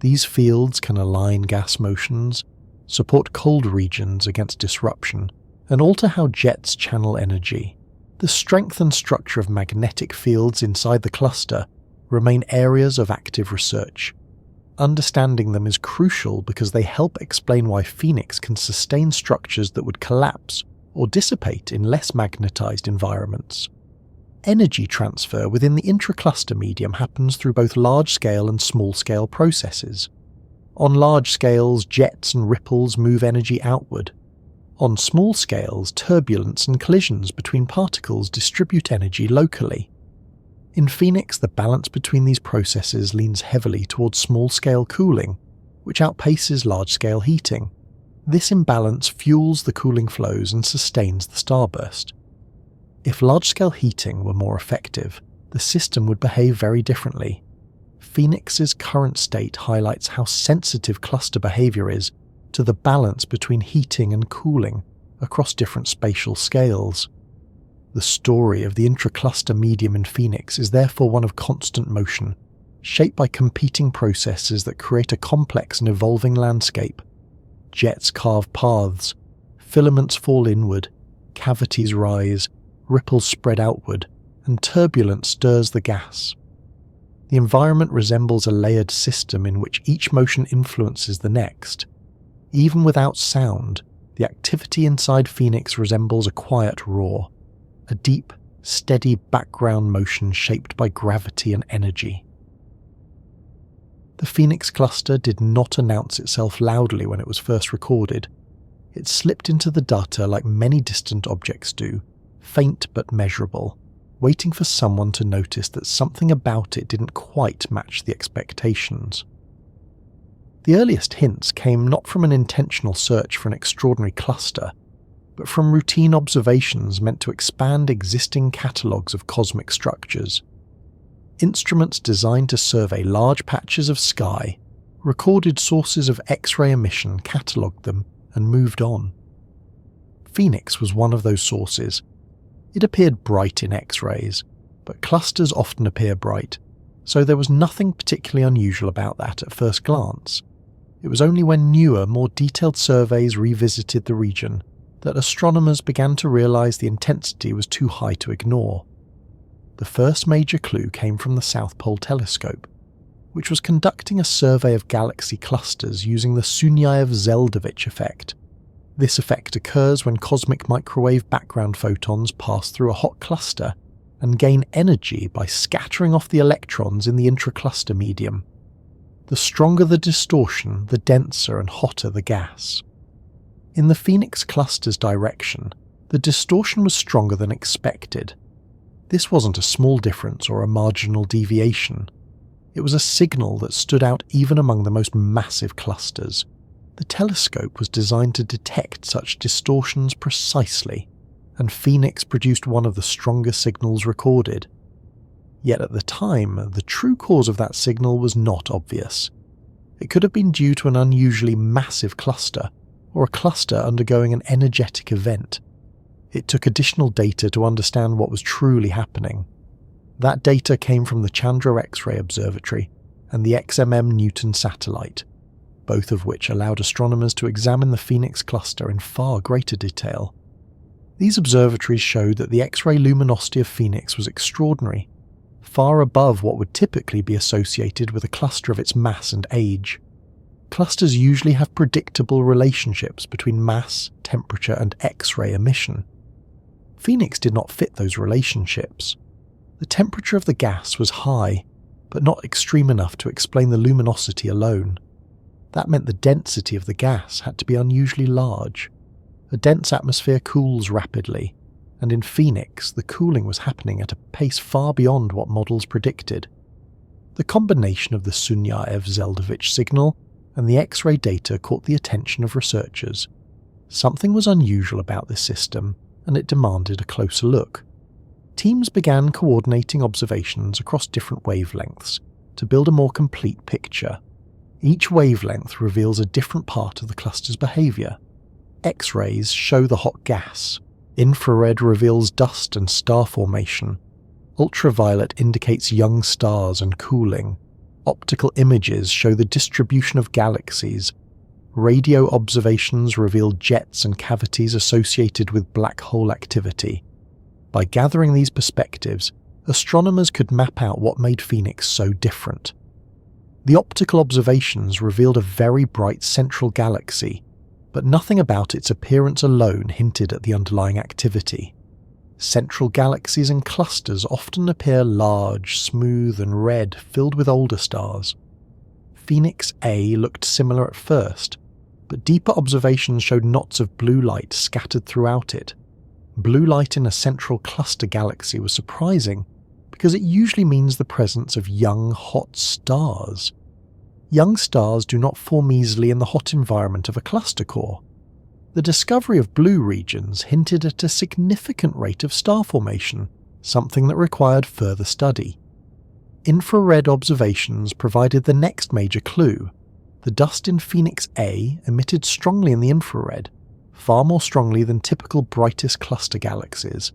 These fields can align gas motions, support cold regions against disruption, and alter how jets channel energy. The strength and structure of magnetic fields inside the cluster remain areas of active research. Understanding them is crucial because they help explain why Phoenix can sustain structures that would collapse or dissipate in less magnetized environments. Energy transfer within the intracluster medium happens through both large-scale and small-scale processes. On large scales, jets and ripples move energy outward. On small scales, turbulence and collisions between particles distribute energy locally. In Phoenix, the balance between these processes leans heavily towards small-scale cooling, which outpaces large-scale heating. This imbalance fuels the cooling flows and sustains the starburst. If large-scale heating were more effective, the system would behave very differently. Phoenix's current state highlights how sensitive cluster behavior is to the balance between heating and cooling across different spatial scales. The story of the intracluster medium in Phoenix is therefore one of constant motion, shaped by competing processes that create a complex and evolving landscape. Jets carve paths, filaments fall inward, cavities rise, ripples spread outward, and turbulence stirs the gas. The environment resembles a layered system in which each motion influences the next. Even without sound, the activity inside Phoenix resembles a quiet roar, a deep, steady background motion shaped by gravity and energy. The Phoenix cluster did not announce itself loudly when it was first recorded. It slipped into the data like many distant objects do, faint but measurable, waiting for someone to notice that something about it didn't quite match the expectations. The earliest hints came not from an intentional search for an extraordinary cluster, but from routine observations meant to expand existing catalogues of cosmic structures. Instruments designed to survey large patches of sky recorded sources of X-ray emission, catalogued them, and moved on. Phoenix was one of those sources. It appeared bright in X-rays, but clusters often appear bright, so there was nothing particularly unusual about that at first glance. It was only when newer, more detailed surveys revisited the region that astronomers began to realize the intensity was too high to ignore. The first major clue came from the South Pole Telescope, which was conducting a survey of galaxy clusters using the Sunyaev-Zeldovich effect. This effect occurs when cosmic microwave background photons pass through a hot cluster and gain energy by scattering off the electrons in the intracluster medium. The stronger the distortion, the denser and hotter the gas. In the Phoenix cluster's direction, the distortion was stronger than expected. This wasn't a small difference or a marginal deviation. It was a signal that stood out even among the most massive clusters. The telescope was designed to detect such distortions precisely, and Phoenix produced one of the strongest signals recorded. Yet at the time, the true cause of that signal was not obvious. It could have been due to an unusually massive cluster, or a cluster undergoing an energetic event. It took additional data to understand what was truly happening. That data came from the Chandra X-ray Observatory and the XMM Newton satellite. both of which allowed astronomers to examine the Phoenix cluster in far greater detail. These observatories showed that the X-ray luminosity of Phoenix was extraordinary, far above what would typically be associated with a cluster of its mass and age. Clusters usually have predictable relationships between mass, temperature, and X-ray emission. Phoenix did not fit those relationships. The temperature of the gas was high, but not extreme enough to explain the luminosity alone. That meant the density of the gas had to be unusually large. A dense atmosphere cools rapidly, and in Phoenix the cooling was happening at a pace far beyond what models predicted. The combination of the Sunyaev-Zeldovich signal and the X-ray data caught the attention of researchers. Something was unusual about this system, and it demanded a closer look. Teams began coordinating observations across different wavelengths to build a more complete picture. Each wavelength reveals a different part of the cluster's behaviour. X-rays show the hot gas. Infrared reveals dust and star formation. Ultraviolet indicates young stars and cooling. Optical images show the distribution of galaxies. Radio observations reveal jets and cavities associated with black hole activity. By gathering these perspectives, astronomers could map out what made Phoenix so different. The optical observations revealed a very bright central galaxy, but nothing about its appearance alone hinted at the underlying activity. Central galaxies and clusters often appear large, smooth, and red, filled with older stars. Phoenix A looked similar at first, but deeper observations showed knots of blue light scattered throughout it. Blue light in a central cluster galaxy was surprising, because it usually means the presence of young, hot stars. Young stars do not form easily in the hot environment of a cluster core. The discovery of blue regions hinted at a significant rate of star formation, something that required further study. Infrared observations provided the next major clue. The dust in Phoenix A emitted strongly in the infrared, far more strongly than typical brightest cluster galaxies.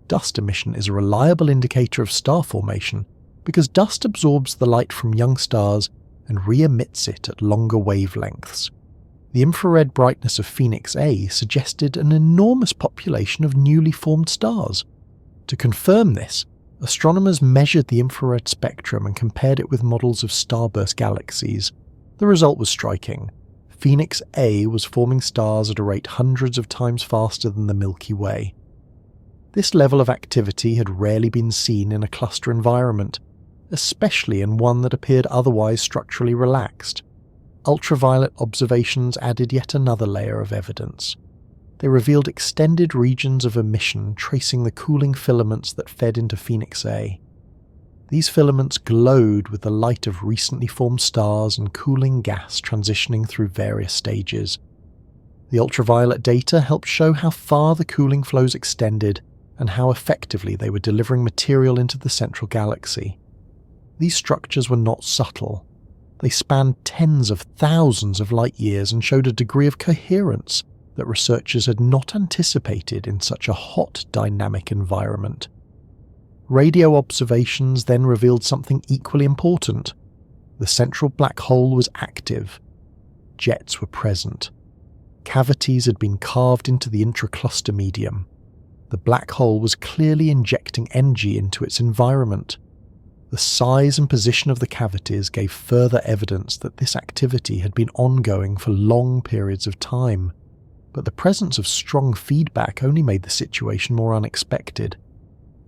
Dust emission is a reliable indicator of star formation because dust absorbs the light from young stars and re-emits it at longer wavelengths. The infrared brightness of Phoenix A suggested an enormous population of newly formed stars. To confirm this, astronomers measured the infrared spectrum and compared it with models of starburst galaxies. The result was striking. Phoenix A was forming stars at a rate hundreds of times faster than the Milky Way. This level of activity had rarely been seen in a cluster environment, especially in one that appeared otherwise structurally relaxed. Ultraviolet observations added yet another layer of evidence. They revealed extended regions of emission tracing the cooling filaments that fed into Phoenix A. These filaments glowed with the light of recently formed stars and cooling gas transitioning through various stages. The ultraviolet data helped show how far the cooling flows extended and how effectively they were delivering material into the central galaxy. These structures were not subtle. They spanned tens of thousands of light years and showed a degree of coherence that researchers had not anticipated in such a hot, dynamic environment. Radio observations then revealed something equally important. The central black hole was active. Jets were present. Cavities had been carved into the intracluster medium. The black hole was clearly injecting energy into its environment. The size and position of the cavities gave further evidence that this activity had been ongoing for long periods of time, but the presence of strong feedback only made the situation more unexpected.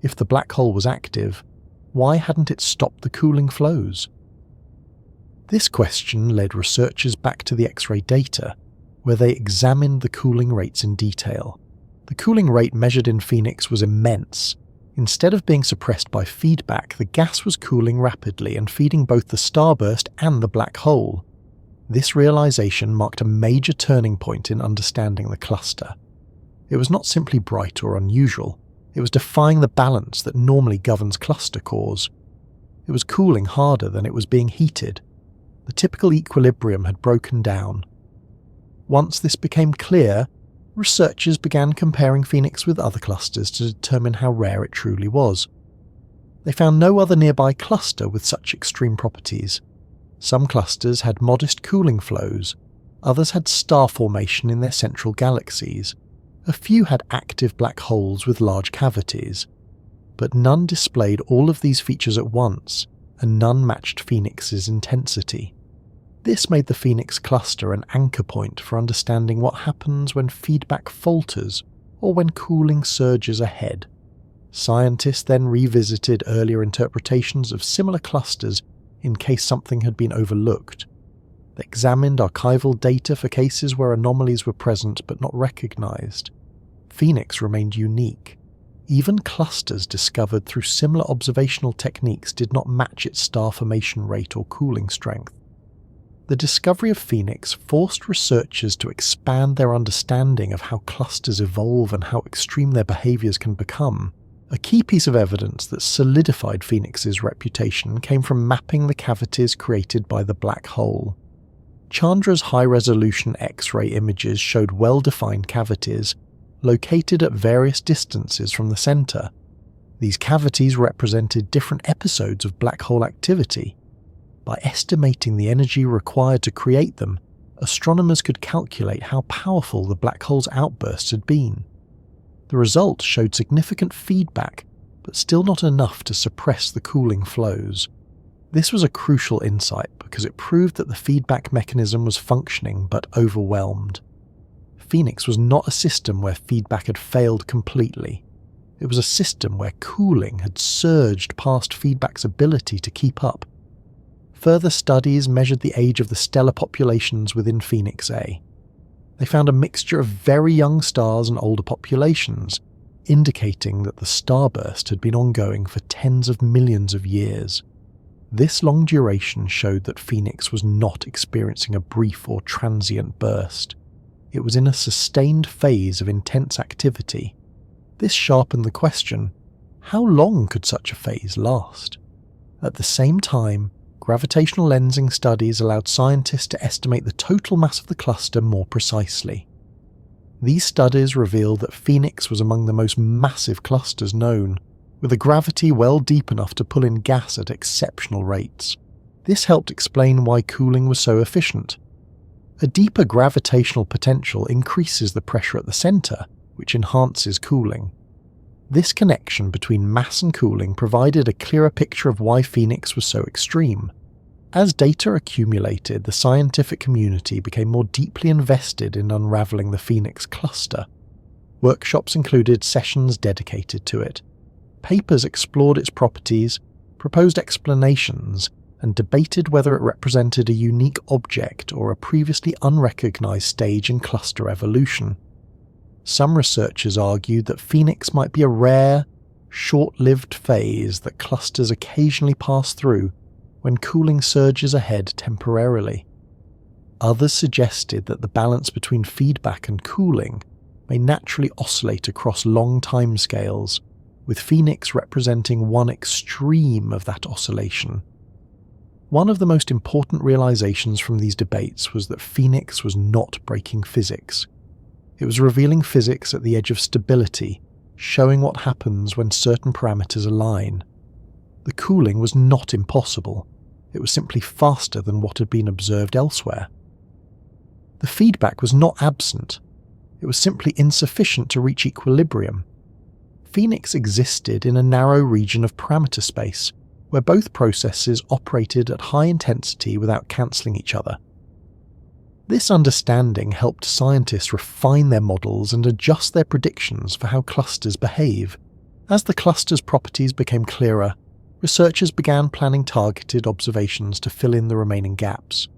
If the black hole was active, why hadn't it stopped the cooling flows? This question led researchers back to the X-ray data, where they examined the cooling rates in detail. The cooling rate measured in Phoenix was immense. Instead of being suppressed by feedback, the gas was cooling rapidly and feeding both the starburst and the black hole. This realization marked a major turning point in understanding the cluster. It was not simply bright or unusual, it was defying the balance that normally governs cluster cores. It was cooling harder than it was being heated. The typical equilibrium had broken down. Once this became clear, researchers began comparing Phoenix with other clusters to determine how rare it truly was. They found no other nearby cluster with such extreme properties. Some clusters had modest cooling flows, others had star formation in their central galaxies, a few had active black holes with large cavities, but none displayed all of these features at once, and none matched Phoenix's intensity. This made the Phoenix cluster an anchor point for understanding what happens when feedback falters or when cooling surges ahead. Scientists then revisited earlier interpretations of similar clusters in case something had been overlooked. They examined archival data for cases where anomalies were present but not recognized. Phoenix remained unique. Even clusters discovered through similar observational techniques did not match its star formation rate or cooling strength. The discovery of Phoenix forced researchers to expand their understanding of how clusters evolve and how extreme their behaviors can become. A key piece of evidence that solidified Phoenix's reputation came from mapping the cavities created by the black hole. Chandra's high-resolution X-ray images showed well-defined cavities located at various distances from the center. These cavities represented different episodes of black hole activity. By estimating the energy required to create them, astronomers could calculate how powerful the black hole's outbursts had been. The results showed significant feedback, but still not enough to suppress the cooling flows. This was a crucial insight because it proved that the feedback mechanism was functioning but overwhelmed. Phoenix was not a system where feedback had failed completely. It was a system where cooling had surged past feedback's ability to keep up. Further studies measured the age of the stellar populations within Phoenix A. They found a mixture of very young stars and older populations, indicating that the starburst had been ongoing for tens of millions of years. This long duration showed that Phoenix was not experiencing a brief or transient burst. It was in a sustained phase of intense activity. This sharpened the question, how long could such a phase last? At the same time, gravitational lensing studies allowed scientists to estimate the total mass of the cluster more precisely. These studies revealed that Phoenix was among the most massive clusters known, with a gravity well deep enough to pull in gas at exceptional rates. This helped explain why cooling was so efficient. A deeper gravitational potential increases the pressure at the center, which enhances cooling. This connection between mass and cooling provided a clearer picture of why Phoenix was so extreme. As data accumulated, the scientific community became more deeply invested in unraveling the Phoenix cluster. Workshops included sessions dedicated to it. Papers explored its properties, proposed explanations, and debated whether it represented a unique object or a previously unrecognized stage in cluster evolution. Some researchers argued that Phoenix might be a rare, short-lived phase that clusters occasionally pass through when cooling surges ahead temporarily. Others suggested that the balance between feedback and cooling may naturally oscillate across long timescales, with Phoenix representing one extreme of that oscillation. One of the most important realizations from these debates was that Phoenix was not breaking physics. It was revealing physics at the edge of stability, showing what happens when certain parameters align. The cooling was not impossible. It was simply faster than what had been observed elsewhere. The feedback was not absent. It was simply insufficient to reach equilibrium. Phoenix existed in a narrow region of parameter space, where both processes operated at high intensity without cancelling each other. This understanding helped scientists refine their models and adjust their predictions for how clusters behave. As the cluster's properties became clearer, researchers began planning targeted observations to fill in the remaining gaps.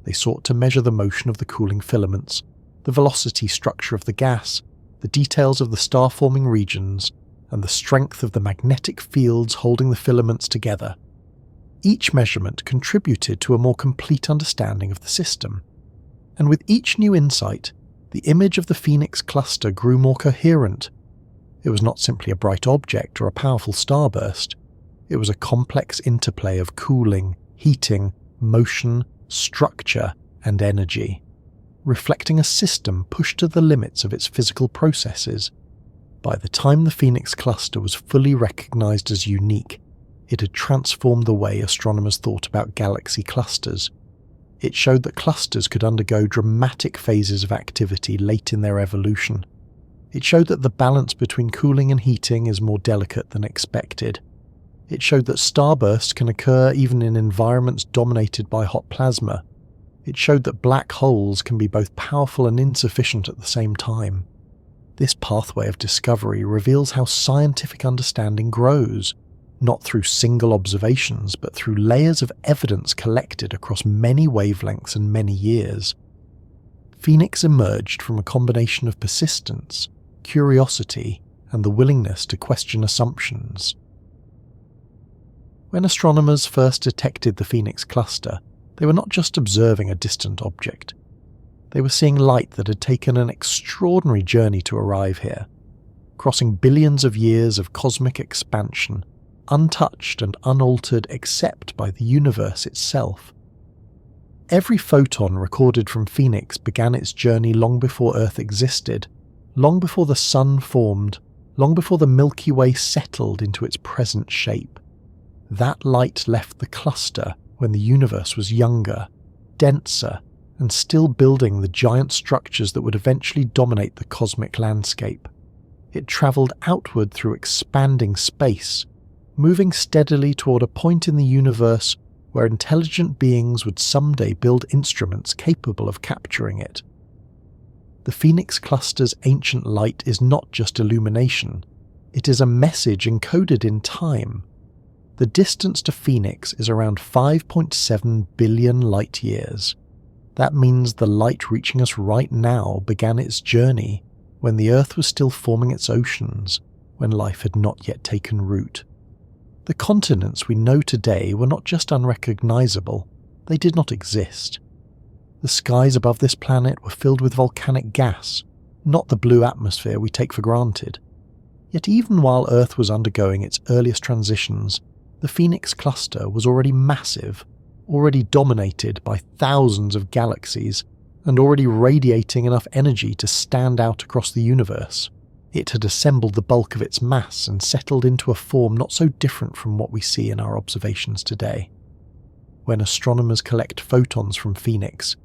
They sought to measure the motion of the cooling filaments, the velocity structure of the gas, the details of the star-forming regions, and the strength of the magnetic fields holding the filaments together. Each measurement contributed to a more complete understanding of the system. And with each new insight, the image of the Phoenix cluster grew more coherent. It was not simply a bright object or a powerful starburst. It was a complex interplay of cooling, heating, motion, structure, and energy, reflecting a system pushed to the limits of its physical processes. By the time the Phoenix cluster was fully recognized as unique, It had transformed the way astronomers thought about galaxy clusters. It showed that clusters could undergo dramatic phases of activity late in their evolution. It showed that the balance between cooling and heating is more delicate than expected. It showed that starbursts can occur even in environments dominated by hot plasma. It showed that black holes can be both powerful and insufficient at the same time. This pathway of discovery reveals how scientific understanding grows, not through single observations, but through layers of evidence collected across many wavelengths and many years. Phoenix emerged from a combination of persistence, curiosity, and the willingness to question assumptions. When astronomers first detected the Phoenix cluster, they were not just observing a distant object. They were seeing light that had taken an extraordinary journey to arrive here, crossing billions of years of cosmic expansion, untouched and unaltered except by the universe itself. Every photon recorded from Phoenix began its journey long before Earth existed, long before the Sun formed, long before the Milky Way settled into its present shape. That light left the cluster when the universe was younger, denser, and still building the giant structures that would eventually dominate the cosmic landscape. It travelled outward through expanding space, moving steadily toward a point in the universe where intelligent beings would someday build instruments capable of capturing it. The Phoenix cluster's ancient light is not just illumination, it is a message encoded in time. The distance to Phoenix is around 5.7 billion light-years. That means the light reaching us right now began its journey when the Earth was still forming its oceans, when life had not yet taken root. The continents we know today were not just unrecognizable, they did not exist. The skies above this planet were filled with volcanic gas, not the blue atmosphere we take for granted. Yet even while Earth was undergoing its earliest transitions, the Phoenix cluster was already massive, already dominated by thousands of galaxies, and already radiating enough energy to stand out across the universe. It had assembled the bulk of its mass and settled into a form not so different from what we see in our observations today. When astronomers collect photons from Phoenix,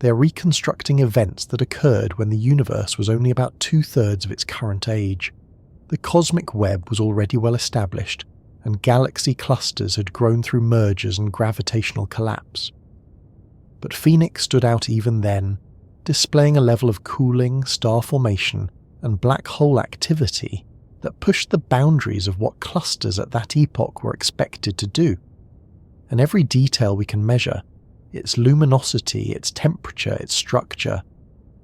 they are reconstructing events that occurred when the universe was only about 2/3 of its current age. The cosmic web was already well established, and galaxy clusters had grown through mergers and gravitational collapse. But Phoenix stood out even then, displaying a level of cooling, star formation, and black hole activity that pushed the boundaries of what clusters at that epoch were expected to do. And every detail we can measure, its luminosity, its temperature, its structure,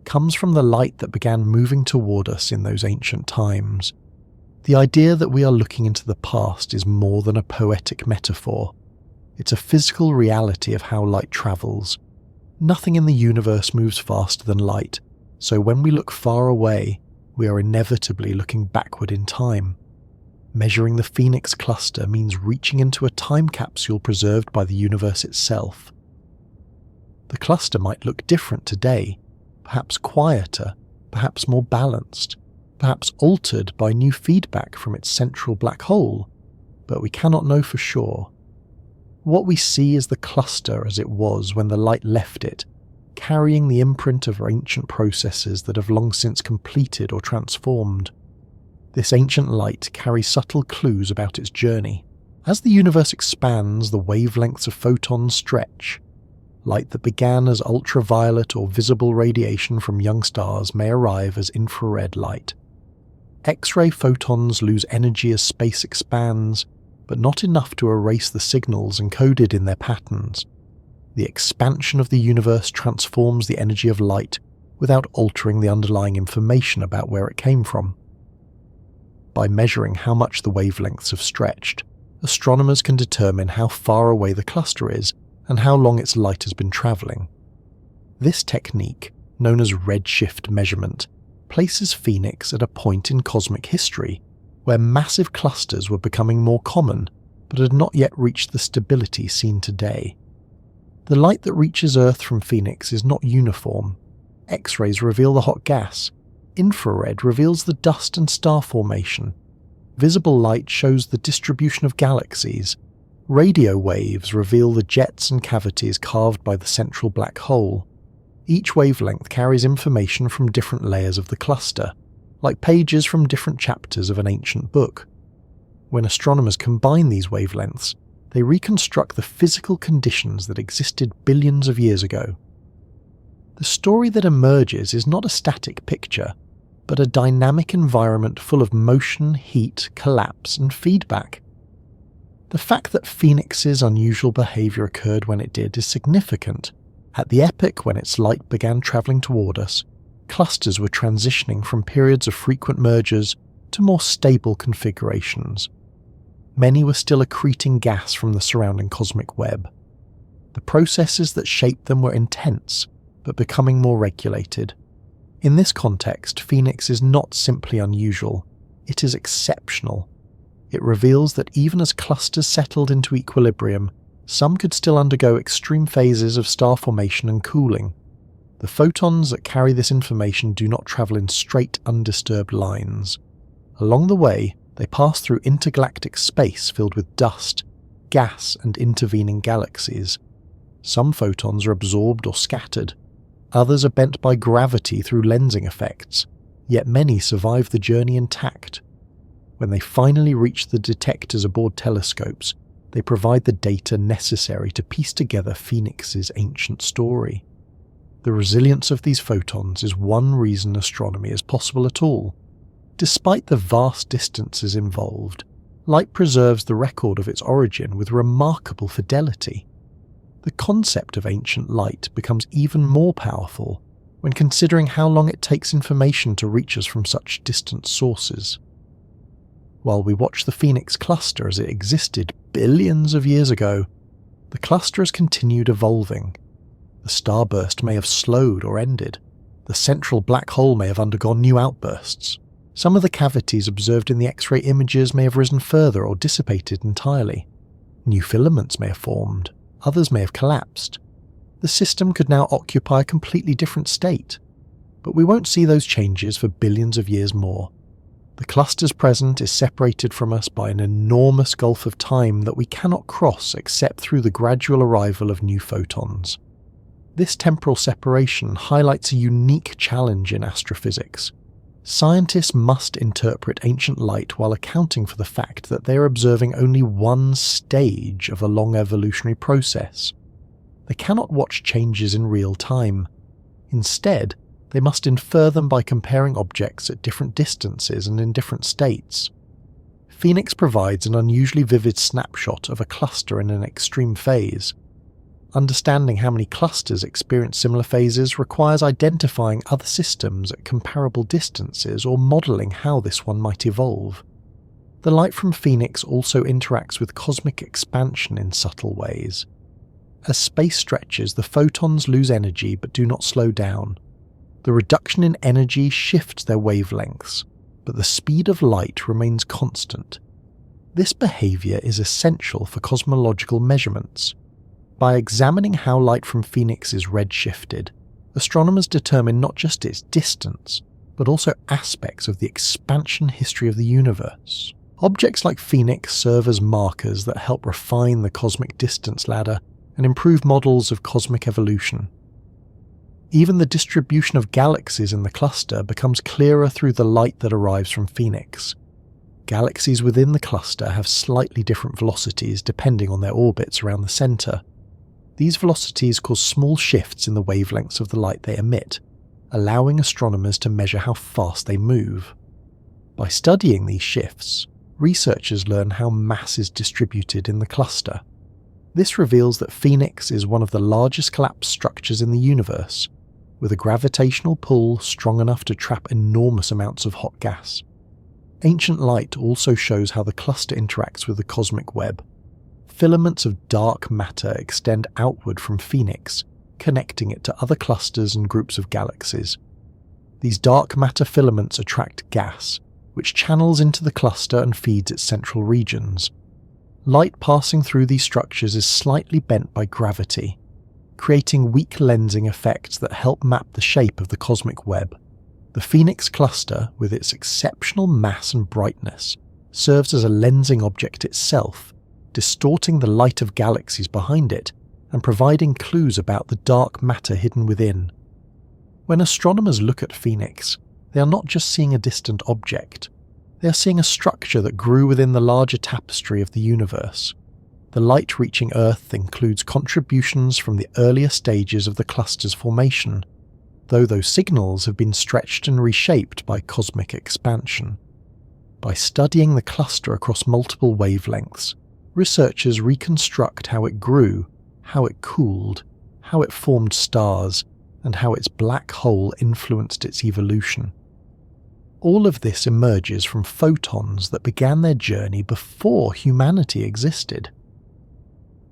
comes from the light that began moving toward us in those ancient times. The idea that we are looking into the past is more than a poetic metaphor. It's a physical reality of how light travels. Nothing in the universe moves faster than light, so when we look far away, we are inevitably looking backward in time. Measuring the Phoenix cluster means reaching into a time capsule preserved by the universe itself. The cluster might look different today, perhaps quieter, perhaps more balanced, perhaps altered by new feedback from its central black hole, but we cannot know for sure. What we see is the cluster as it was when the light left it, carrying the imprint of ancient processes that have long since completed or transformed. This ancient light carries subtle clues about its journey. As the universe expands, the wavelengths of photons stretch. Light that began as ultraviolet or visible radiation from young stars may arrive as infrared light. X-ray photons lose energy as space expands, but not enough to erase the signals encoded in their patterns. The expansion of the universe transforms the energy of light without altering the underlying information about where it came from. By measuring how much the wavelengths have stretched, astronomers can determine how far away the cluster is and how long its light has been travelling. This technique, known as redshift measurement, places Phoenix at a point in cosmic history where massive clusters were becoming more common but had not yet reached the stability seen today. The light that reaches Earth from Phoenix is not uniform. X-rays reveal the hot gas. Infrared reveals the dust and star formation. Visible light shows the distribution of galaxies, Radio waves reveal the jets and cavities carved by the central black hole. Each wavelength carries information from different layers of the cluster, like pages from different chapters of an ancient book. When astronomers combine these wavelengths, they reconstruct the physical conditions that existed billions of years ago. The story that emerges is not a static picture, but a dynamic environment full of motion, heat, collapse, and feedback. The fact that Phoenix's unusual behaviour occurred when it did is significant. At the epoch when its light began travelling toward us, clusters were transitioning from periods of frequent mergers to more stable configurations. Many were still accreting gas from the surrounding cosmic web. The processes that shaped them were intense, but becoming more regulated. In this context, Phoenix is not simply unusual, it is exceptional. It reveals that even as clusters settled into equilibrium, some could still undergo extreme phases of star formation and cooling. The photons that carry this information do not travel in straight, undisturbed lines. Along the way, they pass through intergalactic space filled with dust, gas, and intervening galaxies. Some photons are absorbed or scattered. Others are bent by gravity through lensing effects, yet many survive the journey intact. When they finally reach the detectors aboard telescopes, they provide the data necessary to piece together Phoenix's ancient story. The resilience of these photons is one reason astronomy is possible at all. Despite the vast distances involved, light preserves the record of its origin with remarkable fidelity. The concept of ancient light becomes even more powerful when considering how long it takes information to reach us from such distant sources. While we watch the Phoenix cluster as it existed billions of years ago, the cluster has continued evolving. The starburst may have slowed or ended. The central black hole may have undergone new outbursts. Some of the cavities observed in the X-ray images may have risen further or dissipated entirely. New filaments may have formed. Others may have collapsed. The system could now occupy a completely different state. But we won't see those changes for billions of years more. The cluster's present is separated from us by an enormous gulf of time that we cannot cross except through the gradual arrival of new photons. This temporal separation highlights a unique challenge in astrophysics. Scientists must interpret ancient light while accounting for the fact that they are observing only one stage of a long evolutionary process. They cannot watch changes in real time. Instead, they must infer them by comparing objects at different distances and in different states. Phoenix provides an unusually vivid snapshot of a cluster in an extreme phase. Understanding how many clusters experience similar phases requires identifying other systems at comparable distances or modelling how this one might evolve. The light from Phoenix also interacts with cosmic expansion in subtle ways. As space stretches, the photons lose energy but do not slow down. The reduction in energy shifts their wavelengths, but the speed of light remains constant. This behaviour is essential for cosmological measurements. By examining how light from Phoenix is redshifted, astronomers determine not just its distance, but also aspects of the expansion history of the universe. Objects like Phoenix serve as markers that help refine the cosmic distance ladder and improve models of cosmic evolution. Even the distribution of galaxies in the cluster becomes clearer through the light that arrives from Phoenix. Galaxies within the cluster have slightly different velocities depending on their orbits around the centre. These velocities cause small shifts in the wavelengths of the light they emit, allowing astronomers to measure how fast they move. By studying these shifts, researchers learn how mass is distributed in the cluster. This reveals that Phoenix is one of the largest collapsed structures in the universe, with a gravitational pull strong enough to trap enormous amounts of hot gas. Ancient light also shows how the cluster interacts with the cosmic web. Filaments of dark matter extend outward from Phoenix, connecting it to other clusters and groups of galaxies. These dark matter filaments attract gas, which channels into the cluster and feeds its central regions. Light passing through these structures is slightly bent by gravity, creating weak lensing effects that help map the shape of the cosmic web. The Phoenix cluster, with its exceptional mass and brightness, serves as a lensing object itself, distorting the light of galaxies behind it and providing clues about the dark matter hidden within. When astronomers look at Phoenix, they are not just seeing a distant object. They are seeing a structure that grew within the larger tapestry of the universe. The light reaching Earth includes contributions from the earlier stages of the cluster's formation, though those signals have been stretched and reshaped by cosmic expansion. By studying the cluster across multiple wavelengths, researchers reconstruct how it grew, how it cooled, how it formed stars, and how its black hole influenced its evolution. All of this emerges from photons that began their journey before humanity existed.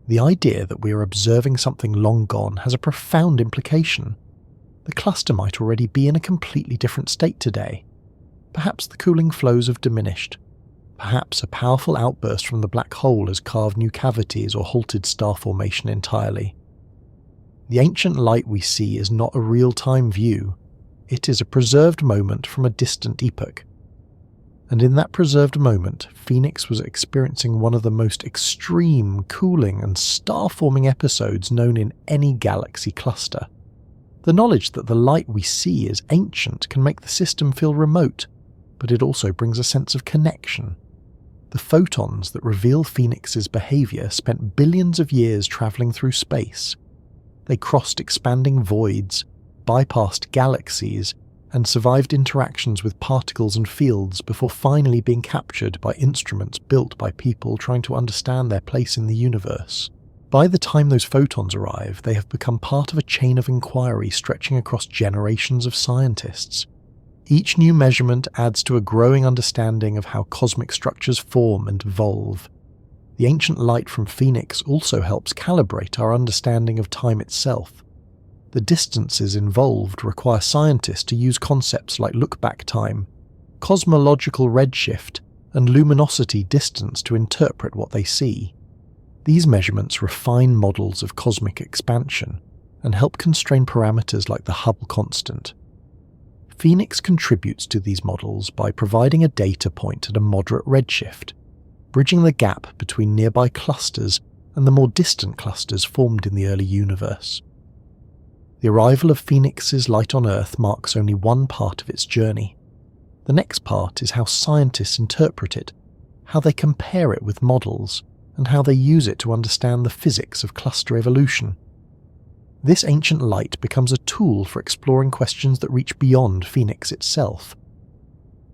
The idea that we are observing something long gone has a profound implication. The cluster might already be in a completely different state today. Perhaps the cooling flows have diminished. Perhaps a powerful outburst from the black hole has carved new cavities or halted star formation entirely. The ancient light we see is not a real-time view. It is a preserved moment from a distant epoch. And in that preserved moment, Phoenix was experiencing one of the most extreme cooling and star-forming episodes known in any galaxy cluster. The knowledge that the light we see is ancient can make the system feel remote, but it also brings a sense of connection. The photons that reveal Phoenix's behavior spent billions of years traveling through space. They crossed expanding voids, bypassed galaxies, and survived interactions with particles and fields before finally being captured by instruments built by people trying to understand their place in the universe. By the time those photons arrive, they have become part of a chain of inquiry stretching across generations of scientists. Each new measurement adds to a growing understanding of how cosmic structures form and evolve. The ancient light from Phoenix also helps calibrate our understanding of time itself. The distances involved require scientists to use concepts like look-back time, cosmological redshift, and luminosity distance to interpret what they see. These measurements refine models of cosmic expansion and help constrain parameters like the Hubble constant. Phoenix contributes to these models by providing a data point at a moderate redshift, bridging the gap between nearby clusters and the more distant clusters formed in the early universe. The arrival of Phoenix's light on Earth marks only one part of its journey. The next part is how scientists interpret it, how they compare it with models, and how they use it to understand the physics of cluster evolution. This ancient light becomes a tool for exploring questions that reach beyond Phoenix itself.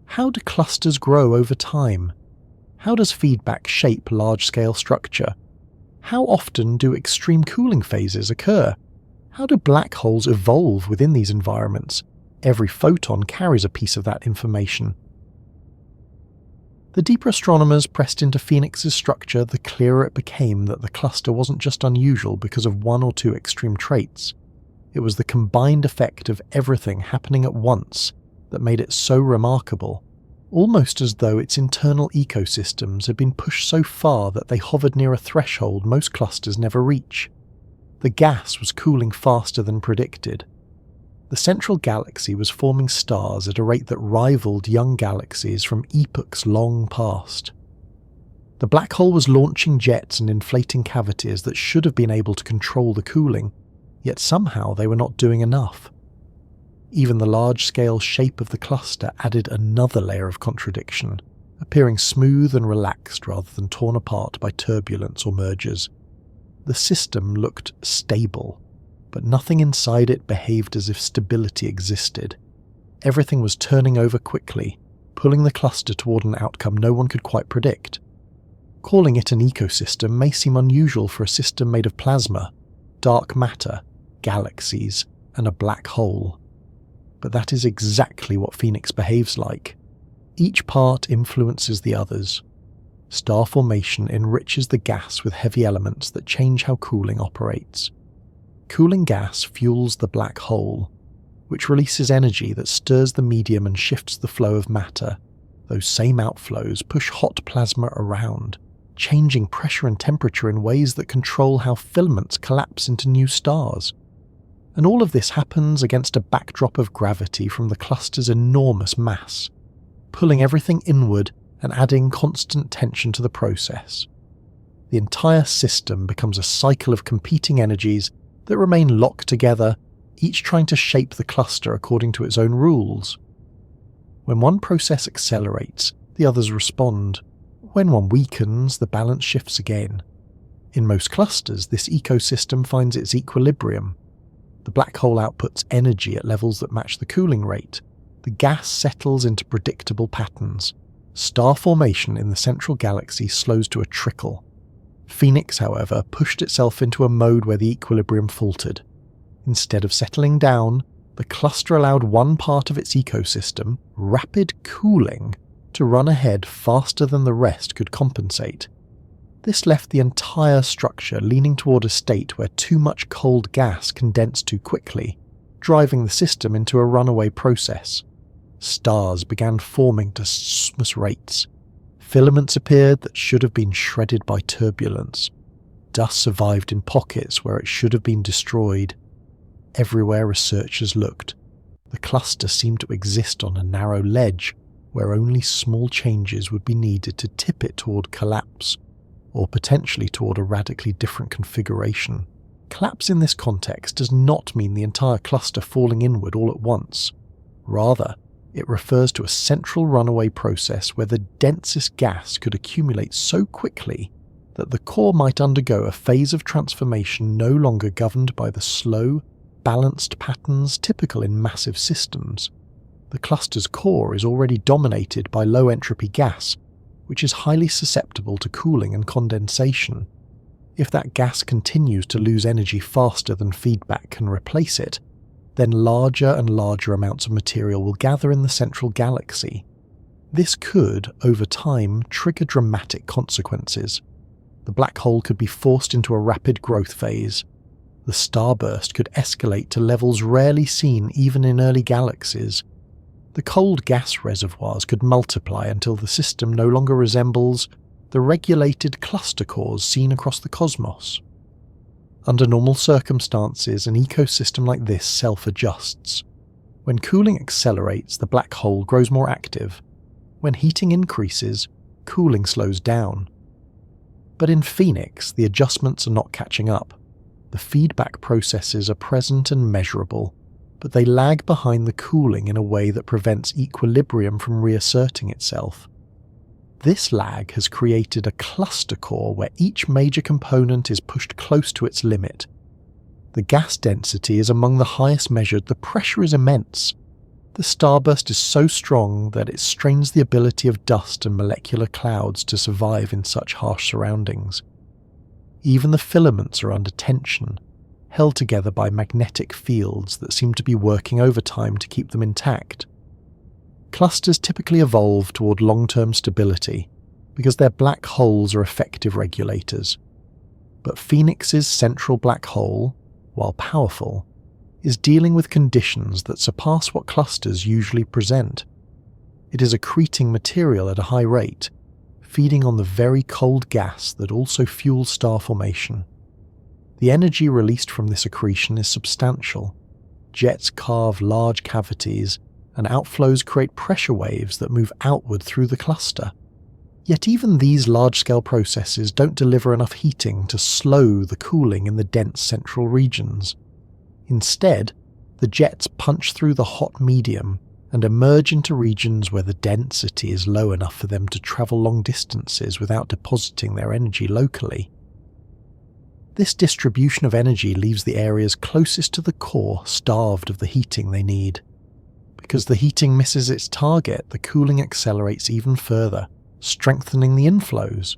How do clusters grow over time? How does feedback shape large-scale structure? How often do extreme cooling phases occur? How do black holes evolve within these environments? Every photon carries a piece of that information. The deeper astronomers pressed into Phoenix's structure, the clearer it became that the cluster wasn't just unusual because of one or two extreme traits. It was the combined effect of everything happening at once that made it so remarkable, almost as though its internal ecosystems had been pushed so far that they hovered near a threshold most clusters never reach. The gas was cooling faster than predicted. The central galaxy was forming stars at a rate that rivaled young galaxies from epochs long past. The black hole was launching jets and inflating cavities that should have been able to control the cooling, yet somehow they were not doing enough. Even the large-scale shape of the cluster added another layer of contradiction, appearing smooth and relaxed rather than torn apart by turbulence or mergers. The system looked stable, but nothing inside it behaved as if stability existed. Everything was turning over quickly, pulling the cluster toward an outcome no one could quite predict. Calling it an ecosystem may seem unusual for a system made of plasma, dark matter, galaxies, and a black hole. But that is exactly what Phoenix behaves like. Each part influences the others. Star formation enriches the gas with heavy elements that change how cooling operates. Cooling gas fuels the black hole, which releases energy that stirs the medium and shifts the flow of matter. Those same outflows push hot plasma around, changing pressure and temperature in ways that control how filaments collapse into new stars. And all of this happens against a backdrop of gravity from the cluster's enormous mass, pulling everything inward and adding constant tension to the process. the entire system becomes a cycle of competing energies that remain locked together, each trying to shape the cluster according to its own rules. When one process accelerates, the others respond. When one weakens, the balance shifts again. In most clusters, this ecosystem finds its equilibrium. The black hole outputs energy at levels that match the cooling rate. The gas settles into predictable patterns. Star formation in the central galaxy slows to a trickle. Phoenix, however, pushed itself into a mode where the equilibrium faltered. Instead of settling down, the cluster allowed one part of its ecosystem, rapid cooling, to run ahead faster than the rest could compensate. This left the entire structure leaning toward a state where too much cold gas condensed too quickly, driving the system into a runaway process. Stars began forming to seismic rates. Filaments appeared that should have been shredded by turbulence. Dust survived in pockets where it should have been destroyed. Everywhere researchers looked, the cluster seemed to exist on a narrow ledge where only small changes would be needed to tip it toward collapse, or potentially toward a radically different configuration. Collapse in this context does not mean the entire cluster falling inward all at once. Rather, it refers to a central runaway process where the densest gas could accumulate so quickly that the core might undergo a phase of transformation no longer governed by the slow, balanced patterns typical in massive systems. The cluster's core is already dominated by low-entropy gas, which is highly susceptible to cooling and condensation. If that gas continues to lose energy faster than feedback can replace it, then larger and larger amounts of material will gather in the central galaxy. This could, over time, trigger dramatic consequences. The black hole could be forced into a rapid growth phase. The starburst could escalate to levels rarely seen even in early galaxies. The cold gas reservoirs could multiply until the system no longer resembles the regulated cluster cores seen across the cosmos. Under normal circumstances, an ecosystem like this self-adjusts. When cooling accelerates, the black hole grows more active. When heating increases, cooling slows down. But in Phoenix, the adjustments are not catching up. The feedback processes are present and measurable, but they lag behind the cooling in a way that prevents equilibrium from reasserting itself. This lag has created a cluster core where each major component is pushed close to its limit. The gas density is among the highest measured, the pressure is immense. The starburst is so strong that it strains the ability of dust and molecular clouds to survive in such harsh surroundings. Even the filaments are under tension, held together by magnetic fields that seem to be working overtime to keep them intact. Clusters typically evolve toward long-term stability because their black holes are effective regulators. But Phoenix's central black hole, while powerful, is dealing with conditions that surpass what clusters usually present. It is accreting material at a high rate, feeding on the very cold gas that also fuels star formation. The energy released from this accretion is substantial. Jets carve large cavities, and outflows create pressure waves that move outward through the cluster. Yet even these large-scale processes don't deliver enough heating to slow the cooling in the dense central regions. Instead, the jets punch through the hot medium and emerge into regions where the density is low enough for them to travel long distances without depositing their energy locally. This distribution of energy leaves the areas closest to the core starved of the heating they need. Because the heating misses its target, the cooling accelerates even further, strengthening the inflows.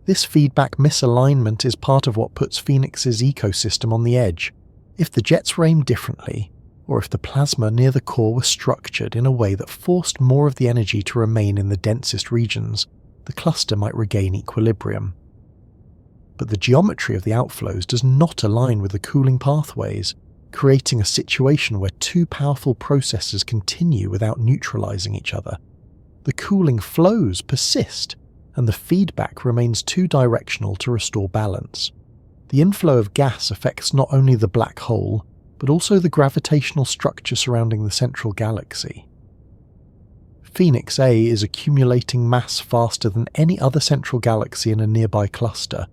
This feedback misalignment is part of what puts Phoenix's ecosystem on the edge. If the jets were aimed differently, or if the plasma near the core were structured in a way that forced more of the energy to remain in the densest regions, the cluster might regain equilibrium. But the geometry of the outflows does not align with the cooling pathways, creating a situation where two powerful processes continue without neutralizing each other. The cooling flows persist, and the feedback remains too directional to restore balance. The inflow of gas affects not only the black hole, but also the gravitational structure surrounding the central galaxy. Phoenix A is accumulating mass faster than any other central galaxy in a nearby cluster.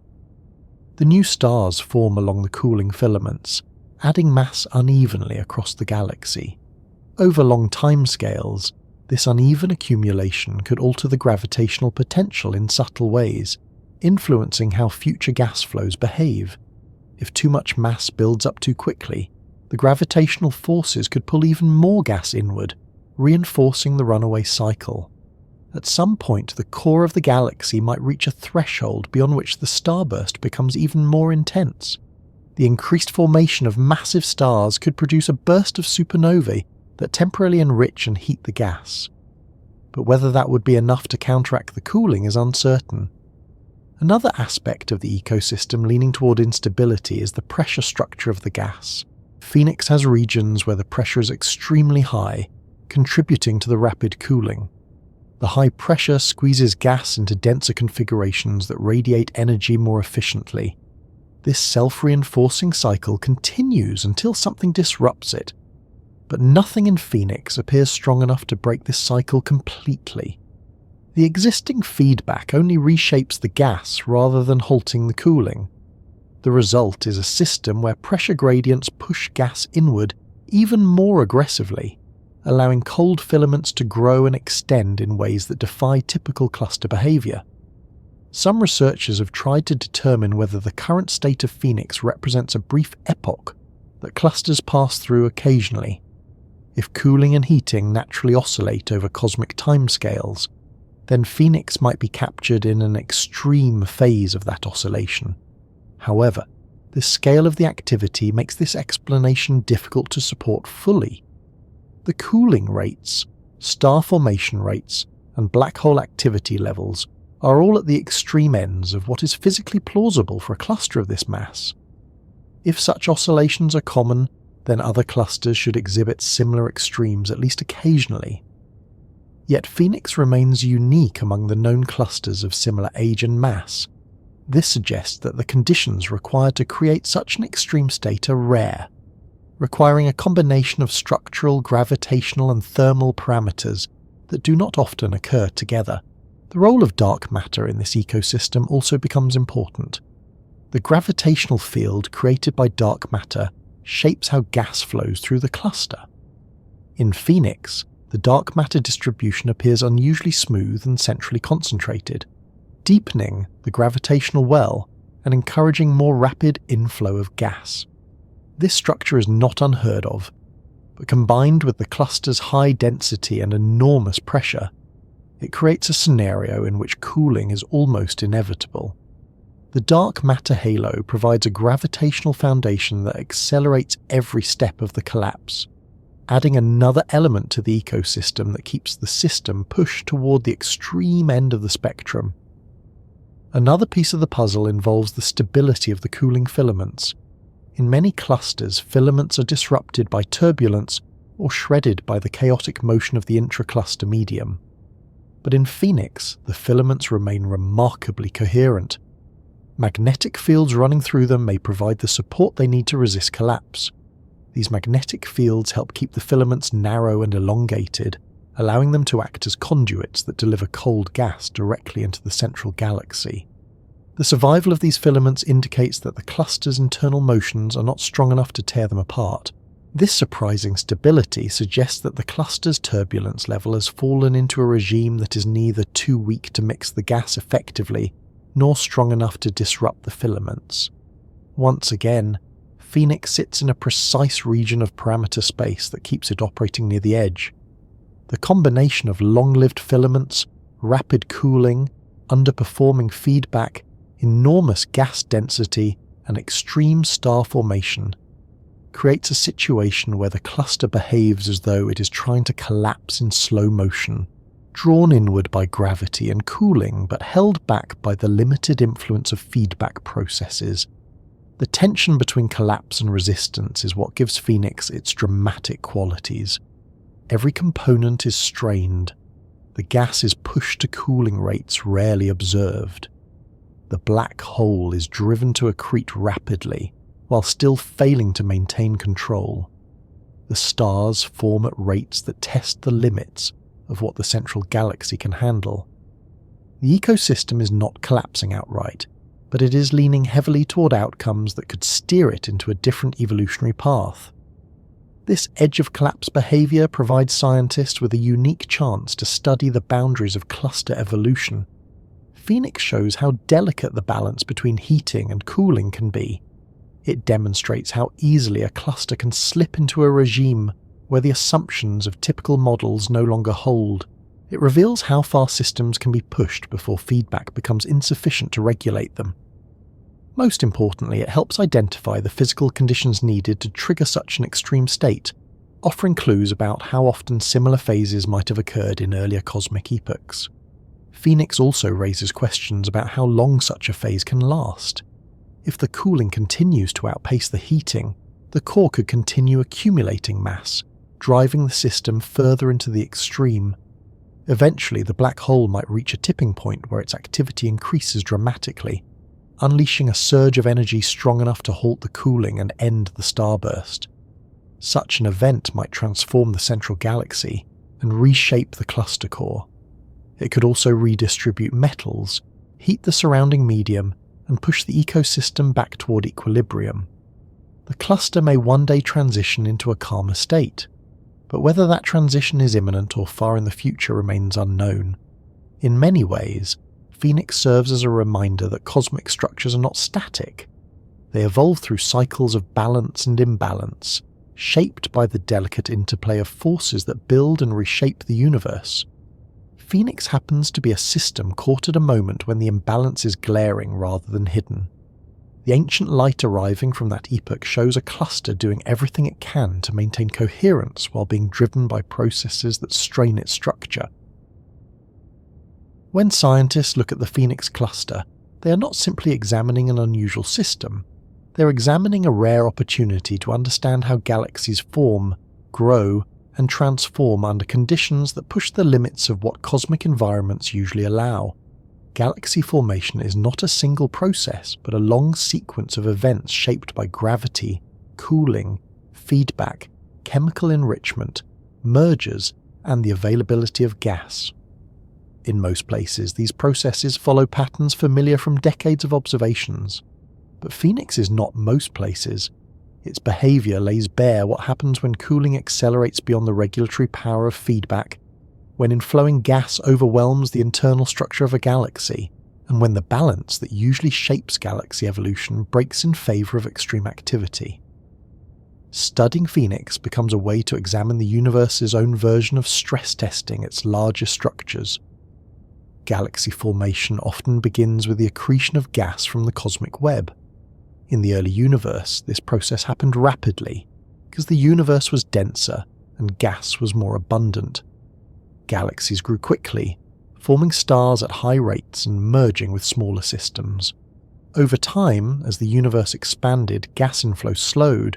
The new stars form along the cooling filaments, adding mass unevenly across the galaxy. Over long timescales, this uneven accumulation could alter the gravitational potential in subtle ways, influencing how future gas flows behave. If too much mass builds up too quickly, the gravitational forces could pull even more gas inward, reinforcing the runaway cycle. At some point, the core of the galaxy might reach a threshold beyond which the starburst becomes even more intense. The increased formation of massive stars could produce a burst of supernovae that temporarily enrich and heat the gas. But whether that would be enough to counteract the cooling is uncertain. Another aspect of the ecosystem leaning toward instability is the pressure structure of the gas. Phoenix has regions where the pressure is extremely high, contributing to the rapid cooling. The high pressure squeezes gas into denser configurations that radiate energy more efficiently. This self-reinforcing cycle continues until something disrupts it, but nothing in Phoenix appears strong enough to break this cycle completely. The existing feedback only reshapes the gas rather than halting the cooling. The result is a system where pressure gradients push gas inward even more aggressively, allowing cold filaments to grow and extend in ways that defy typical cluster behavior. Some researchers have tried to determine whether the current state of Phoenix represents a brief epoch that clusters pass through occasionally. If cooling and heating naturally oscillate over cosmic timescales, then Phoenix might be captured in an extreme phase of that oscillation. However, the scale of the activity makes this explanation difficult to support fully. The cooling rates, star formation rates, and black hole activity levels are all at the extreme ends of what is physically plausible for a cluster of this mass. If such oscillations are common, then other clusters should exhibit similar extremes at least occasionally. Yet Phoenix remains unique among the known clusters of similar age and mass. This suggests that the conditions required to create such an extreme state are rare, requiring a combination of structural, gravitational, and thermal parameters that do not often occur together. The role of dark matter in this ecosystem also becomes important. The gravitational field created by dark matter shapes how gas flows through the cluster. In Phoenix, the dark matter distribution appears unusually smooth and centrally concentrated, deepening the gravitational well and encouraging more rapid inflow of gas. This structure is not unheard of, but combined with the cluster's high density and enormous pressure, it creates a scenario in which cooling is almost inevitable. The dark matter halo provides a gravitational foundation that accelerates every step of the collapse, adding another element to the ecosystem that keeps the system pushed toward the extreme end of the spectrum. Another piece of the puzzle involves the stability of the cooling filaments. In many clusters, filaments are disrupted by turbulence or shredded by the chaotic motion of the intracluster medium. But in Phoenix, the filaments remain remarkably coherent. Magnetic fields running through them may provide the support they need to resist collapse. These magnetic fields help keep the filaments narrow and elongated, allowing them to act as conduits that deliver cold gas directly into the central galaxy. The survival of these filaments indicates that the cluster's internal motions are not strong enough to tear them apart. This surprising stability suggests that the cluster's turbulence level has fallen into a regime that is neither too weak to mix the gas effectively, nor strong enough to disrupt the filaments. Once again, Phoenix sits in a precise region of parameter space that keeps it operating near the edge. The combination of long-lived filaments, rapid cooling, underperforming feedback, enormous gas density, and extreme star formation creates a situation where the cluster behaves as though it is trying to collapse in slow motion, drawn inward by gravity and cooling but held back by the limited influence of feedback processes. The tension between collapse and resistance is what gives Phoenix its dramatic qualities. Every component is strained. The gas is pushed to cooling rates rarely observed. The black hole is driven to accrete rapidly, while still failing to maintain control. The stars form at rates that test the limits of what the central galaxy can handle. The ecosystem is not collapsing outright, but it is leaning heavily toward outcomes that could steer it into a different evolutionary path. This edge-of-collapse behavior provides scientists with a unique chance to study the boundaries of cluster evolution. Phoenix shows how delicate the balance between heating and cooling can be. It demonstrates how easily a cluster can slip into a regime where the assumptions of typical models no longer hold. It reveals how far systems can be pushed before feedback becomes insufficient to regulate them. Most importantly, it helps identify the physical conditions needed to trigger such an extreme state, offering clues about how often similar phases might have occurred in earlier cosmic epochs. Phoenix also raises questions about how long such a phase can last. If the cooling continues to outpace the heating, the core could continue accumulating mass, driving the system further into the extreme. Eventually, the black hole might reach a tipping point where its activity increases dramatically, unleashing a surge of energy strong enough to halt the cooling and end the starburst. Such an event might transform the central galaxy and reshape the cluster core. It could also redistribute metals, heat the surrounding medium, and push the ecosystem back toward equilibrium. The cluster may one day transition into a calmer state, but whether that transition is imminent or far in the future remains unknown. In many ways, Phoenix serves as a reminder that cosmic structures are not static. They evolve through cycles of balance and imbalance, shaped by the delicate interplay of forces that build and reshape the universe. Phoenix happens to be a system caught at a moment when the imbalance is glaring rather than hidden. The ancient light arriving from that epoch shows a cluster doing everything it can to maintain coherence while being driven by processes that strain its structure. When scientists look at the Phoenix cluster, they are not simply examining an unusual system. They're examining a rare opportunity to understand how galaxies form, grow, and transform under conditions that push the limits of what cosmic environments usually allow. Galaxy formation is not a single process, but a long sequence of events shaped by gravity, cooling, feedback, chemical enrichment, mergers, and the availability of gas. In most places, these processes follow patterns familiar from decades of observations. But Phoenix is not most places. Its behavior lays bare what happens when cooling accelerates beyond the regulatory power of feedback, when inflowing gas overwhelms the internal structure of a galaxy, and when the balance that usually shapes galaxy evolution breaks in favor of extreme activity. Studying Phoenix becomes a way to examine the universe's own version of stress testing its larger structures. Galaxy formation often begins with the accretion of gas from the cosmic web. In the early universe, this process happened rapidly, because the universe was denser and gas was more abundant. Galaxies grew quickly, forming stars at high rates and merging with smaller systems. Over time, as the universe expanded, gas inflow slowed,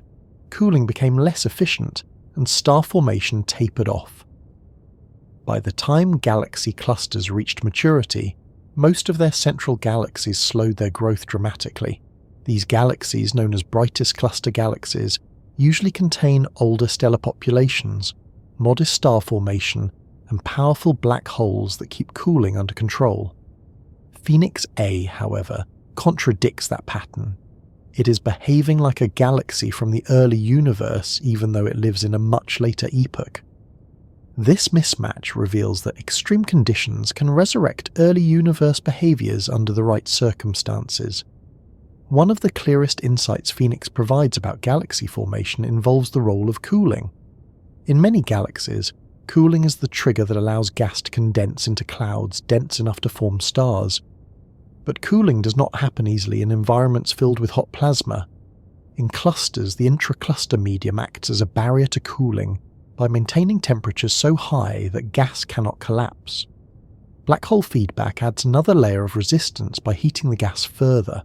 cooling became less efficient, and star formation tapered off. By the time galaxy clusters reached maturity, most of their central galaxies slowed their growth dramatically. These galaxies, known as brightest cluster galaxies, usually contain older stellar populations, modest star formation, and powerful black holes that keep cooling under control. Phoenix A, however, contradicts that pattern. It is behaving like a galaxy from the early universe even though it lives in a much later epoch. This mismatch reveals that extreme conditions can resurrect early universe behaviors under the right circumstances. One of the clearest insights Phoenix provides about galaxy formation involves the role of cooling. In many galaxies, cooling is the trigger that allows gas to condense into clouds dense enough to form stars. But cooling does not happen easily in environments filled with hot plasma. In clusters, the intra-cluster medium acts as a barrier to cooling by maintaining temperatures so high that gas cannot collapse. Black hole feedback adds another layer of resistance by heating the gas further.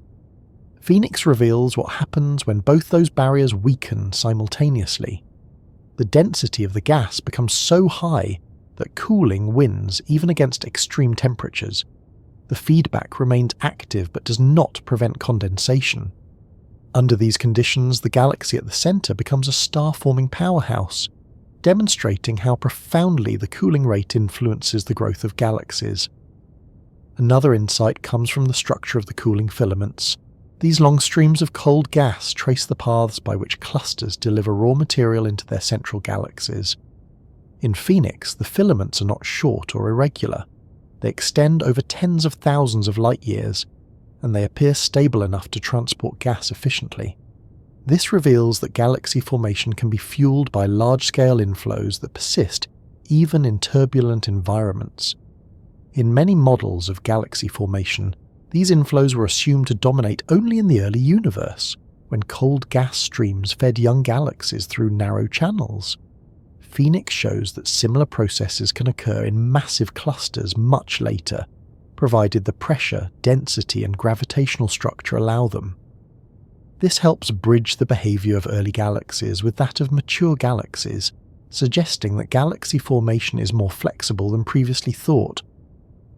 Phoenix reveals what happens when both those barriers weaken simultaneously. The density of the gas becomes so high that cooling wins even against extreme temperatures. The feedback remains active but does not prevent condensation. Under these conditions, the galaxy at the center becomes a star-forming powerhouse. demonstrating how profoundly the cooling rate influences the growth of galaxies. Another insight comes from the structure of the cooling filaments. These long streams of cold gas trace the paths by which clusters deliver raw material into their central galaxies. In Phoenix, the filaments are not short or irregular. They extend over tens of thousands of light years, and they appear stable enough to transport gas efficiently. This reveals that galaxy formation can be fueled by large-scale inflows that persist even in turbulent environments. In many models of galaxy formation, these inflows were assumed to dominate only in the early universe, when cold gas streams fed young galaxies through narrow channels. Phoenix shows that similar processes can occur in massive clusters much later, provided the pressure, density, and gravitational structure allow them. This helps bridge the behavior of early galaxies with that of mature galaxies, suggesting that galaxy formation is more flexible than previously thought.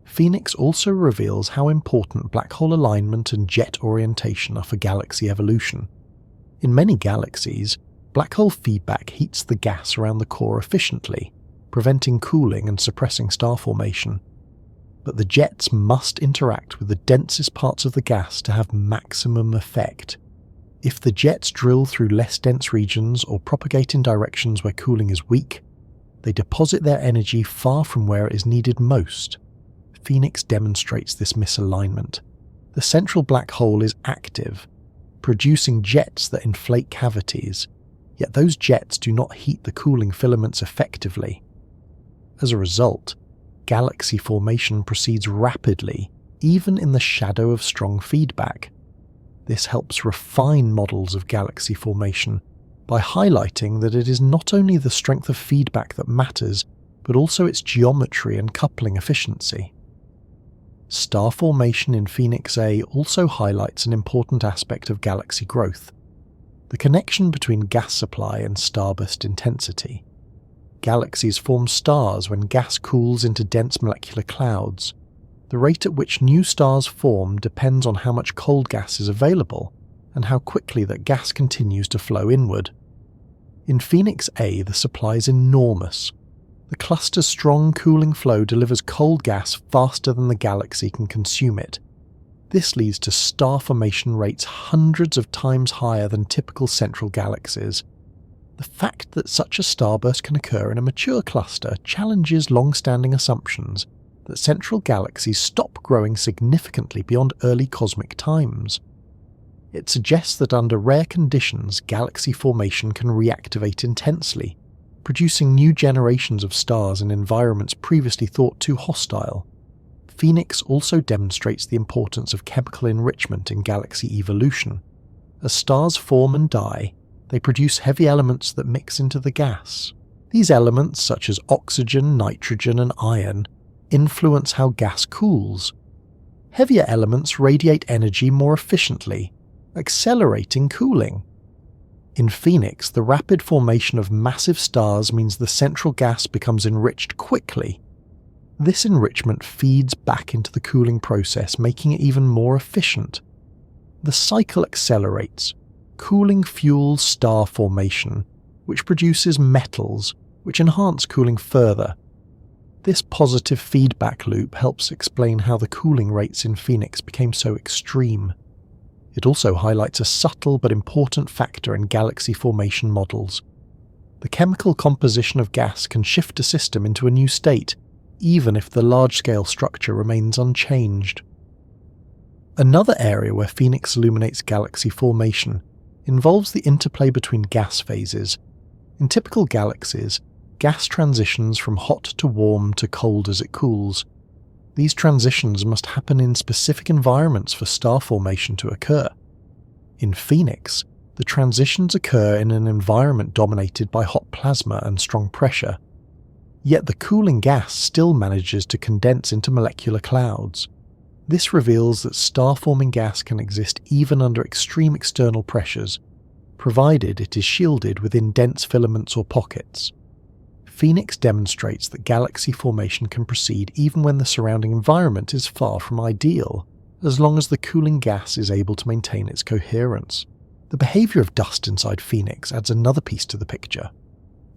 Phoenix also reveals how important black hole alignment and jet orientation are for galaxy evolution. In many galaxies, black hole feedback heats the gas around the core efficiently, preventing cooling and suppressing star formation. But the jets must interact with the densest parts of the gas to have maximum effect. If the jets drill through less dense regions or propagate in directions where cooling is weak, they deposit their energy far from where it is needed most. Phoenix demonstrates this misalignment. The central black hole is active, producing jets that inflate cavities, yet those jets do not heat the cooling filaments effectively. As a result, galaxy formation proceeds rapidly, even in the shadow of strong feedback. This helps refine models of galaxy formation by highlighting that it is not only the strength of feedback that matters, but also its geometry and coupling efficiency. Star formation in Phoenix A also highlights an important aspect of galaxy growth: the connection between gas supply and starburst intensity. Galaxies form stars when gas cools into dense molecular clouds. The rate at which new stars form depends on how much cold gas is available and how quickly that gas continues to flow inward. In Phoenix A, the supply is enormous. The cluster's strong cooling flow delivers cold gas faster than the galaxy can consume it. This leads to star formation rates hundreds of times higher than typical central galaxies. The fact that such a starburst can occur in a mature cluster challenges long-standing assumptions that central galaxies stop growing significantly beyond early cosmic times. It suggests that under rare conditions, galaxy formation can reactivate intensely, producing new generations of stars in environments previously thought too hostile. Phoenix also demonstrates the importance of chemical enrichment in galaxy evolution. As stars form and die, they produce heavy elements that mix into the gas. These elements, such as oxygen, nitrogen, and iron, influence how gas cools. Heavier elements radiate energy more efficiently, accelerating cooling. In Phoenix, the rapid formation of massive stars means the central gas becomes enriched quickly. This enrichment feeds back into the cooling process, making it even more efficient. The cycle accelerates. Cooling fuels star formation, which produces metals, which enhance cooling further. This positive feedback loop helps explain how the cooling rates in Phoenix became so extreme. It also highlights a subtle but important factor in galaxy formation models. The chemical composition of gas can shift a system into a new state, even if the large-scale structure remains unchanged. Another area where Phoenix illuminates galaxy formation involves the interplay between gas phases. In typical galaxies, gas transitions from hot to warm to cold as it cools. These transitions must happen in specific environments for star formation to occur. In Phoenix, the transitions occur in an environment dominated by hot plasma and strong pressure. Yet the cooling gas still manages to condense into molecular clouds. This reveals that star-forming gas can exist even under extreme external pressures, provided it is shielded within dense filaments or pockets. Phoenix demonstrates that galaxy formation can proceed even when the surrounding environment is far from ideal, as long as the cooling gas is able to maintain its coherence. The behavior of dust inside Phoenix adds another piece to the picture.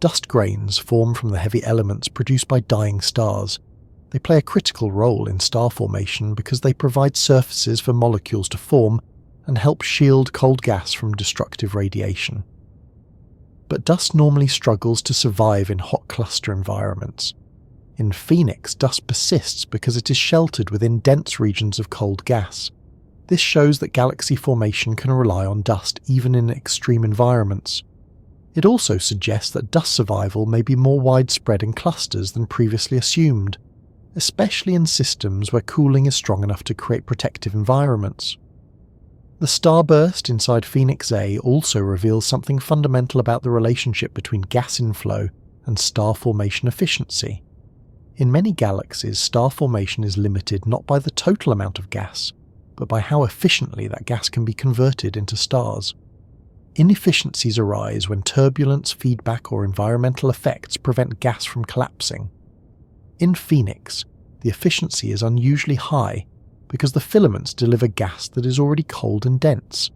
Dust grains form from the heavy elements produced by dying stars. They play a critical role in star formation because they provide surfaces for molecules to form and help shield cold gas from destructive radiation. But dust normally struggles to survive in hot cluster environments. In Phoenix, dust persists because it is sheltered within dense regions of cold gas. This shows that galaxy formation can rely on dust even in extreme environments. It also suggests that dust survival may be more widespread in clusters than previously assumed, especially in systems where cooling is strong enough to create protective environments. The starburst inside Phoenix A also reveals something fundamental about the relationship between gas inflow and star formation efficiency. In many galaxies, star formation is limited not by the total amount of gas, but by how efficiently that gas can be converted into stars. Inefficiencies arise when turbulence, feedback, or environmental effects prevent gas from collapsing. In Phoenix, the efficiency is unusually high because the filaments deliver gas that is already cold and dense.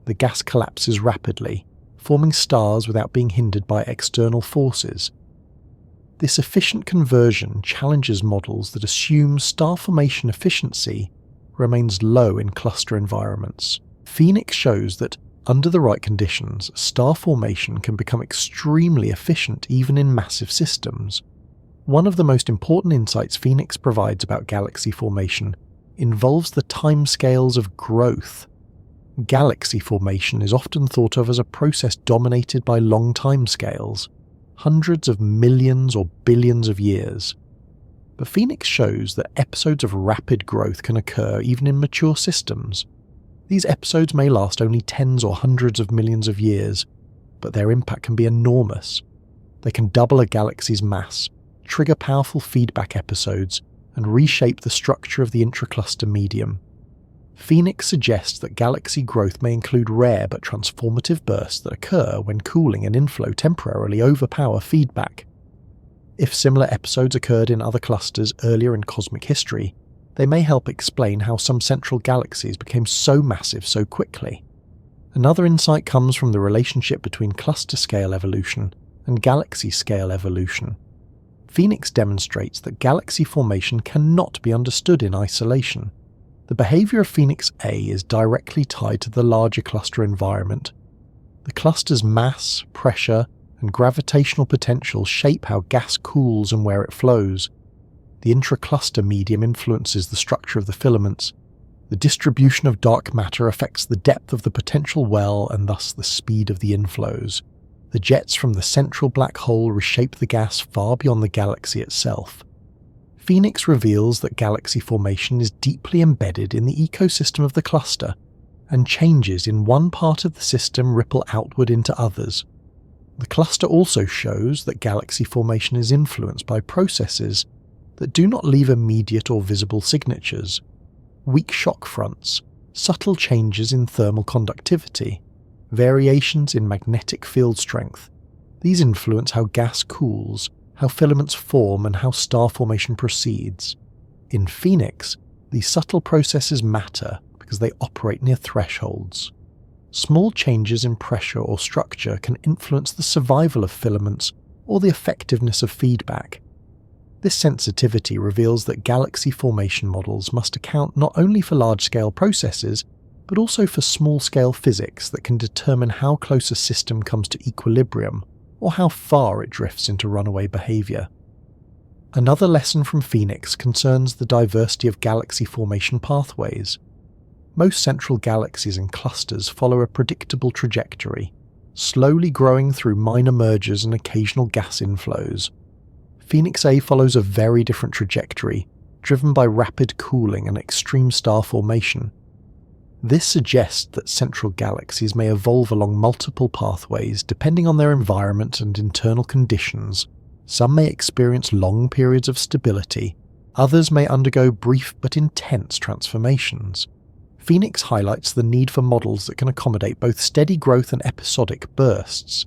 The gas collapses rapidly, forming stars without being hindered by external forces. This efficient conversion challenges models that assume star formation efficiency remains low in cluster environments. Phoenix shows that, under the right conditions, star formation can become extremely efficient even in massive systems. One of the most important insights Phoenix provides about galaxy formation involves the timescales of growth. Galaxy formation is often thought of as a process dominated by long timescales, hundreds of millions or billions of years. But Phoenix shows that episodes of rapid growth can occur even in mature systems. These episodes may last only tens or hundreds of millions of years, but their impact can be enormous. They can double a galaxy's mass, trigger powerful feedback episodes, and reshape the structure of the intracluster medium. Phoenix suggests that galaxy growth may include rare but transformative bursts that occur when cooling and inflow temporarily overpower feedback. If similar episodes occurred in other clusters earlier in cosmic history, they may help explain how some central galaxies became so massive so quickly. Another insight comes from the relationship between cluster-scale evolution and galaxy-scale evolution. Phoenix demonstrates that galaxy formation cannot be understood in isolation. The behavior of Phoenix A is directly tied to the larger cluster environment. The cluster's mass, pressure, and gravitational potential shape how gas cools and where it flows. The intracluster medium influences the structure of the filaments. The distribution of dark matter affects the depth of the potential well and thus the speed of the inflows. The jets from the central black hole reshape the gas far beyond the galaxy itself. Phoenix reveals that galaxy formation is deeply embedded in the ecosystem of the cluster, and changes in one part of the system ripple outward into others. The cluster also shows that galaxy formation is influenced by processes that do not leave immediate or visible signatures. Weak shock fronts, subtle changes in thermal conductivity, variations in magnetic field strength. These influence how gas cools, how filaments form, and how star formation proceeds. In Phoenix, these subtle processes matter because they operate near thresholds. Small changes in pressure or structure can influence the survival of filaments or the effectiveness of feedback. This sensitivity reveals that galaxy formation models must account not only for large-scale processes, but also for small-scale physics that can determine how close a system comes to equilibrium, or how far it drifts into runaway behavior. Another lesson from Phoenix concerns the diversity of galaxy formation pathways. Most central galaxies and clusters follow a predictable trajectory, slowly growing through minor mergers and occasional gas inflows. Phoenix A follows a very different trajectory, driven by rapid cooling and extreme star formation. This suggests that central galaxies may evolve along multiple pathways depending on their environment and internal conditions. Some may experience long periods of stability, others may undergo brief but intense transformations. Phoenix highlights the need for models that can accommodate both steady growth and episodic bursts.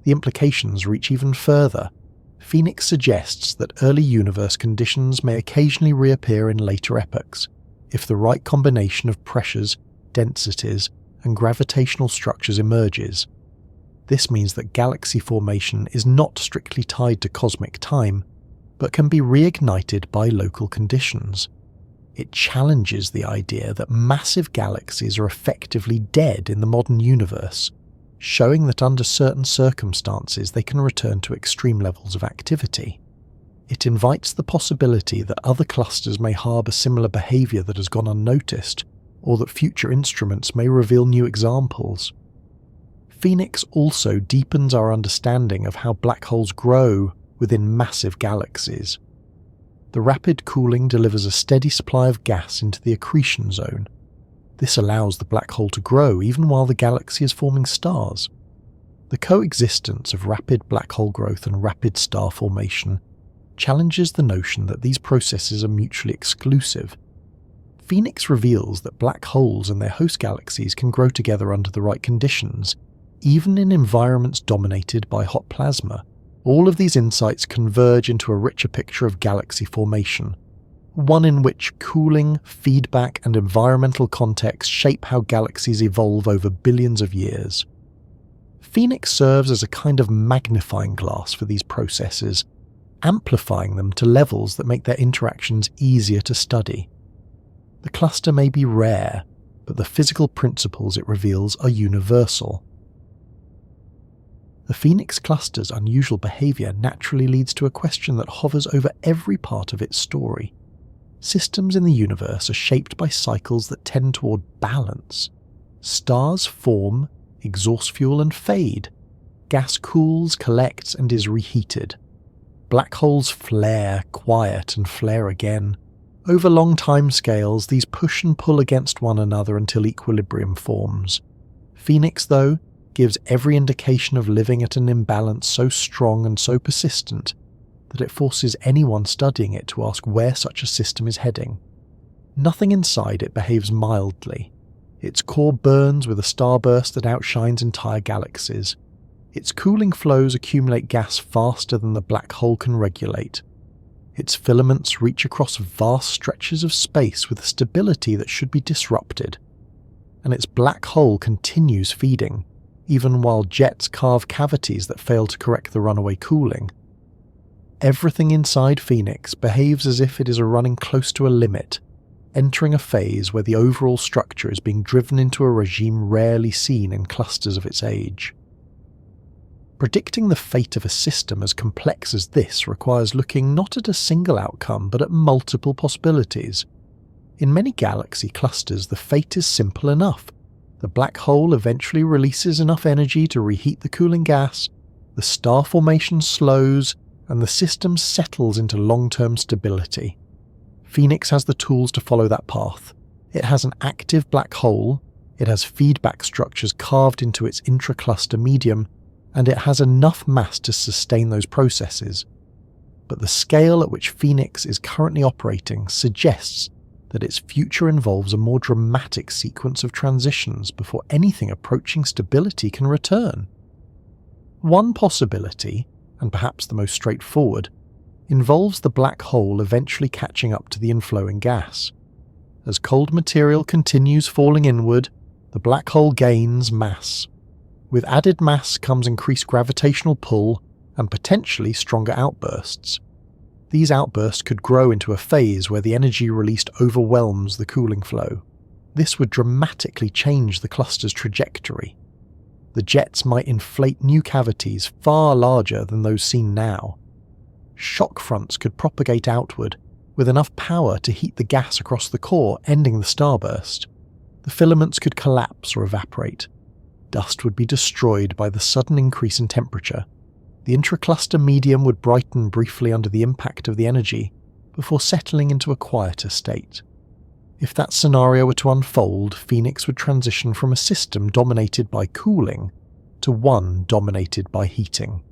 The implications reach even further. Phoenix suggests that early universe conditions may occasionally reappear in later epochs, if the right combination of pressures, densities, and gravitational structures emerges. This means that galaxy formation is not strictly tied to cosmic time, but can be reignited by local conditions. It challenges the idea that massive galaxies are effectively dead in the modern universe, showing that under certain circumstances they can return to extreme levels of activity. It invites the possibility that other clusters may harbour similar behaviour that has gone unnoticed, or that future instruments may reveal new examples. Phoenix also deepens our understanding of how black holes grow within massive galaxies. The rapid cooling delivers a steady supply of gas into the accretion zone. This allows the black hole to grow even while the galaxy is forming stars. The coexistence of rapid black hole growth and rapid star formation challenges the notion that these processes are mutually exclusive. Phoenix reveals that black holes and their host galaxies can grow together under the right conditions, even in environments dominated by hot plasma. All of these insights converge into a richer picture of galaxy formation, one in which cooling, feedback, and environmental context shape how galaxies evolve over billions of years. Phoenix serves as a kind of magnifying glass for these processes, amplifying them to levels that make their interactions easier to study. The cluster may be rare, but the physical principles it reveals are universal. The Phoenix cluster's unusual behaviour naturally leads to a question that hovers over every part of its story. Systems in the universe are shaped by cycles that tend toward balance. Stars form, exhaust fuel and fade. Gas cools, collects and is reheated. Black holes flare, quiet and flare again. Over long time scales, these push and pull against one another until equilibrium forms. Phoenix, though, gives every indication of living at an imbalance so strong and so persistent that it forces anyone studying it to ask where such a system is heading. Nothing inside it behaves mildly. Its core burns with a starburst that outshines entire galaxies. Its cooling flows accumulate gas faster than the black hole can regulate. Its filaments reach across vast stretches of space with a stability that should be disrupted. And its black hole continues feeding, even while jets carve cavities that fail to correct the runaway cooling. Everything inside Phoenix behaves as if it is running close to a limit, entering a phase where the overall structure is being driven into a regime rarely seen in clusters of its age. Predicting the fate of a system as complex as this requires looking not at a single outcome but at multiple possibilities. In many galaxy clusters, the fate is simple enough. The black hole eventually releases enough energy to reheat the cooling gas, the star formation slows, and the system settles into long-term stability. Phoenix has the tools to follow that path. It has an active black hole, it has feedback structures carved into its intra-cluster medium, and it has enough mass to sustain those processes. But the scale at which Phoenix is currently operating suggests that its future involves a more dramatic sequence of transitions before anything approaching stability can return. One possibility, and perhaps the most straightforward, involves the black hole eventually catching up to the inflowing gas. As cold material continues falling inward, the black hole gains mass. With added mass comes increased gravitational pull and potentially stronger outbursts. These outbursts could grow into a phase where the energy released overwhelms the cooling flow. This would dramatically change the cluster's trajectory. The jets might inflate new cavities far larger than those seen now. Shock fronts could propagate outward with enough power to heat the gas across the core, ending the starburst. The filaments could collapse or evaporate. Dust would be destroyed by the sudden increase in temperature. The intracluster medium would brighten briefly under the impact of the energy, before settling into a quieter state. If that scenario were to unfold, Phoenix would transition from a system dominated by cooling to one dominated by heating.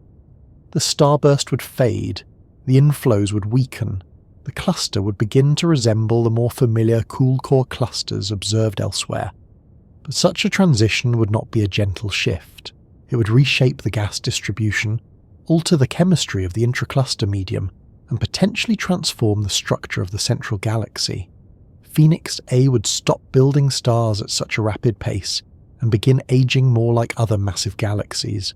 The starburst would fade, the inflows would weaken, the cluster would begin to resemble the more familiar cool core clusters observed elsewhere. But such a transition would not be a gentle shift. It would reshape the gas distribution, alter the chemistry of the intracluster medium, and potentially transform the structure of the central galaxy. Phoenix A would stop building stars at such a rapid pace and begin aging more like other massive galaxies.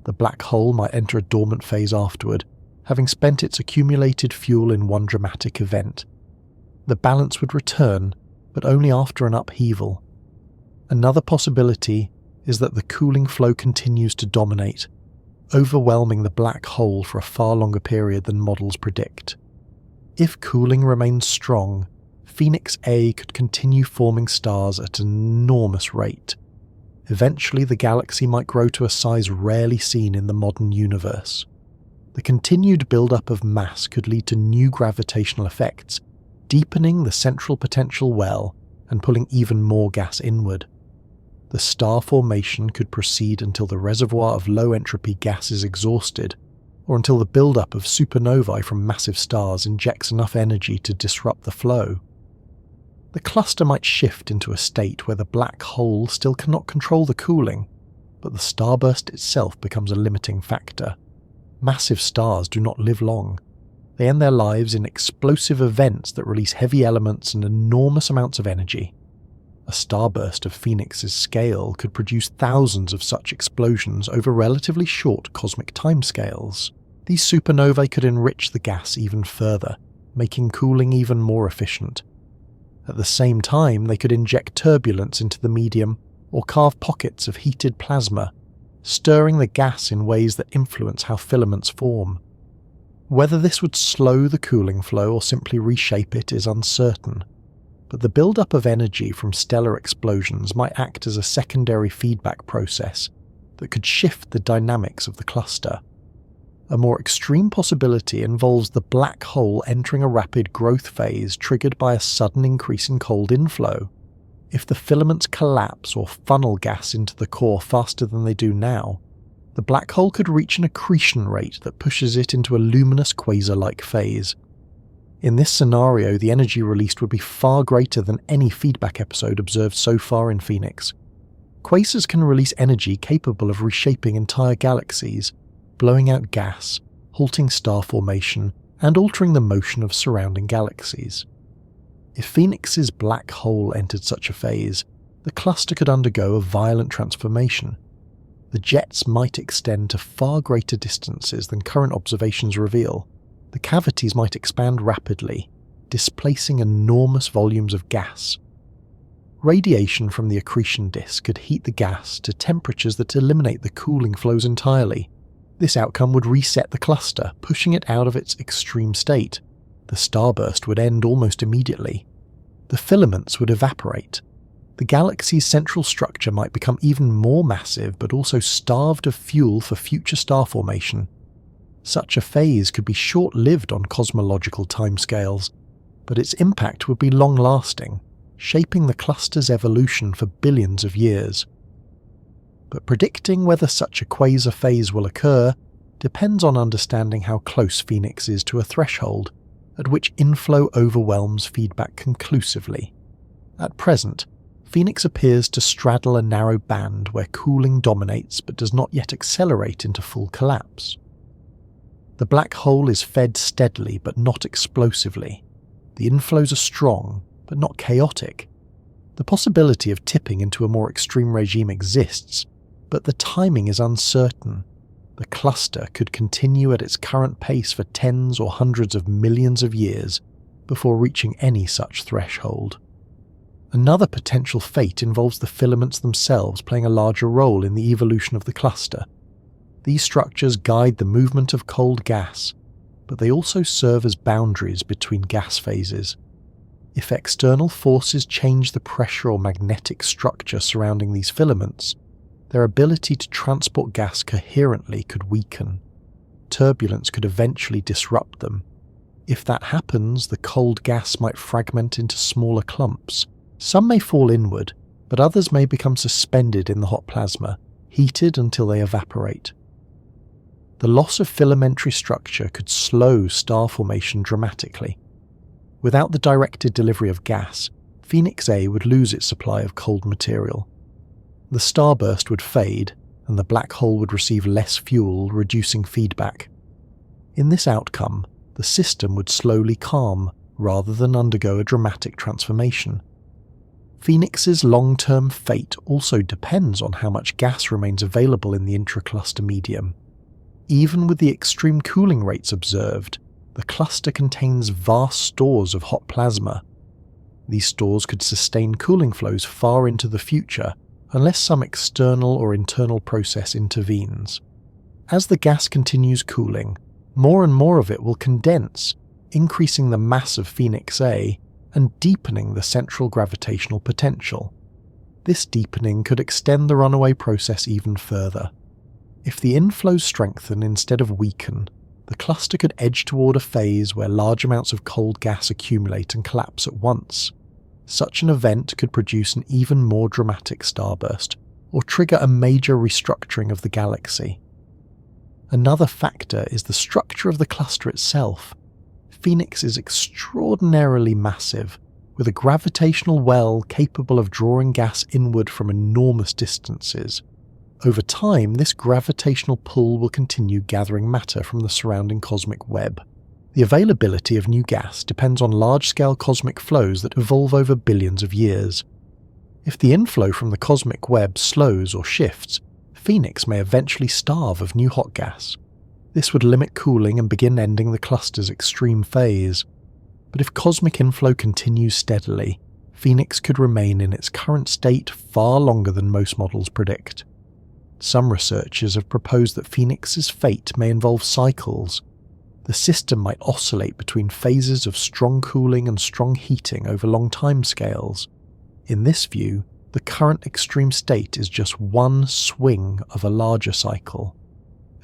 the black hole might enter a dormant phase afterward, having spent its accumulated fuel in one dramatic event. The balance would return, but only after an upheaval. Another possibility is that the cooling flow continues to dominate, overwhelming the black hole for a far longer period than models predict. If cooling remains strong, Phoenix A could continue forming stars at an enormous rate. Eventually, the galaxy might grow to a size rarely seen in the modern universe. The continued buildup of mass could lead to new gravitational effects, deepening the central potential well and pulling even more gas inward. The star formation could proceed until the reservoir of low-entropy gas is exhausted, or until the buildup of supernovae from massive stars injects enough energy to disrupt the flow. The cluster might shift into a state where the black hole still cannot control the cooling, but the starburst itself becomes a limiting factor. Massive stars do not live long. They end their lives in explosive events that release heavy elements and enormous amounts of energy. A starburst of Phoenix's scale could produce thousands of such explosions over relatively short cosmic timescales. These supernovae could enrich the gas even further, making cooling even more efficient. At the same time, they could inject turbulence into the medium or carve pockets of heated plasma, stirring the gas in ways that influence how filaments form. Whether this would slow the cooling flow or simply reshape it is uncertain, but the buildup of energy from stellar explosions might act as a secondary feedback process that could shift the dynamics of the cluster. A more extreme possibility involves the black hole entering a rapid growth phase triggered by a sudden increase in cold inflow. If the filaments collapse or funnel gas into the core faster than they do now, the black hole could reach an accretion rate that pushes it into a luminous quasar-like phase. In this scenario, the energy released would be far greater than any feedback episode observed so far in Phoenix. Quasars can release energy capable of reshaping entire galaxies, blowing out gas, halting star formation, and altering the motion of surrounding galaxies. If Phoenix's black hole entered such a phase, the cluster could undergo a violent transformation. The jets might extend to far greater distances than current observations reveal. The cavities might expand rapidly, displacing enormous volumes of gas. Radiation from the accretion disk could heat the gas to temperatures that eliminate the cooling flows entirely. This outcome would reset the cluster, pushing it out of its extreme state. The starburst would end almost immediately. The filaments would evaporate. The galaxy's central structure might become even more massive, but also starved of fuel for future star formation. Such a phase could be short-lived on cosmological timescales, but its impact would be long-lasting, shaping the cluster's evolution for billions of years. But predicting whether such a quasar phase will occur depends on understanding how close Phoenix is to a threshold, at which inflow overwhelms feedback conclusively. At present, Phoenix appears to straddle a narrow band where cooling dominates but does not yet accelerate into full collapse. The black hole is fed steadily but not explosively. The inflows are strong but not chaotic. The possibility of tipping into a more extreme regime exists, but the timing is uncertain. The cluster could continue at its current pace for tens or hundreds of millions of years before reaching any such threshold. Another potential fate involves the filaments themselves playing a larger role in the evolution of the cluster. These structures guide the movement of cold gas, but they also serve as boundaries between gas phases. If external forces change the pressure or magnetic structure surrounding these filaments, their ability to transport gas coherently could weaken. Turbulence could eventually disrupt them. If that happens, the cold gas might fragment into smaller clumps. Some may fall inward, but others may become suspended in the hot plasma, heated until they evaporate. The loss of filamentary structure could slow star formation dramatically. Without the directed delivery of gas, Phoenix A would lose its supply of cold material. The starburst would fade, and the black hole would receive less fuel, reducing feedback. In this outcome, the system would slowly calm, rather than undergo a dramatic transformation. Phoenix's long-term fate also depends on how much gas remains available in the intracluster medium. Even with the extreme cooling rates observed, the cluster contains vast stores of hot plasma. These stores could sustain cooling flows far into the future unless some external or internal process intervenes. As the gas continues cooling, more and more of it will condense, increasing the mass of Phoenix A and deepening the central gravitational potential. This deepening could extend the runaway process even further. If the inflows strengthen instead of weaken, the cluster could edge toward a phase where large amounts of cold gas accumulate and collapse at once. Such an event could produce an even more dramatic starburst, or trigger a major restructuring of the galaxy. Another factor is the structure of the cluster itself. Phoenix is extraordinarily massive, with a gravitational well capable of drawing gas inward from enormous distances. Over time, this gravitational pull will continue gathering matter from the surrounding cosmic web. The availability of new gas depends on large-scale cosmic flows that evolve over billions of years. If the inflow from the cosmic web slows or shifts, Phoenix may eventually starve of new hot gas. This would limit cooling and begin ending the cluster's extreme phase. But if cosmic inflow continues steadily, Phoenix could remain in its current state far longer than most models predict. Some researchers have proposed that Phoenix's fate may involve cycles. The system might oscillate between phases of strong cooling and strong heating over long timescales. In this view, the current extreme state is just one swing of a larger cycle.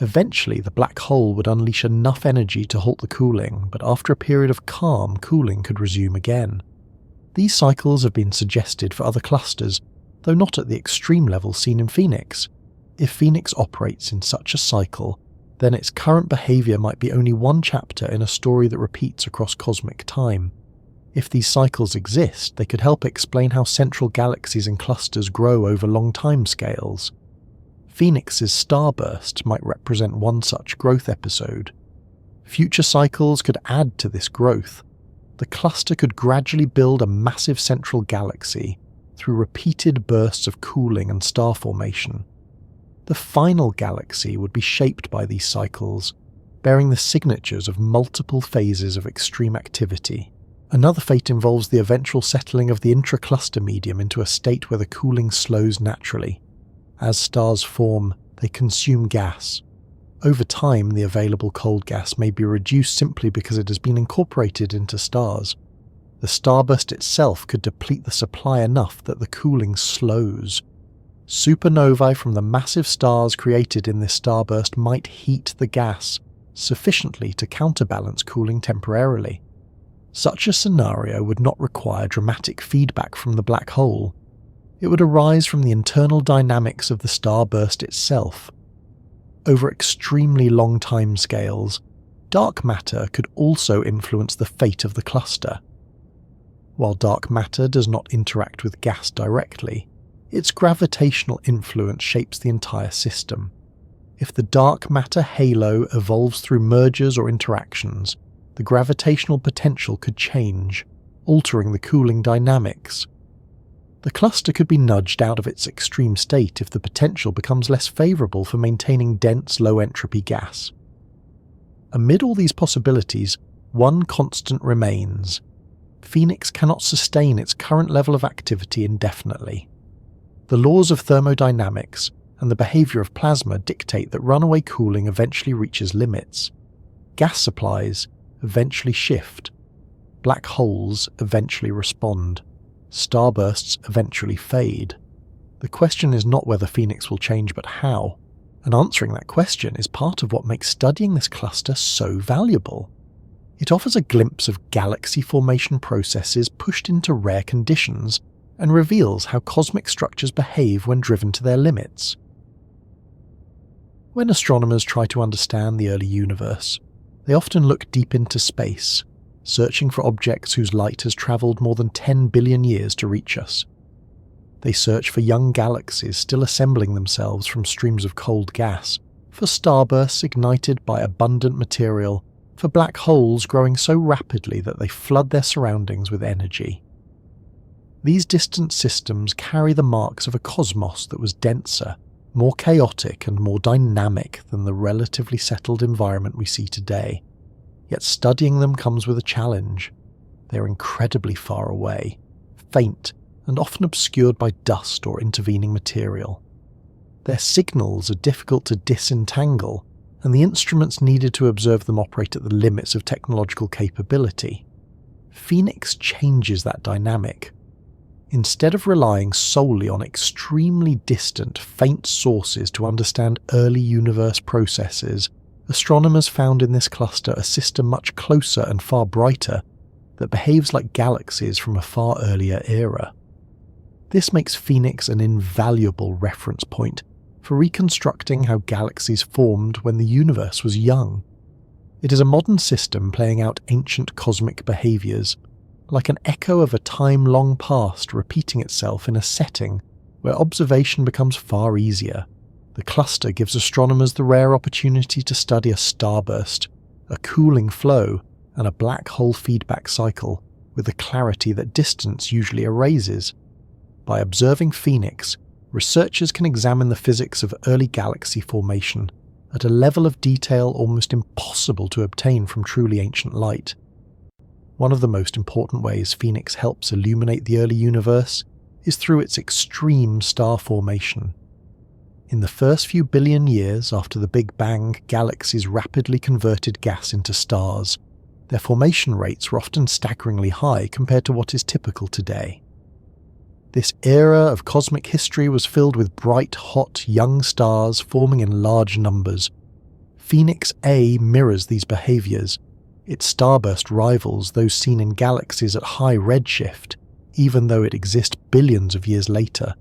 Eventually, the black hole would unleash enough energy to halt the cooling, but after a period of calm, cooling could resume again. These cycles have been suggested for other clusters, though not at the extreme level seen in Phoenix. If Phoenix operates in such a cycle, then its current behaviour might be only one chapter in a story that repeats across cosmic time. If these cycles exist, they could help explain how central galaxies and clusters grow over long time scales. Phoenix's starburst might represent one such growth episode. Future cycles could add to this growth. The cluster could gradually build a massive central galaxy through repeated bursts of cooling and star formation. The final galaxy would be shaped by these cycles, bearing the signatures of multiple phases of extreme activity. Another fate involves the eventual settling of the intracluster medium into a state where the cooling slows naturally. As stars form, they consume gas. Over time, the available cold gas may be reduced simply because it has been incorporated into stars. The starburst itself could deplete the supply enough that the cooling slows. Supernovae from the massive stars created in this starburst might heat the gas sufficiently to counterbalance cooling temporarily. Such a scenario would not require dramatic feedback from the black hole. It would arise from the internal dynamics of the starburst itself. Over extremely long time scales, dark matter could also influence the fate of the cluster. While dark matter does not interact with gas directly, its gravitational influence shapes the entire system. If the dark matter halo evolves through mergers or interactions, the gravitational potential could change, altering the cooling dynamics. The cluster could be nudged out of its extreme state if the potential becomes less favourable for maintaining dense, low-entropy gas. Amid all these possibilities, one constant remains. Phoenix cannot sustain its current level of activity indefinitely. The laws of thermodynamics and the behaviour of plasma dictate that runaway cooling eventually reaches limits. Gas supplies eventually shift. Black holes eventually respond. Starbursts eventually fade. The question is not whether Phoenix will change, but how. And answering that question is part of what makes studying this cluster so valuable. It offers a glimpse of galaxy formation processes pushed into rare conditions and reveals how cosmic structures behave when driven to their limits. When astronomers try to understand the early universe, they often look deep into space, searching for objects whose light has travelled more than 10 billion years to reach us. They search for young galaxies still assembling themselves from streams of cold gas, for starbursts ignited by abundant material, for black holes growing so rapidly that they flood their surroundings with energy. These distant systems carry the marks of a cosmos that was denser, more chaotic and more dynamic than the relatively settled environment we see today. Yet studying them comes with a challenge. They are incredibly far away, faint, and often obscured by dust or intervening material. Their signals are difficult to disentangle, and the instruments needed to observe them operate at the limits of technological capability. Phoenix changes that dynamic. Instead of relying solely on extremely distant, faint sources to understand early universe processes, astronomers found in this cluster a system much closer and far brighter that behaves like galaxies from a far earlier era. This makes Phoenix an invaluable reference point for reconstructing how galaxies formed when the universe was young. It is a modern system playing out ancient cosmic behaviours, like an echo of a time long past repeating itself in a setting where observation becomes far easier. The cluster gives astronomers the rare opportunity to study a starburst, a cooling flow, and a black hole feedback cycle with a clarity that distance usually erases. By observing Phoenix, researchers can examine the physics of early galaxy formation at a level of detail almost impossible to obtain from truly ancient light. One of the most important ways Phoenix helps illuminate the early universe is through its extreme star formation. In the first few billion years after the Big Bang, galaxies rapidly converted gas into stars. Their formation rates were often staggeringly high compared to what is typical today. This era of cosmic history was filled with bright, hot, young stars forming in large numbers. Phoenix A mirrors these behaviours. Its starburst rivals those seen in galaxies at high redshift, even though it exists billions of years later.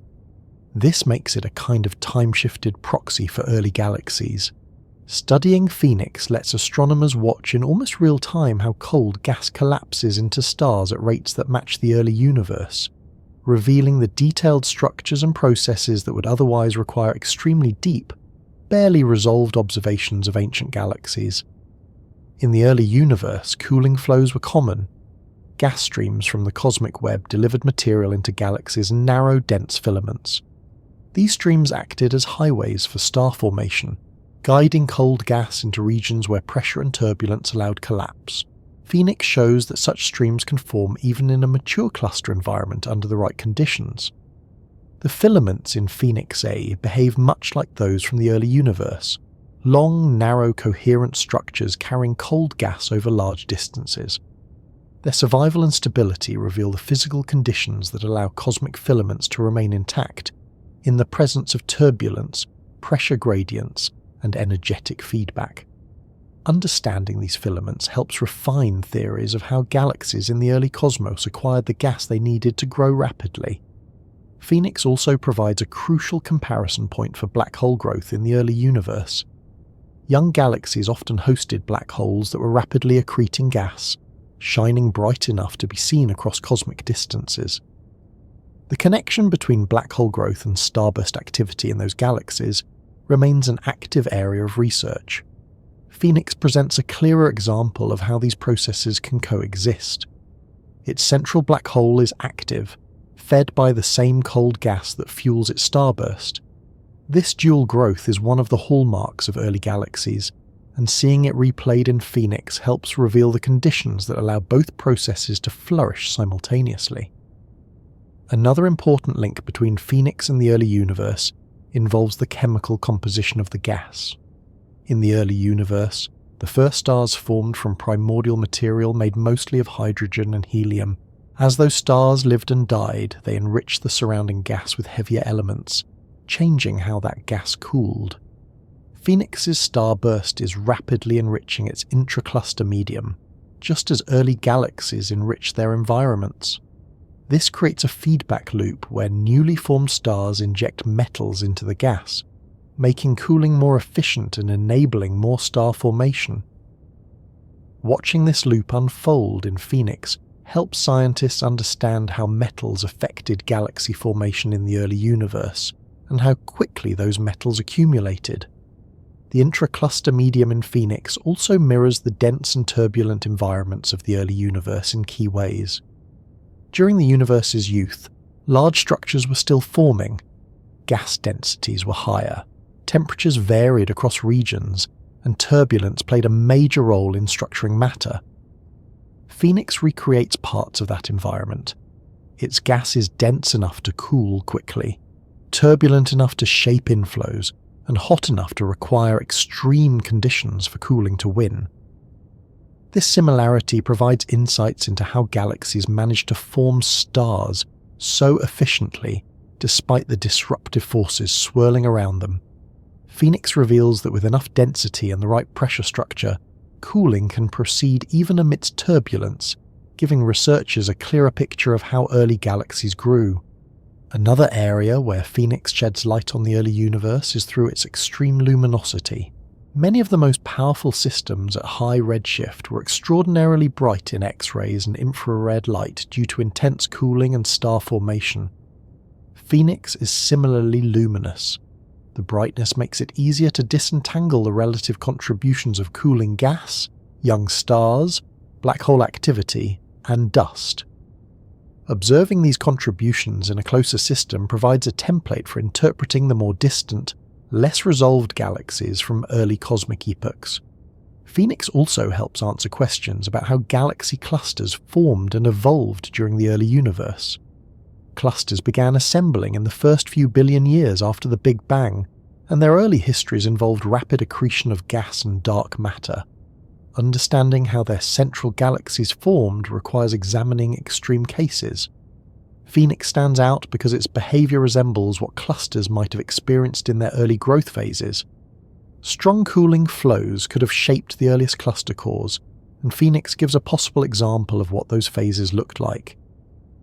This makes it a kind of time-shifted proxy for early galaxies. Studying Phoenix lets astronomers watch in almost real time how cold gas collapses into stars at rates that match the early universe, revealing the detailed structures and processes that would otherwise require extremely deep, barely resolved observations of ancient galaxies. In the early universe, cooling flows were common. Gas streams from the cosmic web delivered material into galaxies in narrow, dense filaments. These streams acted as highways for star formation, guiding cold gas into regions where pressure and turbulence allowed collapse. Phoenix shows that such streams can form even in a mature cluster environment under the right conditions. The filaments in Phoenix A behave much like those from the early universe, long, narrow, coherent structures carrying cold gas over large distances. Their survival and stability reveal the physical conditions that allow cosmic filaments to remain intact in the presence of turbulence, pressure gradients, and energetic feedback. Understanding these filaments helps refine theories of how galaxies in the early cosmos acquired the gas they needed to grow rapidly. Phoenix also provides a crucial comparison point for black hole growth in the early universe. Young galaxies often hosted black holes that were rapidly accreting gas, shining bright enough to be seen across cosmic distances. The connection between black hole growth and starburst activity in those galaxies remains an active area of research. Phoenix presents a clearer example of how these processes can coexist. Its central black hole is active, fed by the same cold gas that fuels its starburst. This dual growth is one of the hallmarks of early galaxies, and seeing it replayed in Phoenix helps reveal the conditions that allow both processes to flourish simultaneously. Another important link between Phoenix and the early universe involves the chemical composition of the gas. In the early universe, the first stars formed from primordial material made mostly of hydrogen and helium. As those stars lived and died, they enriched the surrounding gas with heavier elements, changing how that gas cooled. Phoenix's starburst is rapidly enriching its intracluster medium, just as early galaxies enrich their environments. This creates a feedback loop where newly formed stars inject metals into the gas, making cooling more efficient and enabling more star formation. Watching this loop unfold in Phoenix helps scientists understand how metals affected galaxy formation in the early universe, and how quickly those metals accumulated. The intracluster medium in Phoenix also mirrors the dense and turbulent environments of the early universe in key ways. During the universe's youth, large structures were still forming. Gas densities were higher, temperatures varied across regions, and turbulence played a major role in structuring matter. Phoenix recreates parts of that environment. Its gas is dense enough to cool quickly, turbulent enough to shape inflows, and hot enough to require extreme conditions for cooling to win. This similarity provides insights into how galaxies manage to form stars so efficiently despite the disruptive forces swirling around them. Phoenix reveals that with enough density and the right pressure structure, cooling can proceed even amidst turbulence, giving researchers a clearer picture of how early galaxies grew. Another area where Phoenix sheds light on the early universe is through its extreme luminosity. Many of the most powerful systems at high redshift were extraordinarily bright in X-rays and infrared light due to intense cooling and star formation. Phoenix is similarly luminous. The brightness makes it easier to disentangle the relative contributions of cooling gas, young stars, black hole activity, and dust. Observing these contributions in a closer system provides a template for interpreting the more distant, less resolved galaxies from early cosmic epochs. Phoenix also helps answer questions about how galaxy clusters formed and evolved during the early universe. Clusters began assembling in the first few billion years after the Big Bang, and their early histories involved rapid accretion of gas and dark matter. Understanding how their central galaxies formed requires examining extreme cases. Phoenix stands out because its behavior resembles what clusters might have experienced in their early growth phases. Strong cooling flows could have shaped the earliest cluster cores, and Phoenix gives a possible example of what those phases looked like.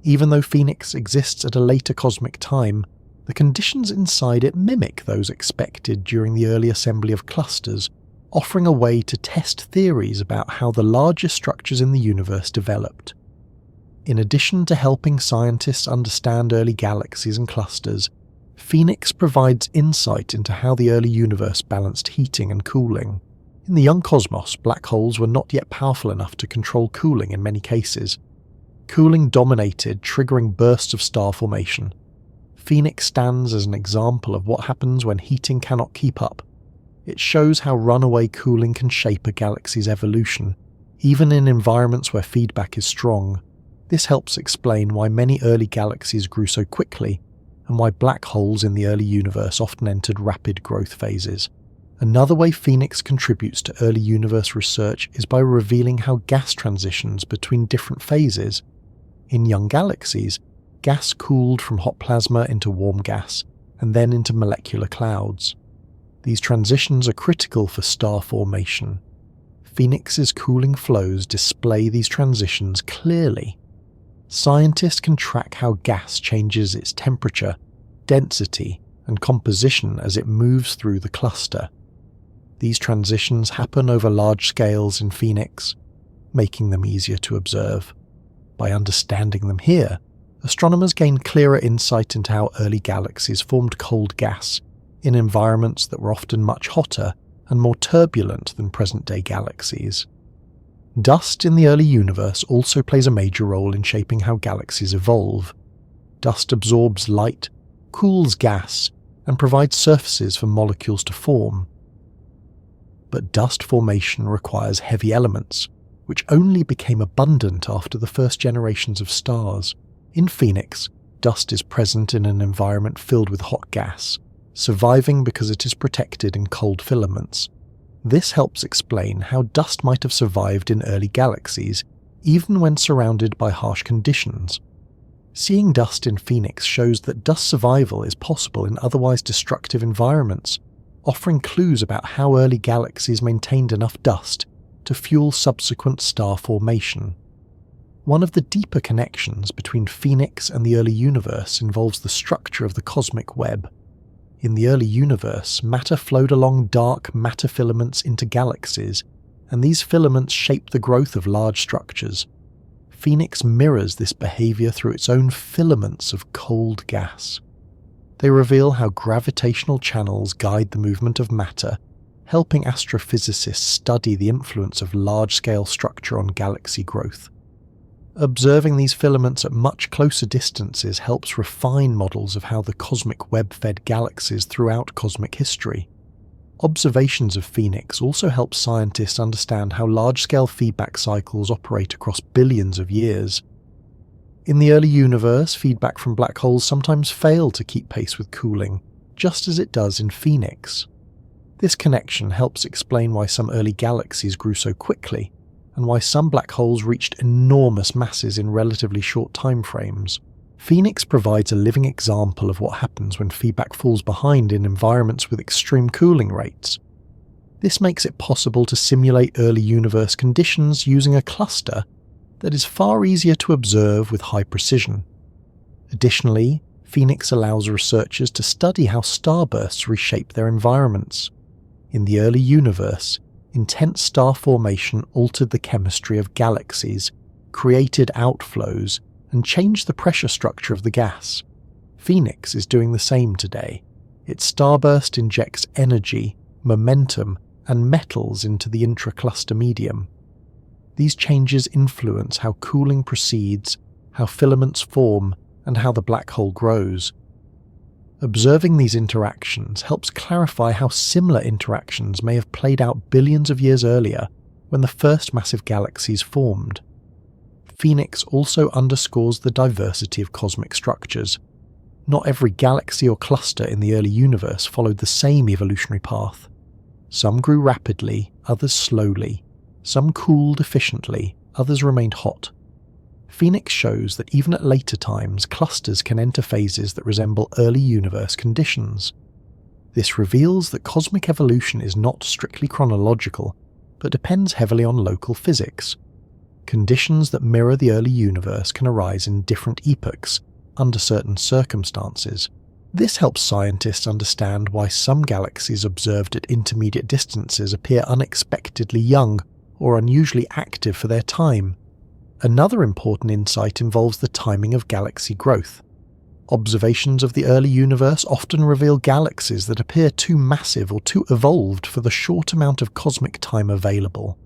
Even though Phoenix exists at a later cosmic time, the conditions inside it mimic those expected during the early assembly of clusters, offering a way to test theories about how the larger structures in the universe developed. In addition to helping scientists understand early galaxies and clusters, Phoenix provides insight into how the early universe balanced heating and cooling. In the young cosmos, black holes were not yet powerful enough to control cooling in many cases. Cooling dominated, triggering bursts of star formation. Phoenix stands as an example of what happens when heating cannot keep up. It shows how runaway cooling can shape a galaxy's evolution, even in environments where feedback is strong. This helps explain why many early galaxies grew so quickly, and why black holes in the early universe often entered rapid growth phases. Another way Phoenix contributes to early universe research is by revealing how gas transitions between different phases. In young galaxies, gas cooled from hot plasma into warm gas, and then into molecular clouds. These transitions are critical for star formation. Phoenix's cooling flows display these transitions clearly. Scientists can track how gas changes its temperature, density, and composition as it moves through the cluster. These transitions happen over large scales in Phoenix, making them easier to observe. By understanding them here, astronomers gain clearer insight into how early galaxies formed cold gas in environments that were often much hotter and more turbulent than present-day galaxies. Dust in the early universe also plays a major role in shaping how galaxies evolve. Dust absorbs light, cools gas, and provides surfaces for molecules to form. But dust formation requires heavy elements, which only became abundant after the first generations of stars. In Phoenix, dust is present in an environment filled with hot gas, surviving because it is protected in cold filaments. This helps explain how dust might have survived in early galaxies, even when surrounded by harsh conditions. Seeing dust in Phoenix shows that dust survival is possible in otherwise destructive environments, offering clues about how early galaxies maintained enough dust to fuel subsequent star formation. One of the deeper connections between Phoenix and the early universe involves the structure of the cosmic web. In the early universe, matter flowed along dark matter filaments into galaxies, and these filaments shaped the growth of large structures. Phoenix mirrors this behavior through its own filaments of cold gas. They reveal how gravitational channels guide the movement of matter, helping astrophysicists study the influence of large-scale structure on galaxy growth. Observing these filaments at much closer distances helps refine models of how the cosmic web fed galaxies throughout cosmic history. Observations of Phoenix also help scientists understand how large-scale feedback cycles operate across billions of years. In the early universe, feedback from black holes sometimes failed to keep pace with cooling, just as it does in Phoenix. This connection helps explain why some early galaxies grew so quickly, and why some black holes reached enormous masses in relatively short timeframes. Phoenix provides a living example of what happens when feedback falls behind in environments with extreme cooling rates. This makes it possible to simulate early universe conditions using a cluster that is far easier to observe with high precision. Additionally, Phoenix allows researchers to study how starbursts reshape their environments. In the early universe, intense star formation altered the chemistry of galaxies, created outflows, and changed the pressure structure of the gas. Phoenix is doing the same today. Its starburst injects energy, momentum, and metals into the intra-cluster medium. These changes influence how cooling proceeds, how filaments form, and how the black hole grows. Observing these interactions helps clarify how similar interactions may have played out billions of years earlier when the first massive galaxies formed. Phoenix also underscores the diversity of cosmic structures. Not every galaxy or cluster in the early universe followed the same evolutionary path. Some grew rapidly, others slowly. Some cooled efficiently, others remained hot. Phoenix shows that even at later times, clusters can enter phases that resemble early universe conditions. This reveals that cosmic evolution is not strictly chronological, but depends heavily on local physics. Conditions that mirror the early universe can arise in different epochs, under certain circumstances. This helps scientists understand why some galaxies observed at intermediate distances appear unexpectedly young or unusually active for their time. Another important insight involves the timing of galaxy growth. Observations of the early universe often reveal galaxies that appear too massive or too evolved for the short amount of cosmic time available.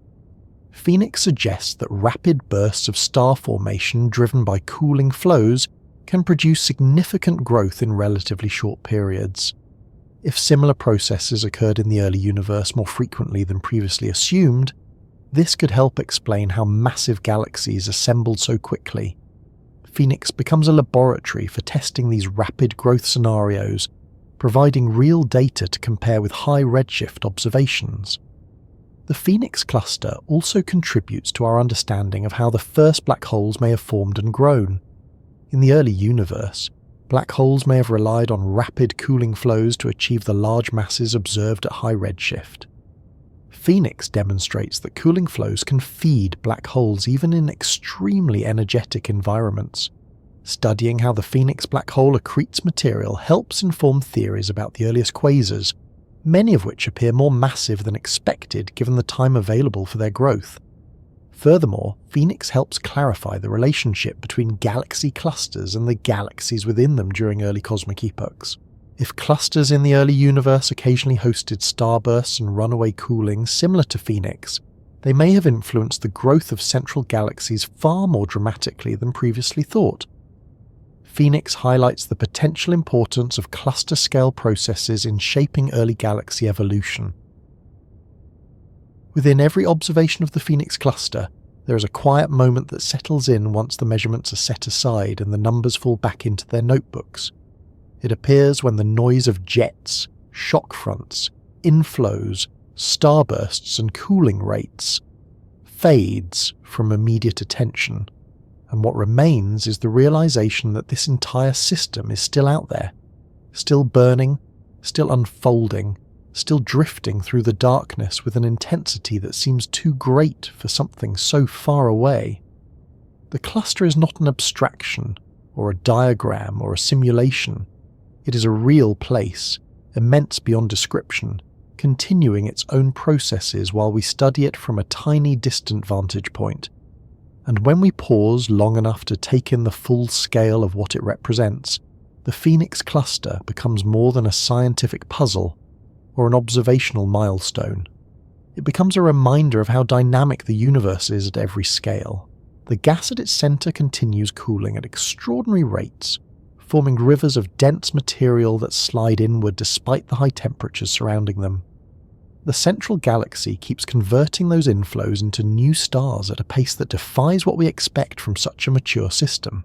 Phoenix suggests that rapid bursts of star formation driven by cooling flows can produce significant growth in relatively short periods. If similar processes occurred in the early universe more frequently than previously assumed, this could help explain how massive galaxies assembled so quickly. Phoenix becomes a laboratory for testing these rapid growth scenarios, providing real data to compare with high redshift observations. The Phoenix cluster also contributes to our understanding of how the first black holes may have formed and grown. In the early universe, black holes may have relied on rapid cooling flows to achieve the large masses observed at high redshift. Phoenix demonstrates that cooling flows can feed black holes even in extremely energetic environments. Studying how the Phoenix black hole accretes material helps inform theories about the earliest quasars, many of which appear more massive than expected given the time available for their growth. Furthermore, Phoenix helps clarify the relationship between galaxy clusters and the galaxies within them during early cosmic epochs. If clusters in the early universe occasionally hosted starbursts and runaway cooling similar to Phoenix, they may have influenced the growth of central galaxies far more dramatically than previously thought. Phoenix highlights the potential importance of cluster-scale processes in shaping early galaxy evolution. Within every observation of the Phoenix cluster, there is a quiet moment that settles in once the measurements are set aside and the numbers fall back into their notebooks. It appears when the noise of jets, shock fronts, inflows, starbursts and cooling rates fades from immediate attention, and what remains is the realization that this entire system is still out there, still burning, still unfolding, still drifting through the darkness with an intensity that seems too great for something so far away. The cluster is not an abstraction, or a diagram, or a simulation. It is a real place, immense beyond description, continuing its own processes while we study it from a tiny distant vantage point. And when we pause long enough to take in the full scale of what it represents, the Phoenix cluster becomes more than a scientific puzzle or an observational milestone. It becomes a reminder of how dynamic the universe is at every scale, the gas at its centre continues cooling at extraordinary rates, forming rivers of dense material that slide inward despite the high temperatures surrounding them. The central galaxy keeps converting those inflows into new stars at a pace that defies what we expect from such a mature system.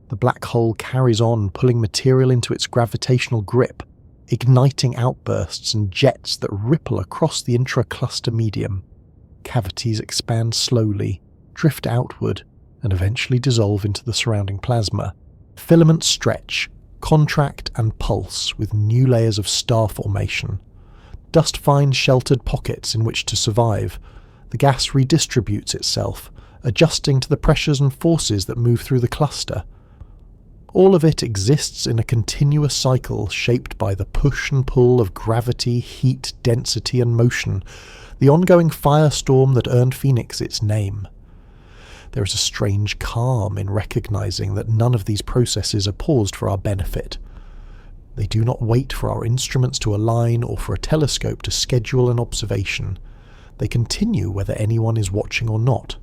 The black hole carries on, pulling material into its gravitational grip, igniting outbursts and jets that ripple across the intra-cluster medium. Cavities expand slowly, drift outward, and eventually dissolve into the surrounding plasma. Filaments stretch, contract and pulse with new layers of star formation. Dust finds sheltered pockets in which to survive. The gas redistributes itself, adjusting to the pressures and forces that move through the cluster. All of it exists in a continuous cycle shaped by the push and pull of gravity, heat, density and motion, the ongoing firestorm that earned Phoenix its name. There is a strange calm in recognizing that none of these processes are paused for our benefit. They do not wait for our instruments to align or for a telescope to schedule an observation. They continue whether anyone is watching or not.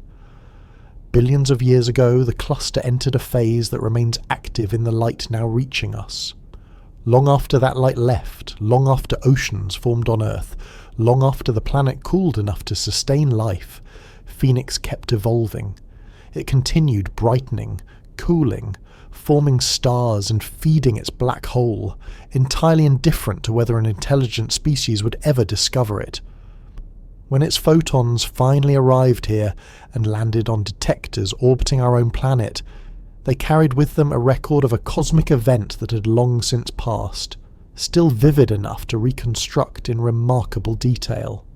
Billions of years ago, the cluster entered a phase that remains active in the light now reaching us. Long after that light left, long after oceans formed on Earth, long after the planet cooled enough to sustain life, Phoenix kept evolving. It continued brightening, cooling, forming stars and feeding its black hole, entirely indifferent to whether an intelligent species would ever discover it. When its photons finally arrived here and landed on detectors orbiting our own planet, they carried with them a record of a cosmic event that had long since passed, still vivid enough to reconstruct in remarkable detail.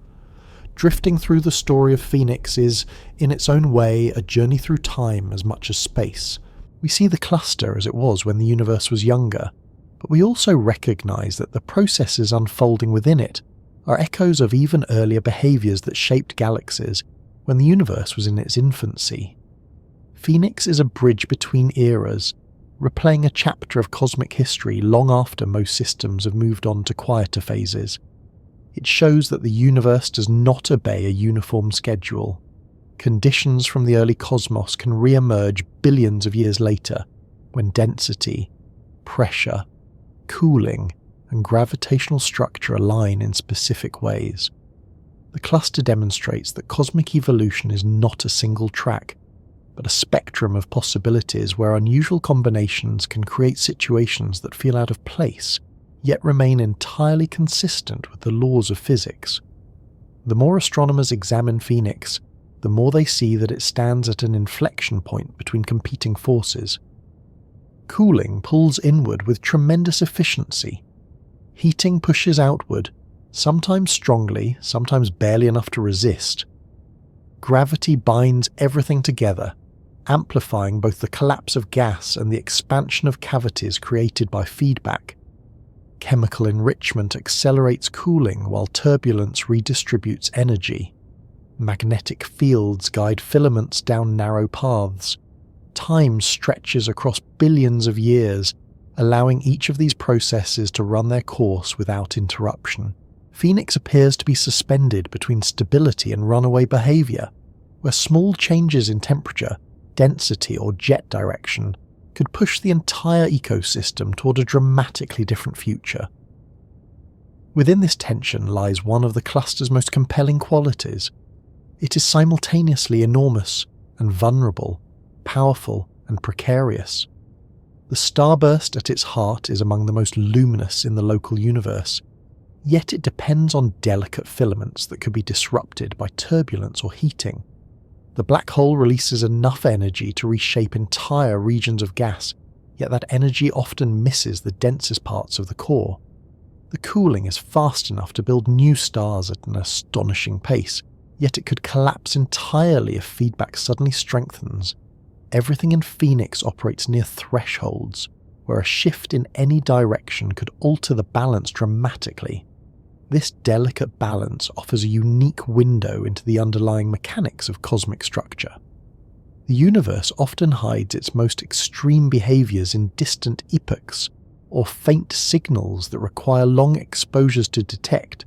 Drifting through the story of Phoenix is, in its own way, a journey through time as much as space. We see the cluster as it was when the universe was younger, but we also recognise that the processes unfolding within it are echoes of even earlier behaviours that shaped galaxies when the universe was in its infancy. Phoenix is a bridge between eras, replaying a chapter of cosmic history long after most systems have moved on to quieter phases. It shows that the universe does not obey a uniform schedule. Conditions from the early cosmos can re-emerge billions of years later, when density, pressure, cooling, and gravitational structure align in specific ways. The cluster demonstrates that cosmic evolution is not a single track, but a spectrum of possibilities where unusual combinations can create situations that feel out of place, yet remain entirely consistent with the laws of physics. The more astronomers examine Phoenix, the more they see that it stands at an inflection point between competing forces. Cooling pulls inward with tremendous efficiency. Heating pushes outward, sometimes strongly, sometimes barely enough to resist. Gravity binds everything together, amplifying both the collapse of gas and the expansion of cavities created by feedback. Chemical enrichment accelerates cooling while turbulence redistributes energy. Magnetic fields guide filaments down narrow paths. Time stretches across billions of years, allowing each of these processes to run their course without interruption. Phoenix appears to be suspended between stability and runaway behaviour, where small changes in temperature, density or jet direction could push the entire ecosystem toward a dramatically different future. Within this tension lies one of the cluster's most compelling qualities. It is simultaneously enormous and vulnerable, powerful and precarious. The starburst at its heart is among the most luminous in the local universe, yet it depends on delicate filaments that could be disrupted by turbulence or heating. The black hole releases enough energy to reshape entire regions of gas, yet that energy often misses the densest parts of the core. The cooling is fast enough to build new stars at an astonishing pace, yet it could collapse entirely if feedback suddenly strengthens. Everything in Phoenix operates near thresholds, where a shift in any direction could alter the balance dramatically. This delicate balance offers a unique window into the underlying mechanics of cosmic structure. The universe often hides its most extreme behaviours in distant epochs, or faint signals that require long exposures to detect.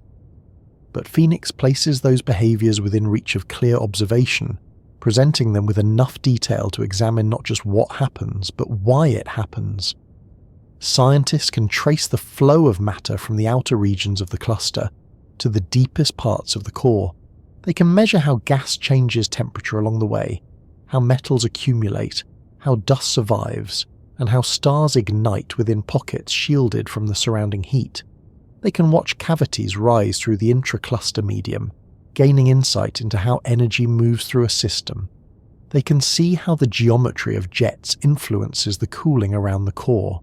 But Phoenix places those behaviours within reach of clear observation, presenting them with enough detail to examine not just what happens, but why it happens. Scientists can trace the flow of matter from the outer regions of the cluster to the deepest parts of the core. They can measure how gas changes temperature along the way, how metals accumulate, how dust survives, and how stars ignite within pockets shielded from the surrounding heat. They can watch cavities rise through the intra-cluster medium, gaining insight into how energy moves through a system. They can see how the geometry of jets influences the cooling around the core.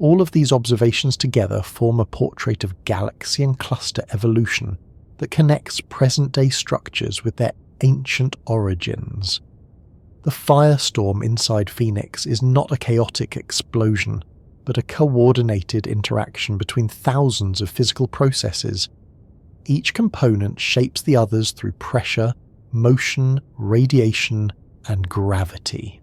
All of these observations together form a portrait of galaxy and cluster evolution that connects present-day structures with their ancient origins. The firestorm inside Phoenix is not a chaotic explosion, but a coordinated interaction between thousands of physical processes. Each component shapes the others through pressure, motion, radiation, and gravity.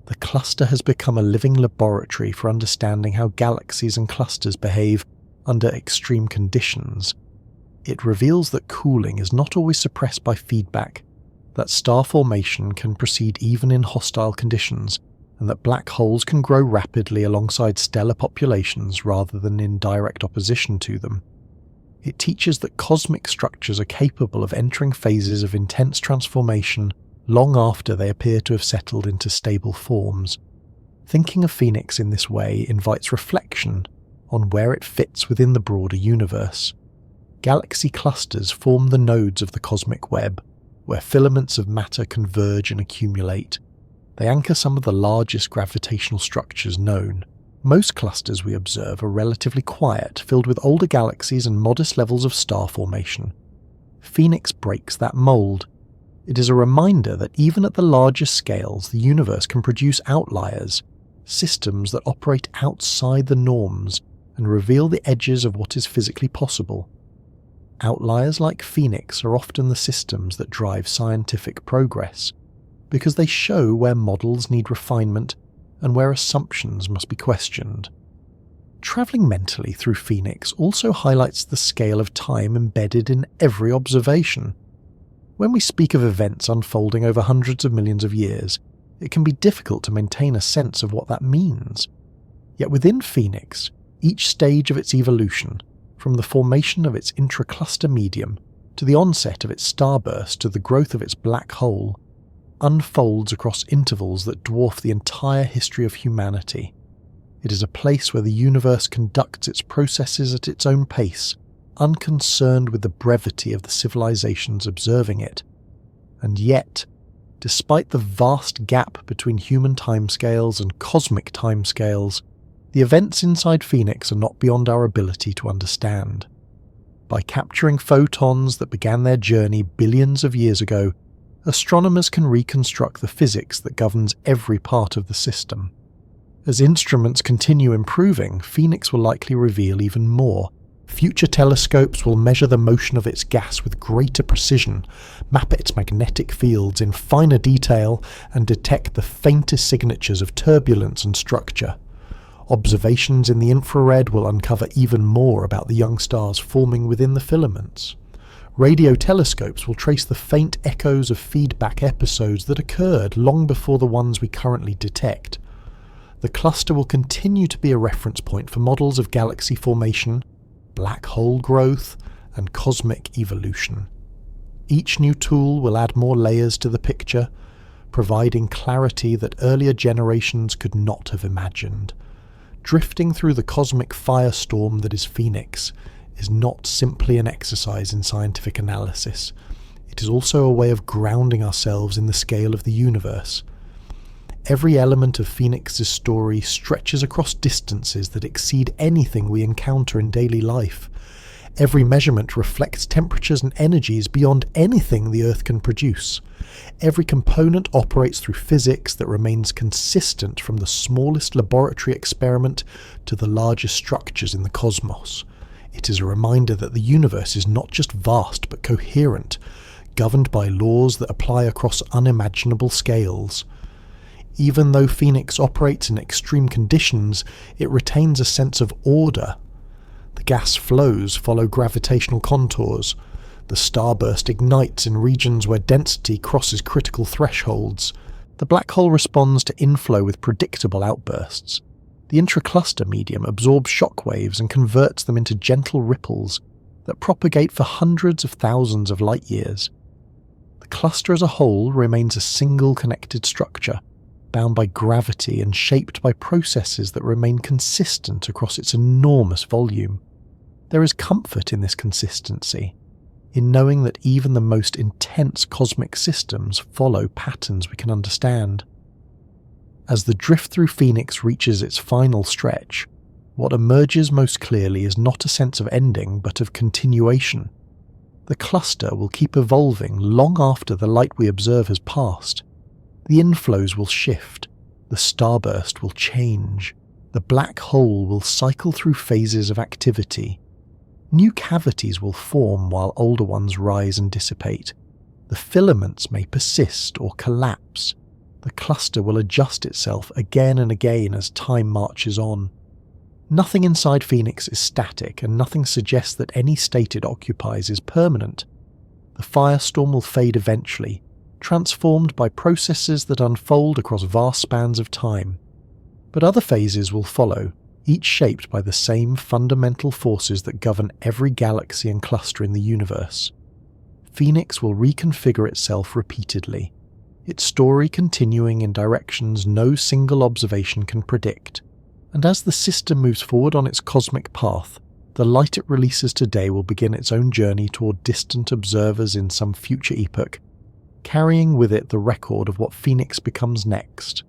The cluster has become a living laboratory for understanding how galaxies and clusters behave under extreme conditions. It reveals that cooling is not always suppressed by feedback, that star formation can proceed even in hostile conditions, and that black holes can grow rapidly alongside stellar populations rather than in direct opposition to them. It teaches that cosmic structures are capable of entering phases of intense transformation long after they appear to have settled into stable forms. Thinking of Phoenix in this way invites reflection on where it fits within the broader universe. Galaxy clusters form the nodes of the cosmic web, where filaments of matter converge and accumulate. They anchor some of the largest gravitational structures known. Most clusters we observe are relatively quiet, filled with older galaxies and modest levels of star formation. Phoenix breaks that mold. It is a reminder that even at the largest scales, the universe can produce outliers, systems that operate outside the norms and reveal the edges of what is physically possible. Outliers like Phoenix are often the systems that drive scientific progress, because they show where models need refinement and where assumptions must be questioned. Travelling mentally through Phoenix also highlights the scale of time embedded in every observation. When we speak of events unfolding over hundreds of millions of years, it can be difficult to maintain a sense of what that means. Yet within Phoenix, each stage of its evolution, from the formation of its intracluster medium to the onset of its starburst to the growth of its black hole, unfolds across intervals that dwarf the entire history of humanity. It is a place where the universe conducts its processes at its own pace, unconcerned with the brevity of the civilizations observing it. And yet, despite the vast gap between human timescales and cosmic timescales, the events inside Phoenix are not beyond our ability to understand. By capturing photons that began their journey billions of years ago, astronomers can reconstruct the physics that governs every part of the system. As instruments continue improving, Phoenix will likely reveal even more. Future telescopes will measure the motion of its gas with greater precision, map its magnetic fields in finer detail, and detect the faintest signatures of turbulence and structure. Observations in the infrared will uncover even more about the young stars forming within the filaments. Radio telescopes will trace the faint echoes of feedback episodes that occurred long before the ones we currently detect. The cluster will continue to be a reference point for models of galaxy formation, black hole growth, and cosmic evolution. Each new tool will add more layers to the picture, providing clarity that earlier generations could not have imagined. Drifting through the cosmic firestorm that is Phoenix is not simply an exercise in scientific analysis. It is also a way of grounding ourselves in the scale of the universe. Every element of Phoenix's story stretches across distances that exceed anything we encounter in daily life. Every measurement reflects temperatures and energies beyond anything the Earth can produce. Every component operates through physics that remains consistent from the smallest laboratory experiment to the largest structures in the cosmos. It is a reminder that the universe is not just vast but coherent, governed by laws that apply across unimaginable scales. Even though Phoenix operates in extreme conditions, it retains a sense of order. The gas flows follow gravitational contours. The starburst ignites in regions where density crosses critical thresholds. The black hole responds to inflow with predictable outbursts. The intracluster medium absorbs shockwaves and converts them into gentle ripples that propagate for hundreds of thousands of light years. The cluster as a whole remains a single connected structure, bound by gravity and shaped by processes that remain consistent across its enormous volume. There is comfort in this consistency, in knowing that even the most intense cosmic systems follow patterns we can understand. As the drift through Phoenix reaches its final stretch, what emerges most clearly is not a sense of ending, but of continuation. The cluster will keep evolving long after the light we observe has passed. The inflows will shift, the starburst will change, the black hole will cycle through phases of activity. New cavities will form while older ones rise and dissipate. The filaments may persist or collapse. The cluster will adjust itself again and again as time marches on. Nothing inside Phoenix is static, and nothing suggests that any state it occupies is permanent. The firestorm will fade eventually, transformed by processes that unfold across vast spans of time. But other phases will follow, each shaped by the same fundamental forces that govern every galaxy and cluster in the universe. Phoenix will reconfigure itself repeatedly, its story continuing in directions no single observation can predict. And as the system moves forward on its cosmic path, the light it releases today will begin its own journey toward distant observers in some future epoch, carrying with it the record of what Phoenix becomes next.